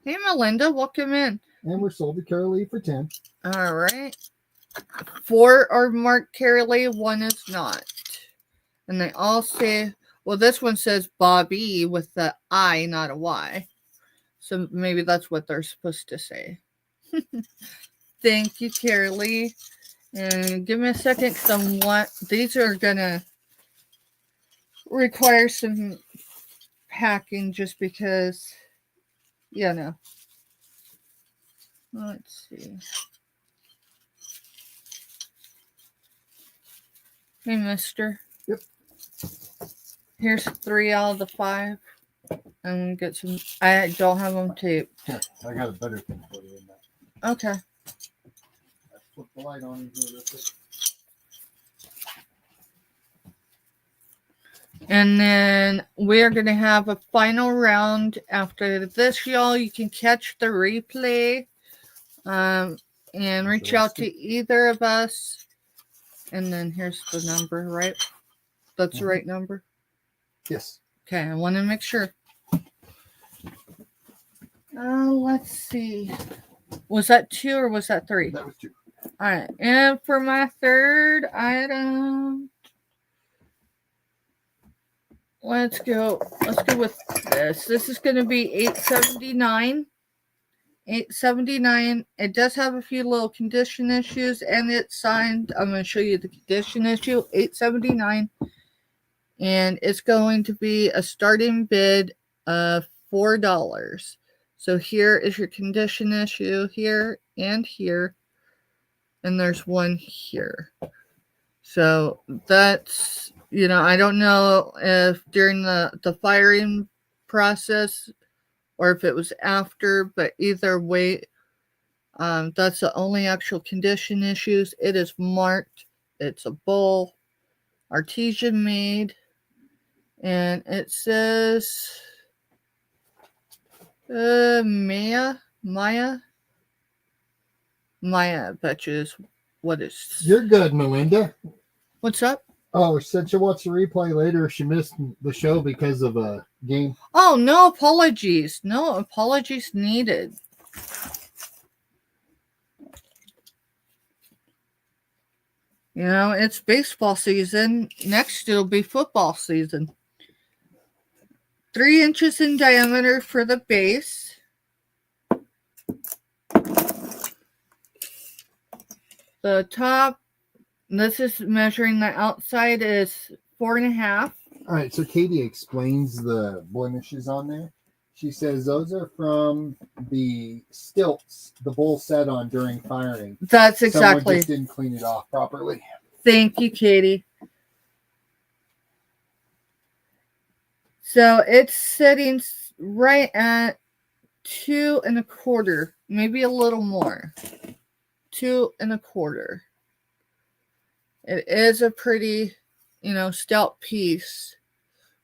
Hey, Melinda, welcome in. And we're sold to Carolee for 10. All right. 4 are marked Carolee, 1 is not. And they all say, well, this one says Bobby with the I, not a Y. So maybe that's what they're supposed to say. Thank you, Carolee. And give me a second because these are going to require some packing just because, you know. Let's see. Hey, mister. Yep. Here's 3 out of the 5. I'm going to get some. I don't have them taped. Here, I got a better thing for you in that. Okay. Let's put the light on here real quick. And then we're going to have a final round after this, y'all. You can catch the replay and reach out to either of us. And then here's the number, right? That's the right number? Yes. Okay, I want to make sure. Let's see. Was that 2 or was that 3? That was 2. All right. And for my third item, let's go with this. This is going to be $8.79. $8.79. It does have a few little condition issues, and it's signed. I'm going to show you the condition issue. $8.79, and it's going to be a starting bid of $4. So here is your condition issue here and here, and there's one here. So that's, I don't know if during the firing process or if it was after, but either way, that's the only actual condition issues. It is marked. It's a bowl, artesian made, and it says Maya, I bet you is what is. You're good, Melinda. What's up? Oh, she said she'll watch the replay later if she missed the show because of a game. Oh, no apologies. No apologies needed. It's baseball season. Next, it'll be football season. 3 inches in diameter for the base. The top, this is measuring the outside, is 4.5. All right, so Katie explains the blemishes on there. She says those are from the stilts the bull sat on during firing. That's Someone exactly. just didn't clean it off properly. Thank you, Katie. So it's sitting right at 2 1/4, maybe a little more. 2 1/4. It is a pretty, stout piece,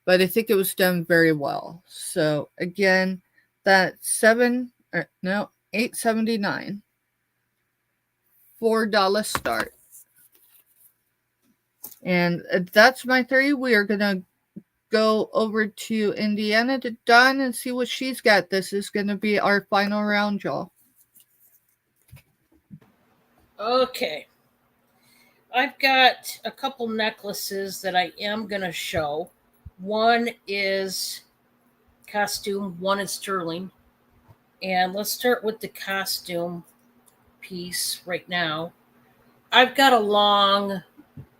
but I think it was done very well. So again, that's $8.79. $4 start. And that's my 3. We are gonna go over to Indiana to Dawn and see what she's got. This is gonna be our final round, y'all. Okay. I've got a couple necklaces that I am going to show. One is costume, one is sterling. And let's start with the costume piece right now. I've got a long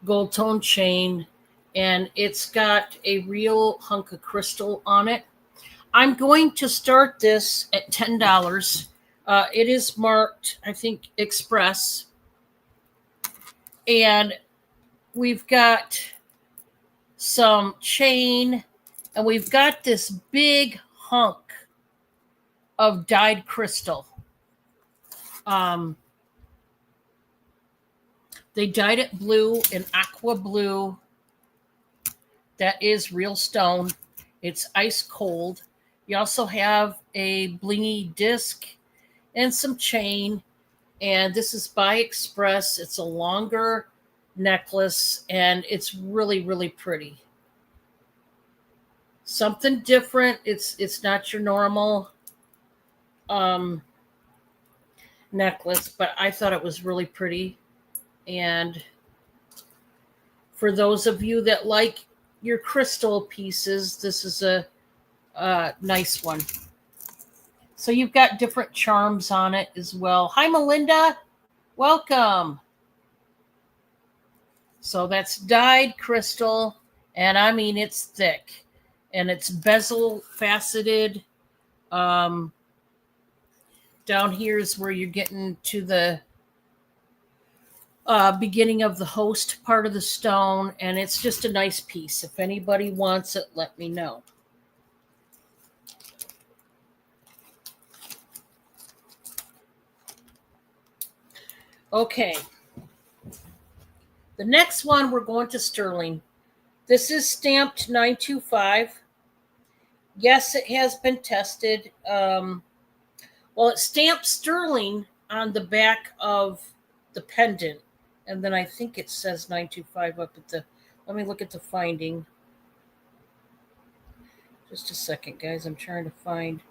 gold tone chain, and it's got a real hunk of crystal on it. I'm going to start this at $10. It is marked, I think, Express. And we've got some chain, and we've got this big hunk of dyed crystal. They dyed it blue and aqua blue. That is real stone. It's ice cold. You also have a blingy disc and some chain. And this is by Express. It's a longer necklace, and it's really, really pretty. Something different. It's not your normal necklace, but I thought it was really pretty. And for those of you that like your crystal pieces, this is a nice one. So you've got different charms on it as well. Hi, Melinda. Welcome. So that's dyed crystal, and I mean, it's thick, and it's bezel faceted. Down here is where you're getting to the beginning of the host part of the stone, and it's just a nice piece. If anybody wants it, let me know. Okay. The next one, we're going to sterling. This is stamped 925. Yes, it has been tested. Well, it's stamped sterling on the back of the pendant. And then I think it says 925 up at the, let me look at the finding. Just a second, guys. I'm trying to find.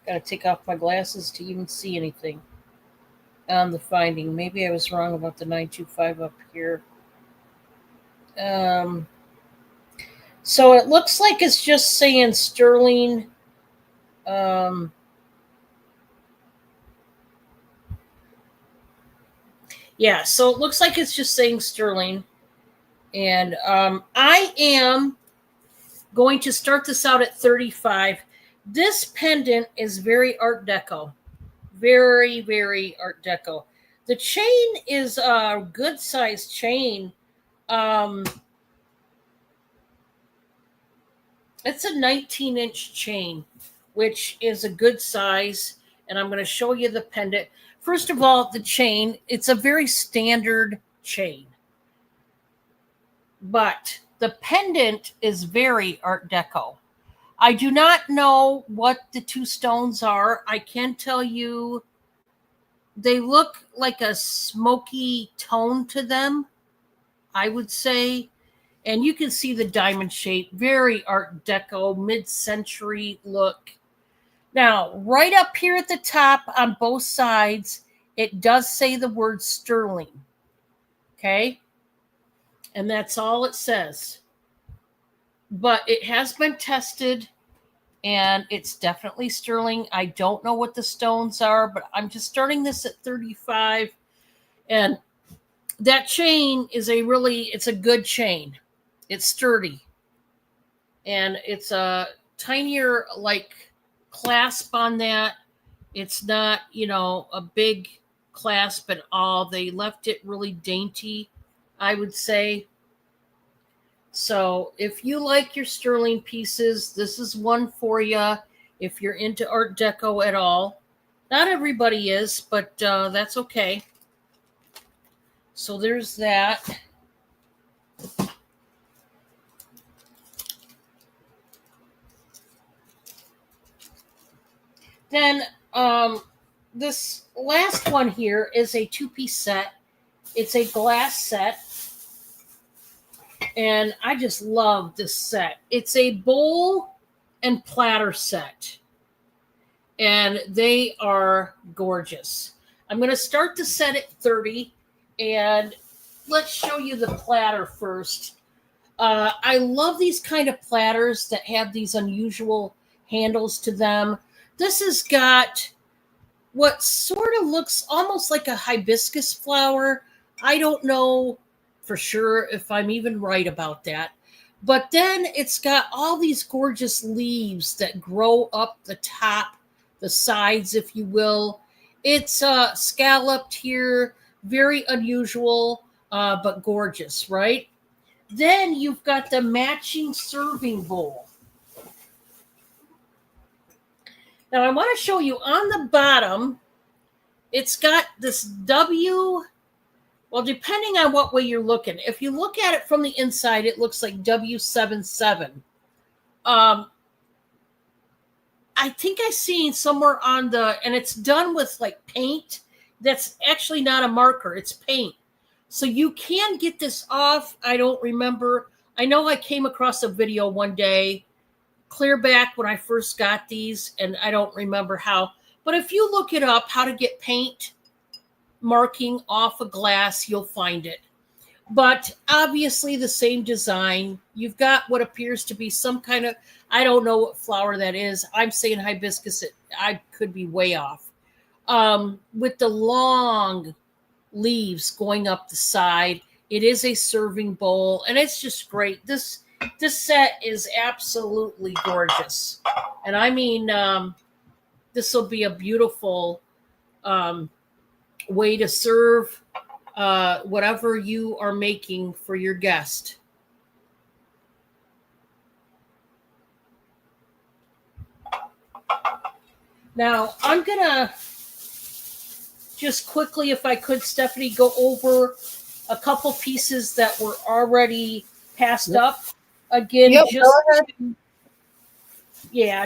Got to take off my glasses to even see anything on the finding. Maybe I was wrong about the 925 up here. So it looks like it's just saying sterling. Yeah, so it looks like it's just saying sterling. And I am going to start this out at 35. This pendant is very Art Deco. Very, very Art Deco. The chain is a good sized chain. It's a 19-inch chain, which is a good size. And I'm going to show you the pendant. First of all, the chain, it's a very standard chain. But the pendant is very Art Deco. I do not know what the two stones are. I can tell you they look like a smoky tone to them, I would say. And you can see the diamond shape, very Art Deco, mid-century look. Now, right up here at the top on both sides, it does say the word sterling. Okay? And that's all it says. But it has been tested, and it's definitely sterling. I don't know what the stones are, but I'm just starting this at 35. And that chain is it's a good chain. It's sturdy. And it's a tinier, like, clasp on that. It's not, a big clasp at all. They left it really dainty, I would say. So if you like your sterling pieces, this is one for you. If you're into Art Deco at all. Not everybody is, but that's okay. So there's that. Then this last one here is a two-piece set. It's a glass set. And I just love this set. It's a bowl and platter set. And they are gorgeous. I'm going to start the set at 30. And let's show you the platter first. I love these kind of platters that have these unusual handles to them. This has got what sort of looks almost like a hibiscus flower. I don't know for sure if I'm even right about that. But then it's got all these gorgeous leaves that grow up the top, the sides, if you will. It's scalloped here, very unusual, but gorgeous, right? Then you've got the matching serving bowl. Now I want to show you on the bottom, it's got this W. Well, depending on what way you're looking. If you look at it from the inside, it looks like W77. I think I seen somewhere on and it's done with like paint. That's actually not a marker, it's paint. So you can get this off. I don't remember. I know I came across a video one day, clear back when I first got these, and I don't remember how. But if you look it up, how to get paint marking off a glass, you'll find it. But obviously the same design. You've got what appears to be some kind of, I don't know what flower that is. I'm saying hibiscus. I could be way off. With the long leaves going up the side. It is a serving bowl, and it's just great. This set is absolutely gorgeous. And I mean, this will be a beautiful way to serve whatever you are making for your guest. Now, I'm going to just quickly, if I could, Stephanie, go over a couple pieces that were already passed up. Again,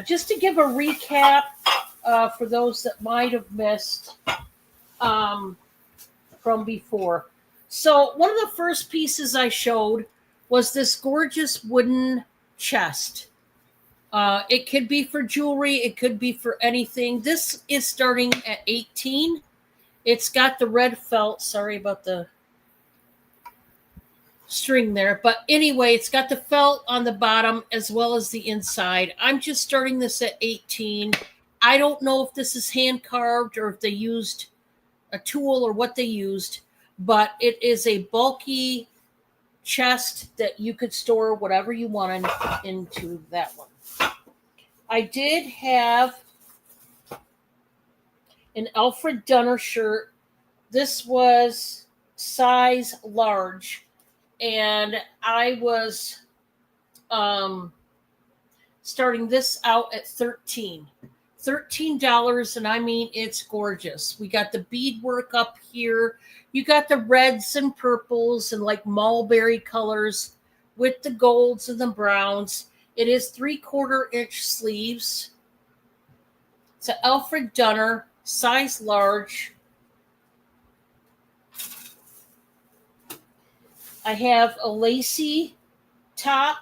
just to give a recap for those that might have missed from before. So one of the first pieces I showed was this gorgeous wooden chest. It could be for jewelry. It could be for anything. This is starting at $18. It's got the red felt. Sorry about the string there. But anyway, it's got the felt on the bottom as well as the inside. I'm just starting this at $18. I don't know if this is hand carved or if they used a tool or what they used, but it is a bulky chest that you could store whatever you wanted into that one. I did have an Alfred Dunner shirt. This was size large, and I was starting this out at $13, and I mean, it's gorgeous. We got the beadwork up here. You got the reds and purples and like mulberry colors with the golds and the browns. It is 3/4 inch sleeves. It's an Alfred Dunner, size large. I have a lacy top.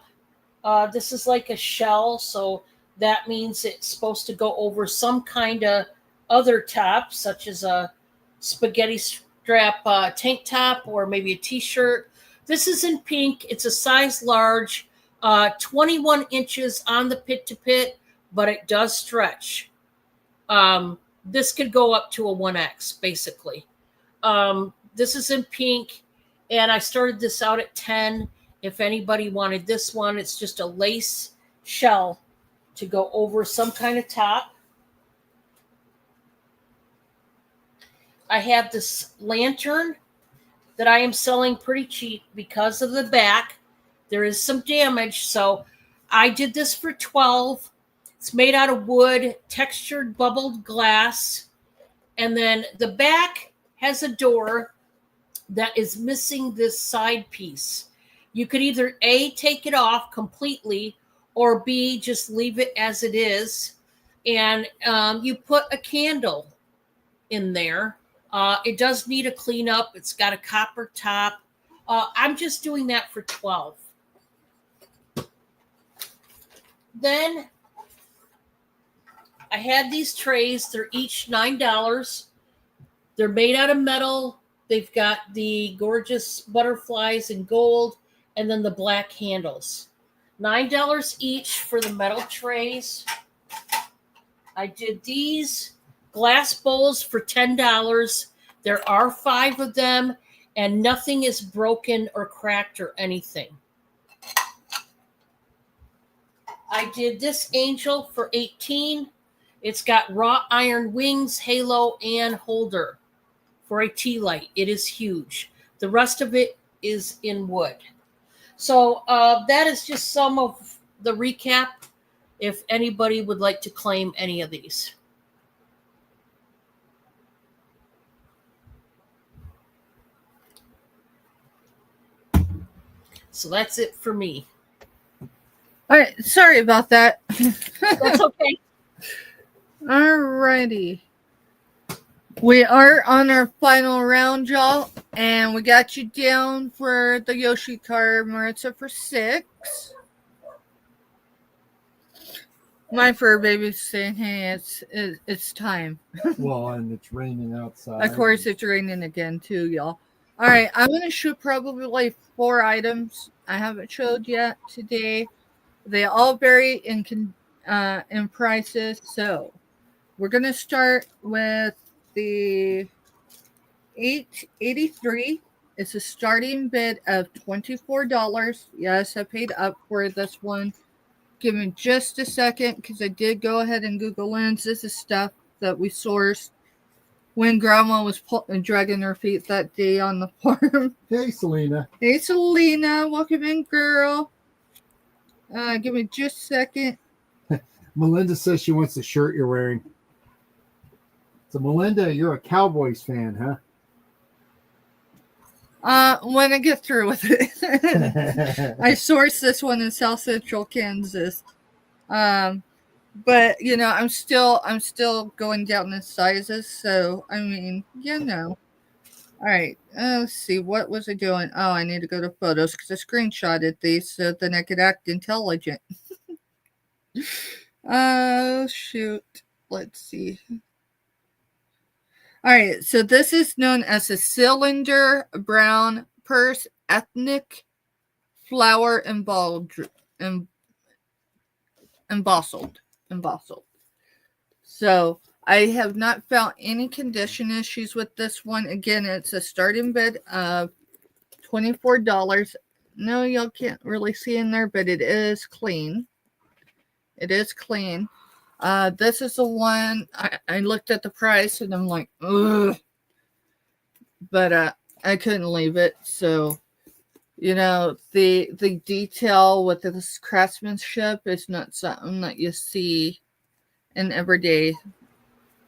This is like a shell, so that means it's supposed to go over some kind of other top, such as a spaghetti strap tank top or maybe a t-shirt. This is in pink. It's a size large, 21 inches on the pit to pit, but it does stretch. This could go up to a 1X, basically. This is in pink, and I started this out at 10. If anybody wanted this one, it's just a lace shell to go over some kind of top. I have this lantern that I am selling pretty cheap because of the back. There is some damage, so I did this for $12. It's made out of wood, textured bubbled glass, and then the back has a door that is missing this side piece. You could either A, take it off completely, or B, just leave it as it is, and you put a candle in there. It does need a cleanup. It's got a copper top. I'm just doing that for $12. Then I had these trays. They're each $9. They're made out of metal. They've got the gorgeous butterflies in gold and then the black handles. $9 each for the metal trays. I did these glass bowls for $10. There are 5 of them, and nothing is broken or cracked or anything. I did this angel for 18. It's got wrought iron wings, halo, and holder for a tea light. It is huge. The rest of it is in wood. So that is just some of the recap. If anybody would like to claim any of these. So that's it for me. All right, sorry about that. That's okay. Alrighty. We are on our final round, y'all, and we got you down for the Yoshi card, Maritza, for 6. My fur baby's saying, "Hey, it's time." Well, and it's raining outside. Of course, it's raining again too, y'all. All right, I'm gonna show probably like 4 items I haven't showed yet today. They all vary in prices, so we're gonna start with the 883. It's a starting bid of $24. Yes, I paid up for this one. Give me just a second because I did go ahead and Google Lens. This is stuff that we sourced when Grandma was dragging her feet that day on the farm. Hey, Selena. Hey, Selena. Welcome in, girl. Give me just a second. Melinda says she wants the shirt you're wearing. So, Melinda, you're a Cowboys fan, huh? When I get through with it. I sourced this one in South Central Kansas. But you know, I'm still going down in sizes, so I mean, you know. All right, let's see, what was I doing? Oh, I need to go to photos because I screenshotted these so then I could act intelligent. Oh shoot, let's see. All right, so this is known as a cylinder brown purse ethnic flower embossed. So I have not found any condition issues with this one. Again, it's a starting bid of $24. No, y'all can't really see in there, but it is clean. It is clean. This is the one I looked at the price and I'm like, ugh. But I couldn't leave it. So, you know, the detail with this craftsmanship is not something that you see in everyday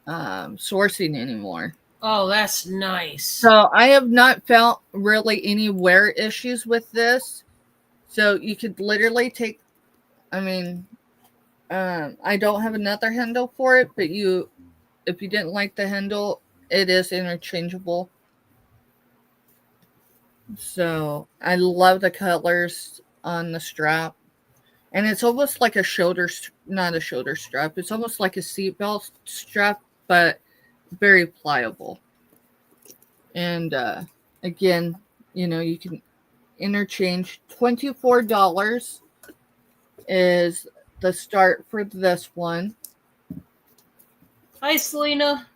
sourcing anymore. Oh, that's nice. So I have not found really any wear issues with this. So you could literally take, I mean, I don't have another handle for it, but if you didn't like the handle, it is interchangeable. So I love the colors on the strap. And it's almost like not a shoulder strap. It's almost like a seatbelt strap, but very pliable. And again, you know, you can interchange. $24 is the start for this one. Hi, Selena.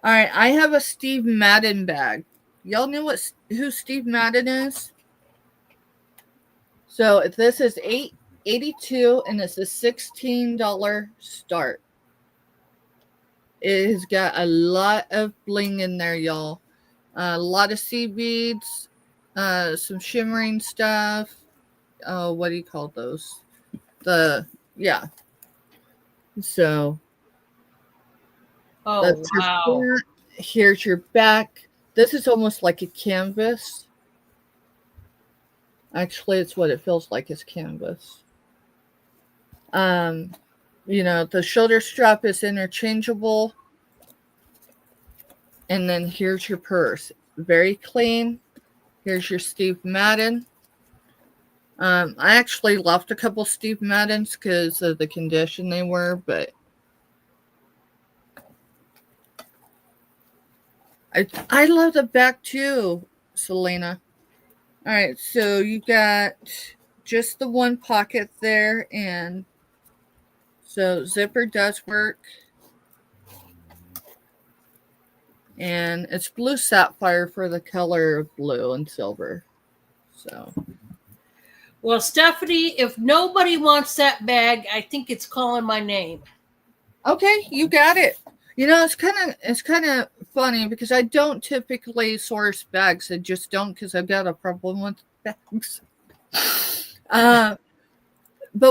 All right, I have a Steve Madden bag. Y'all know who Steve Madden is? So this is $8.82 and it's a $16 start. It has got a lot of bling in there, y'all. A lot of sea beads, some shimmering stuff. Oh, what do you call those? Yeah. So. Oh, That's wow. your front. Here's your back. This is almost like a canvas. Actually, it's what it feels like is canvas. You know, the shoulder strap is interchangeable. And then here's your purse. Very clean. Here's your Steve Madden. I actually left a couple Steve Maddens because of the condition they were, but I love the back too, Selena. All right, so you got just the one pocket there, and so zipper does work. And it's blue sapphire for the color of blue and silver. So Well, Stephanie, if nobody wants that bag, I think it's calling my name. Okay, you got it. You know, it's kind of funny because I don't typically source bags. I just don't because I've got a problem with bags. But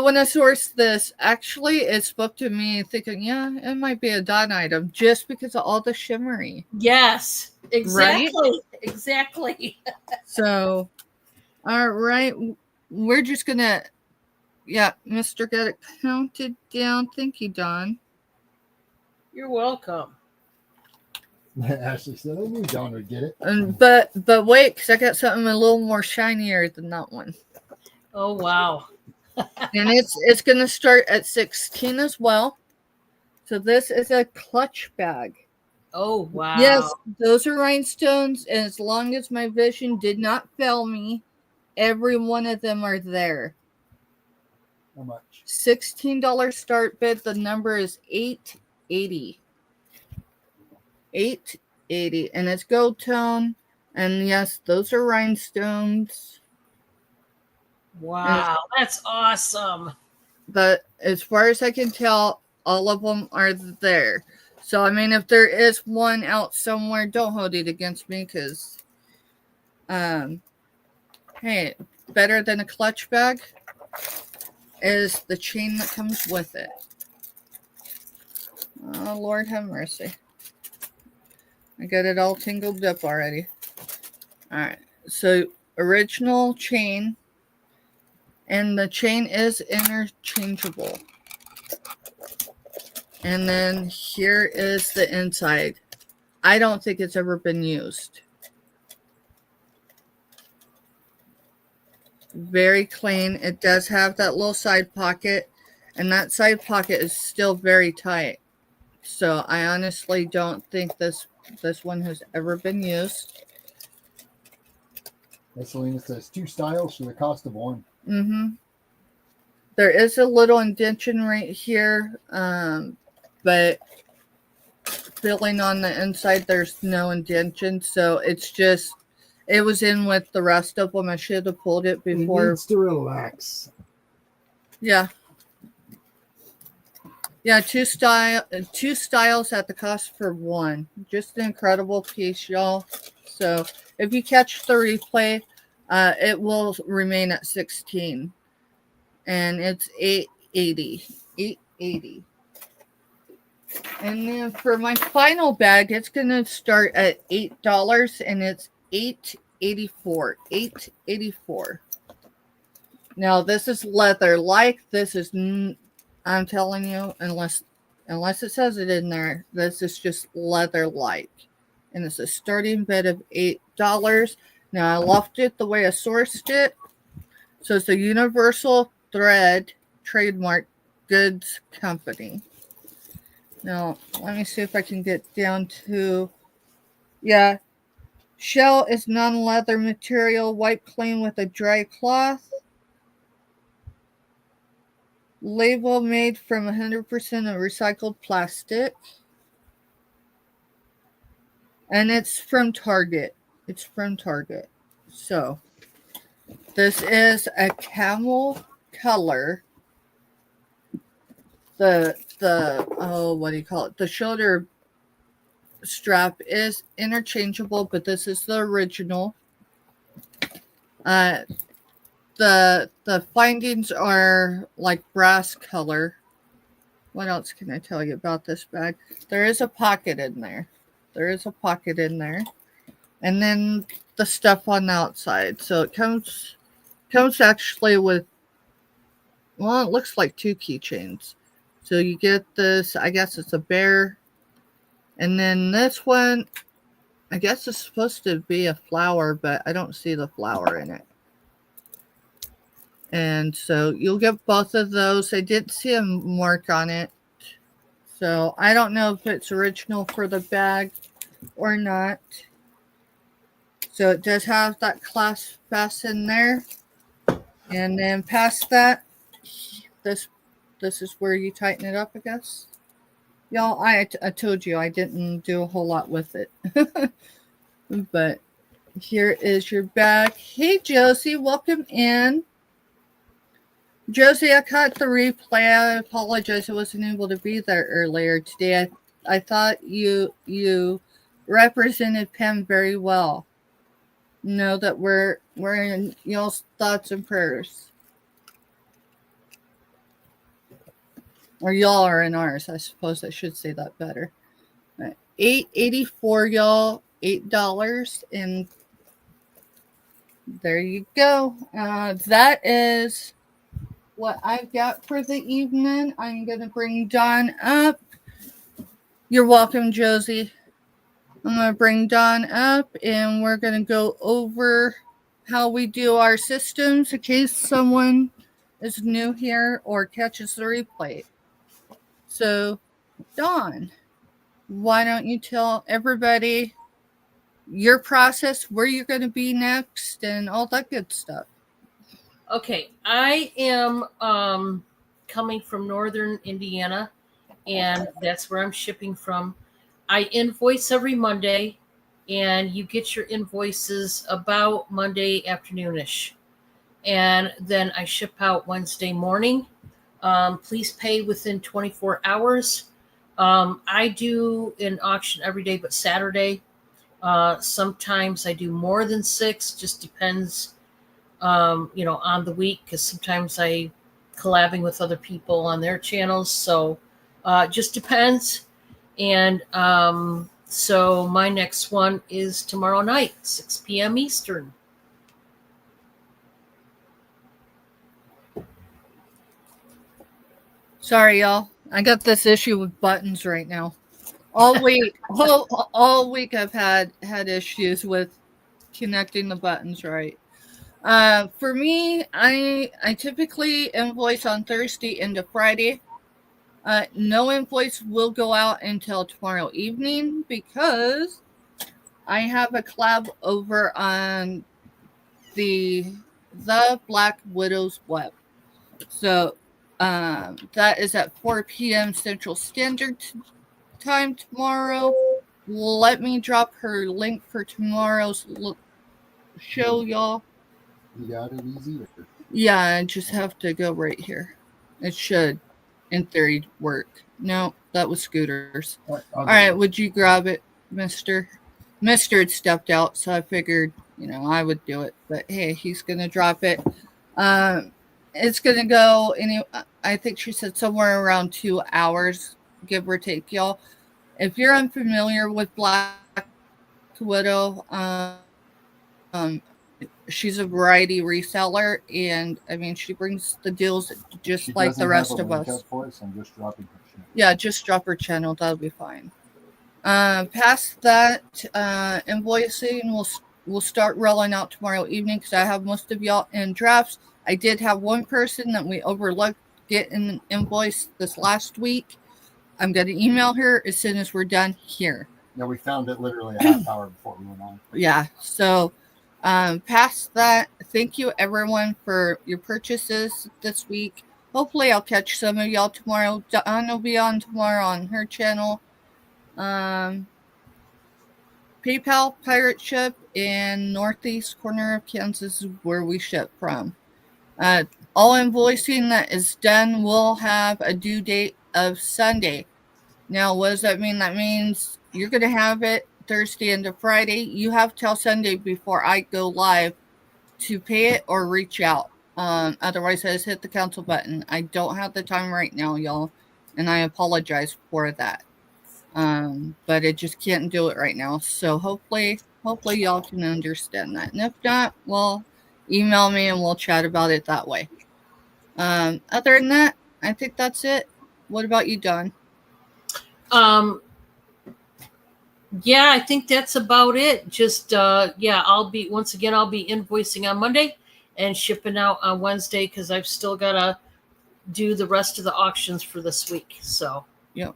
when I sourced this, actually, it spoke to me thinking, yeah, it might be a Dawn item just because of all the shimmery. Yes, exactly. Right? Exactly. So, all right, we're just gonna, yeah, Mr. Got it counted down. Thank you, Don. You're welcome. Ashley said, I knew Don would get it. But wait, because I got something a little more shinier than that one. Oh, wow. And it's going to start at 16 as well. So this is a clutch bag. Oh, wow. Yes, those are rhinestones. And as long as my vision did not fail me, every one of them are there. How much? $16 start bid. The number is $880. $880. And it's gold tone. And yes, those are rhinestones. Wow, that's awesome. But as far as I can tell, all of them are there. So, I mean, if there is one out somewhere, don't hold it against me because, hey, better than a clutch bag is the chain that comes with it. Oh, Lord have mercy. I got it all tingled up already. All right. So, original chain. And the chain is interchangeable. And then here is the inside. I don't think it's ever been used. Very clean. It does have that little side pocket. And that side pocket is still very tight. So I honestly don't think this one has ever been used. Selena says 2 styles for the cost of 1. Mm-hmm. There is a little indentation right here, but filling on the inside, there's no indentation. So it's just, it was in with the rest of them. I should have pulled it before. It needs to relax. Yeah. Yeah, two styles at the cost for 1. Just an incredible piece, y'all. So if you catch the replay, it will remain at 16. And it's $880. And then for my final bag, it's gonna start at $8 and it's $884. $884. Now this is leather like. This is, I'm telling you, unless it says it in there, this is just leather like. And it's a starting bid of $8. Now I left it the way I sourced it. So it's a Universal Thread trademark goods company. Now, let me see if I can get down to, yeah, shell is non-leather material, wipe clean with a dry cloth. Label made from 100% of recycled plastic. And it's from Target. It's from Target. So, this is a camel color. The what do you call it? The shoulder strap is interchangeable, but this is the original. The findings are like brass color. What else can I tell you about this bag? There is a pocket in there. And then the stuff on the outside. So it comes actually with, well, it looks like 2 keychains. So you get this, I guess it's a bear. And then this one, I guess it's supposed to be a flower, but I don't see the flower in it. And so you'll get both of those. I did see a mark on it. So I don't know if it's original for the bag or not. So it does have that clasp fasten there. And then past that, this is where you tighten it up, I guess. Y'all, I told you I didn't do a whole lot with it. But here is your bag. Hey, Josie, welcome in. Josie, I caught the replay. I apologize. I wasn't able to be there earlier today. I thought you represented Pam very well. Know that we're in y'all's thoughts and prayers. Or y'all are in ours. I suppose I should say that better. $8.84, y'all. $8, and there you go. That is what I've got for the evening. I'm gonna bring Dawn up. You're welcome, Josie. I'm gonna bring Dawn up, and we're gonna go over how we do our systems in case someone is new here or catches the replay. So, Dawn, why don't you tell everybody your process, where you're going to be next, and all that good stuff? Okay, I am coming from northern Indiana, and that's where I'm shipping from. I invoice every Monday, and you get your invoices about Monday afternoonish. And then I ship out Wednesday morning. Please pay within 24 hours. I do an auction every day but Saturday. Sometimes I do more than 6, just depends, on the week, because sometimes I collabing with other people on their channels. So just depends. And so my next one is tomorrow night, 6 p.m. Eastern. Sorry, y'all. I got this issue with buttons right now. All week, all week I've had issues with connecting the buttons right. For me, I typically invoice on Thursday into Friday. No invoice will go out until tomorrow evening because I have a collab over on the Black Widow's web. So that is at 4 p.m. Central Standard Time tomorrow. Let me drop her link for tomorrow's show, y'all. You got it easy? Or? Yeah, I just have to go right here. It should, in theory, work. No, that was Scooter's. All right, would you grab it, Mister? Mister had stepped out, so I figured, I would do it. But hey, he's gonna drop it. It's gonna go. I think she said somewhere around 2 hours, give or take, y'all. If you're unfamiliar with Black Widow, she's a variety reseller, and I mean, she brings the deals just She like the rest of link us. up for us. I'm just dropping her channel. Yeah, just drop her channel. That'll be fine. Past that, invoicing will start rolling out tomorrow evening because I have most of y'all in drafts. I did have one person that we overlooked getting an invoice this last week. I'm going to email her as soon as we're done here. Yeah, we found it literally a half hour before we went on. Yeah, so past that, thank you everyone for your purchases this week. Hopefully I'll catch some of y'all tomorrow. Dawn will be on tomorrow on her channel. PayPal pirate ship in northeast corner of Kansas is where we ship from. All invoicing that is done will have a due date of Sunday. Now, what does that mean? That means you're going to have it Thursday into Friday. You have till Sunday before I go live to pay it or reach out. Otherwise, I just hit the cancel button. I don't have the time right now, y'all, and I apologize for that. But I just can't do it right now. So hopefully y'all can understand that. And if not, well, email me and we'll chat about it that way. Other than that, I think that's it. What about you, Dawn? Yeah, I think that's about it. Just I'll be invoicing on Monday and shipping out on Wednesday because I've still gotta do the rest of the auctions for this week. So yep.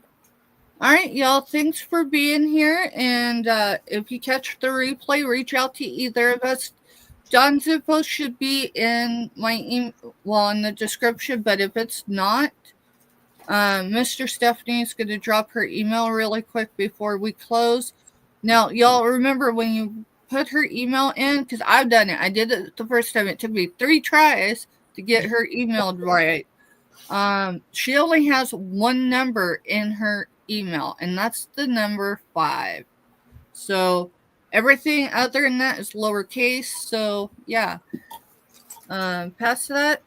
All right, y'all. Thanks for being here. And if you catch the replay, reach out to either of us. Dawn's info should be in my in the description. But if it's not, Mr. Stephanie is going to drop her email really quick before we close. Now, y'all remember when you put her email in, because I've done it. I did it the first time. It took me 3 tries to get her emailed right. She only has one number in her email, and that's the number 5. So everything other than that is lowercase. So yeah. Past that.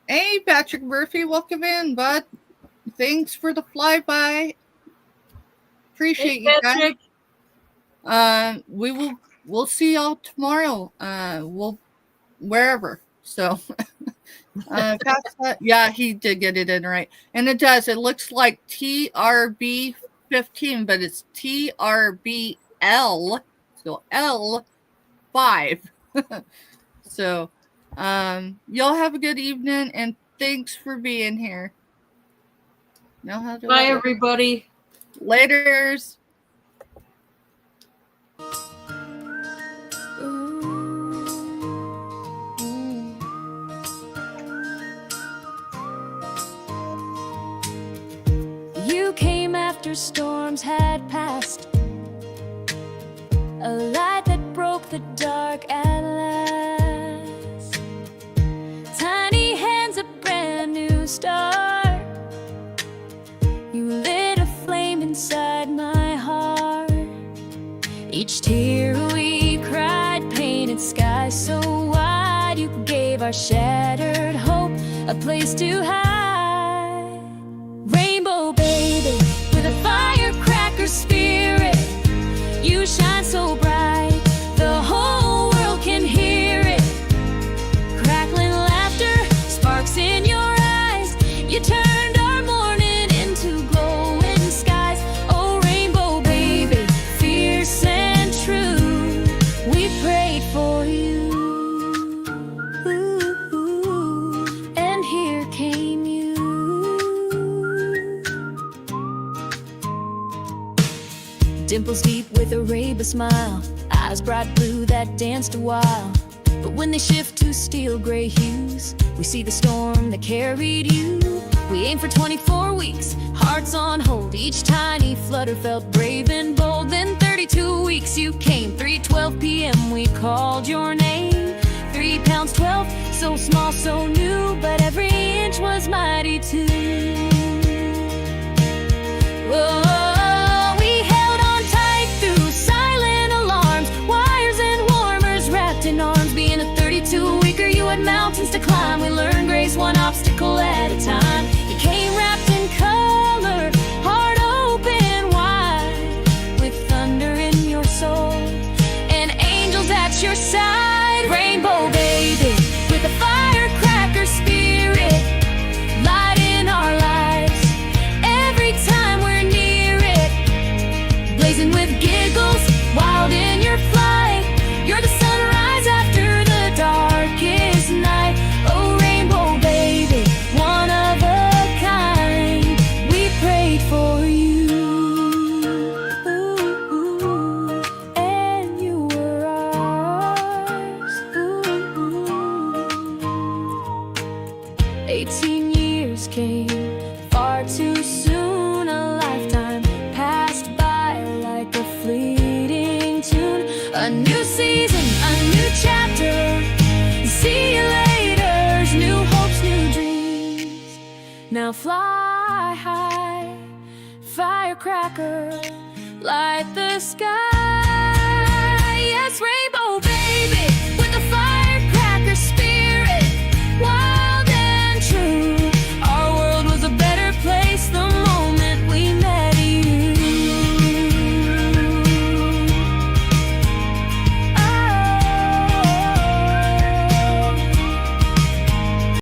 Hey, Patrick Murphy, welcome in, bud. Thanks for the flyby. Appreciate you guys. We'll see y'all tomorrow. We'll wherever. So past that, yeah, he did get it in right. And it does. It looks like TRB 15, but it's TRBL. So L5. So y'all have a good evening and thanks for being here. Now how do Bye, everybody. Laters. You came after storms had passed, a light that broke the dark at last. Tiny hands, a brand new start. You lit a flame inside my heart. Each tear we cried painted skies so wide. You gave our shattered hope a place to hide. Rainbow baby, with a firecracker spirit, you shine so bright, the whole world can hear it. Crackling laughter, sparks in your eyes. You turned our morning into glowing skies. Oh, rainbow baby, fierce and true, we prayed for you. Ooh, and here came you. Dimples deep with a rainbow smile, eyes bright blue that danced a while. But when they shift to steel gray hues, we see the storm that carried you. We aimed for 24 weeks, hearts on hold. Each tiny flutter felt brave and bold. Then 32 weeks you came, 3:12 p.m. we called your name. 3 pounds 12, so small, so new, but every inch was mighty too. Whoa, we held on tight through silent alarms, wires and warmers wrapped in arms. Being a 32-weeker, you had mountains to climb. We learned grace one obstacle at a time. You came wrapped in color, heart open wide, with thunder in your soul and angels at your side. Rainbow baby, with a firecracker spirit, light in our lives. Every time we're near it, blazing with giggles, wild in your flight. You're the sunrise after the darkest night. Oh, rainbow baby, one of a kind, we prayed for you. Ooh, and you were ours. Ooh. 18 years came far too soon. A lifetime passed by like a fleeting tune. A new season, a new chapter. See you later, new hopes, new dreams. Now fly high, firecracker, light the sky.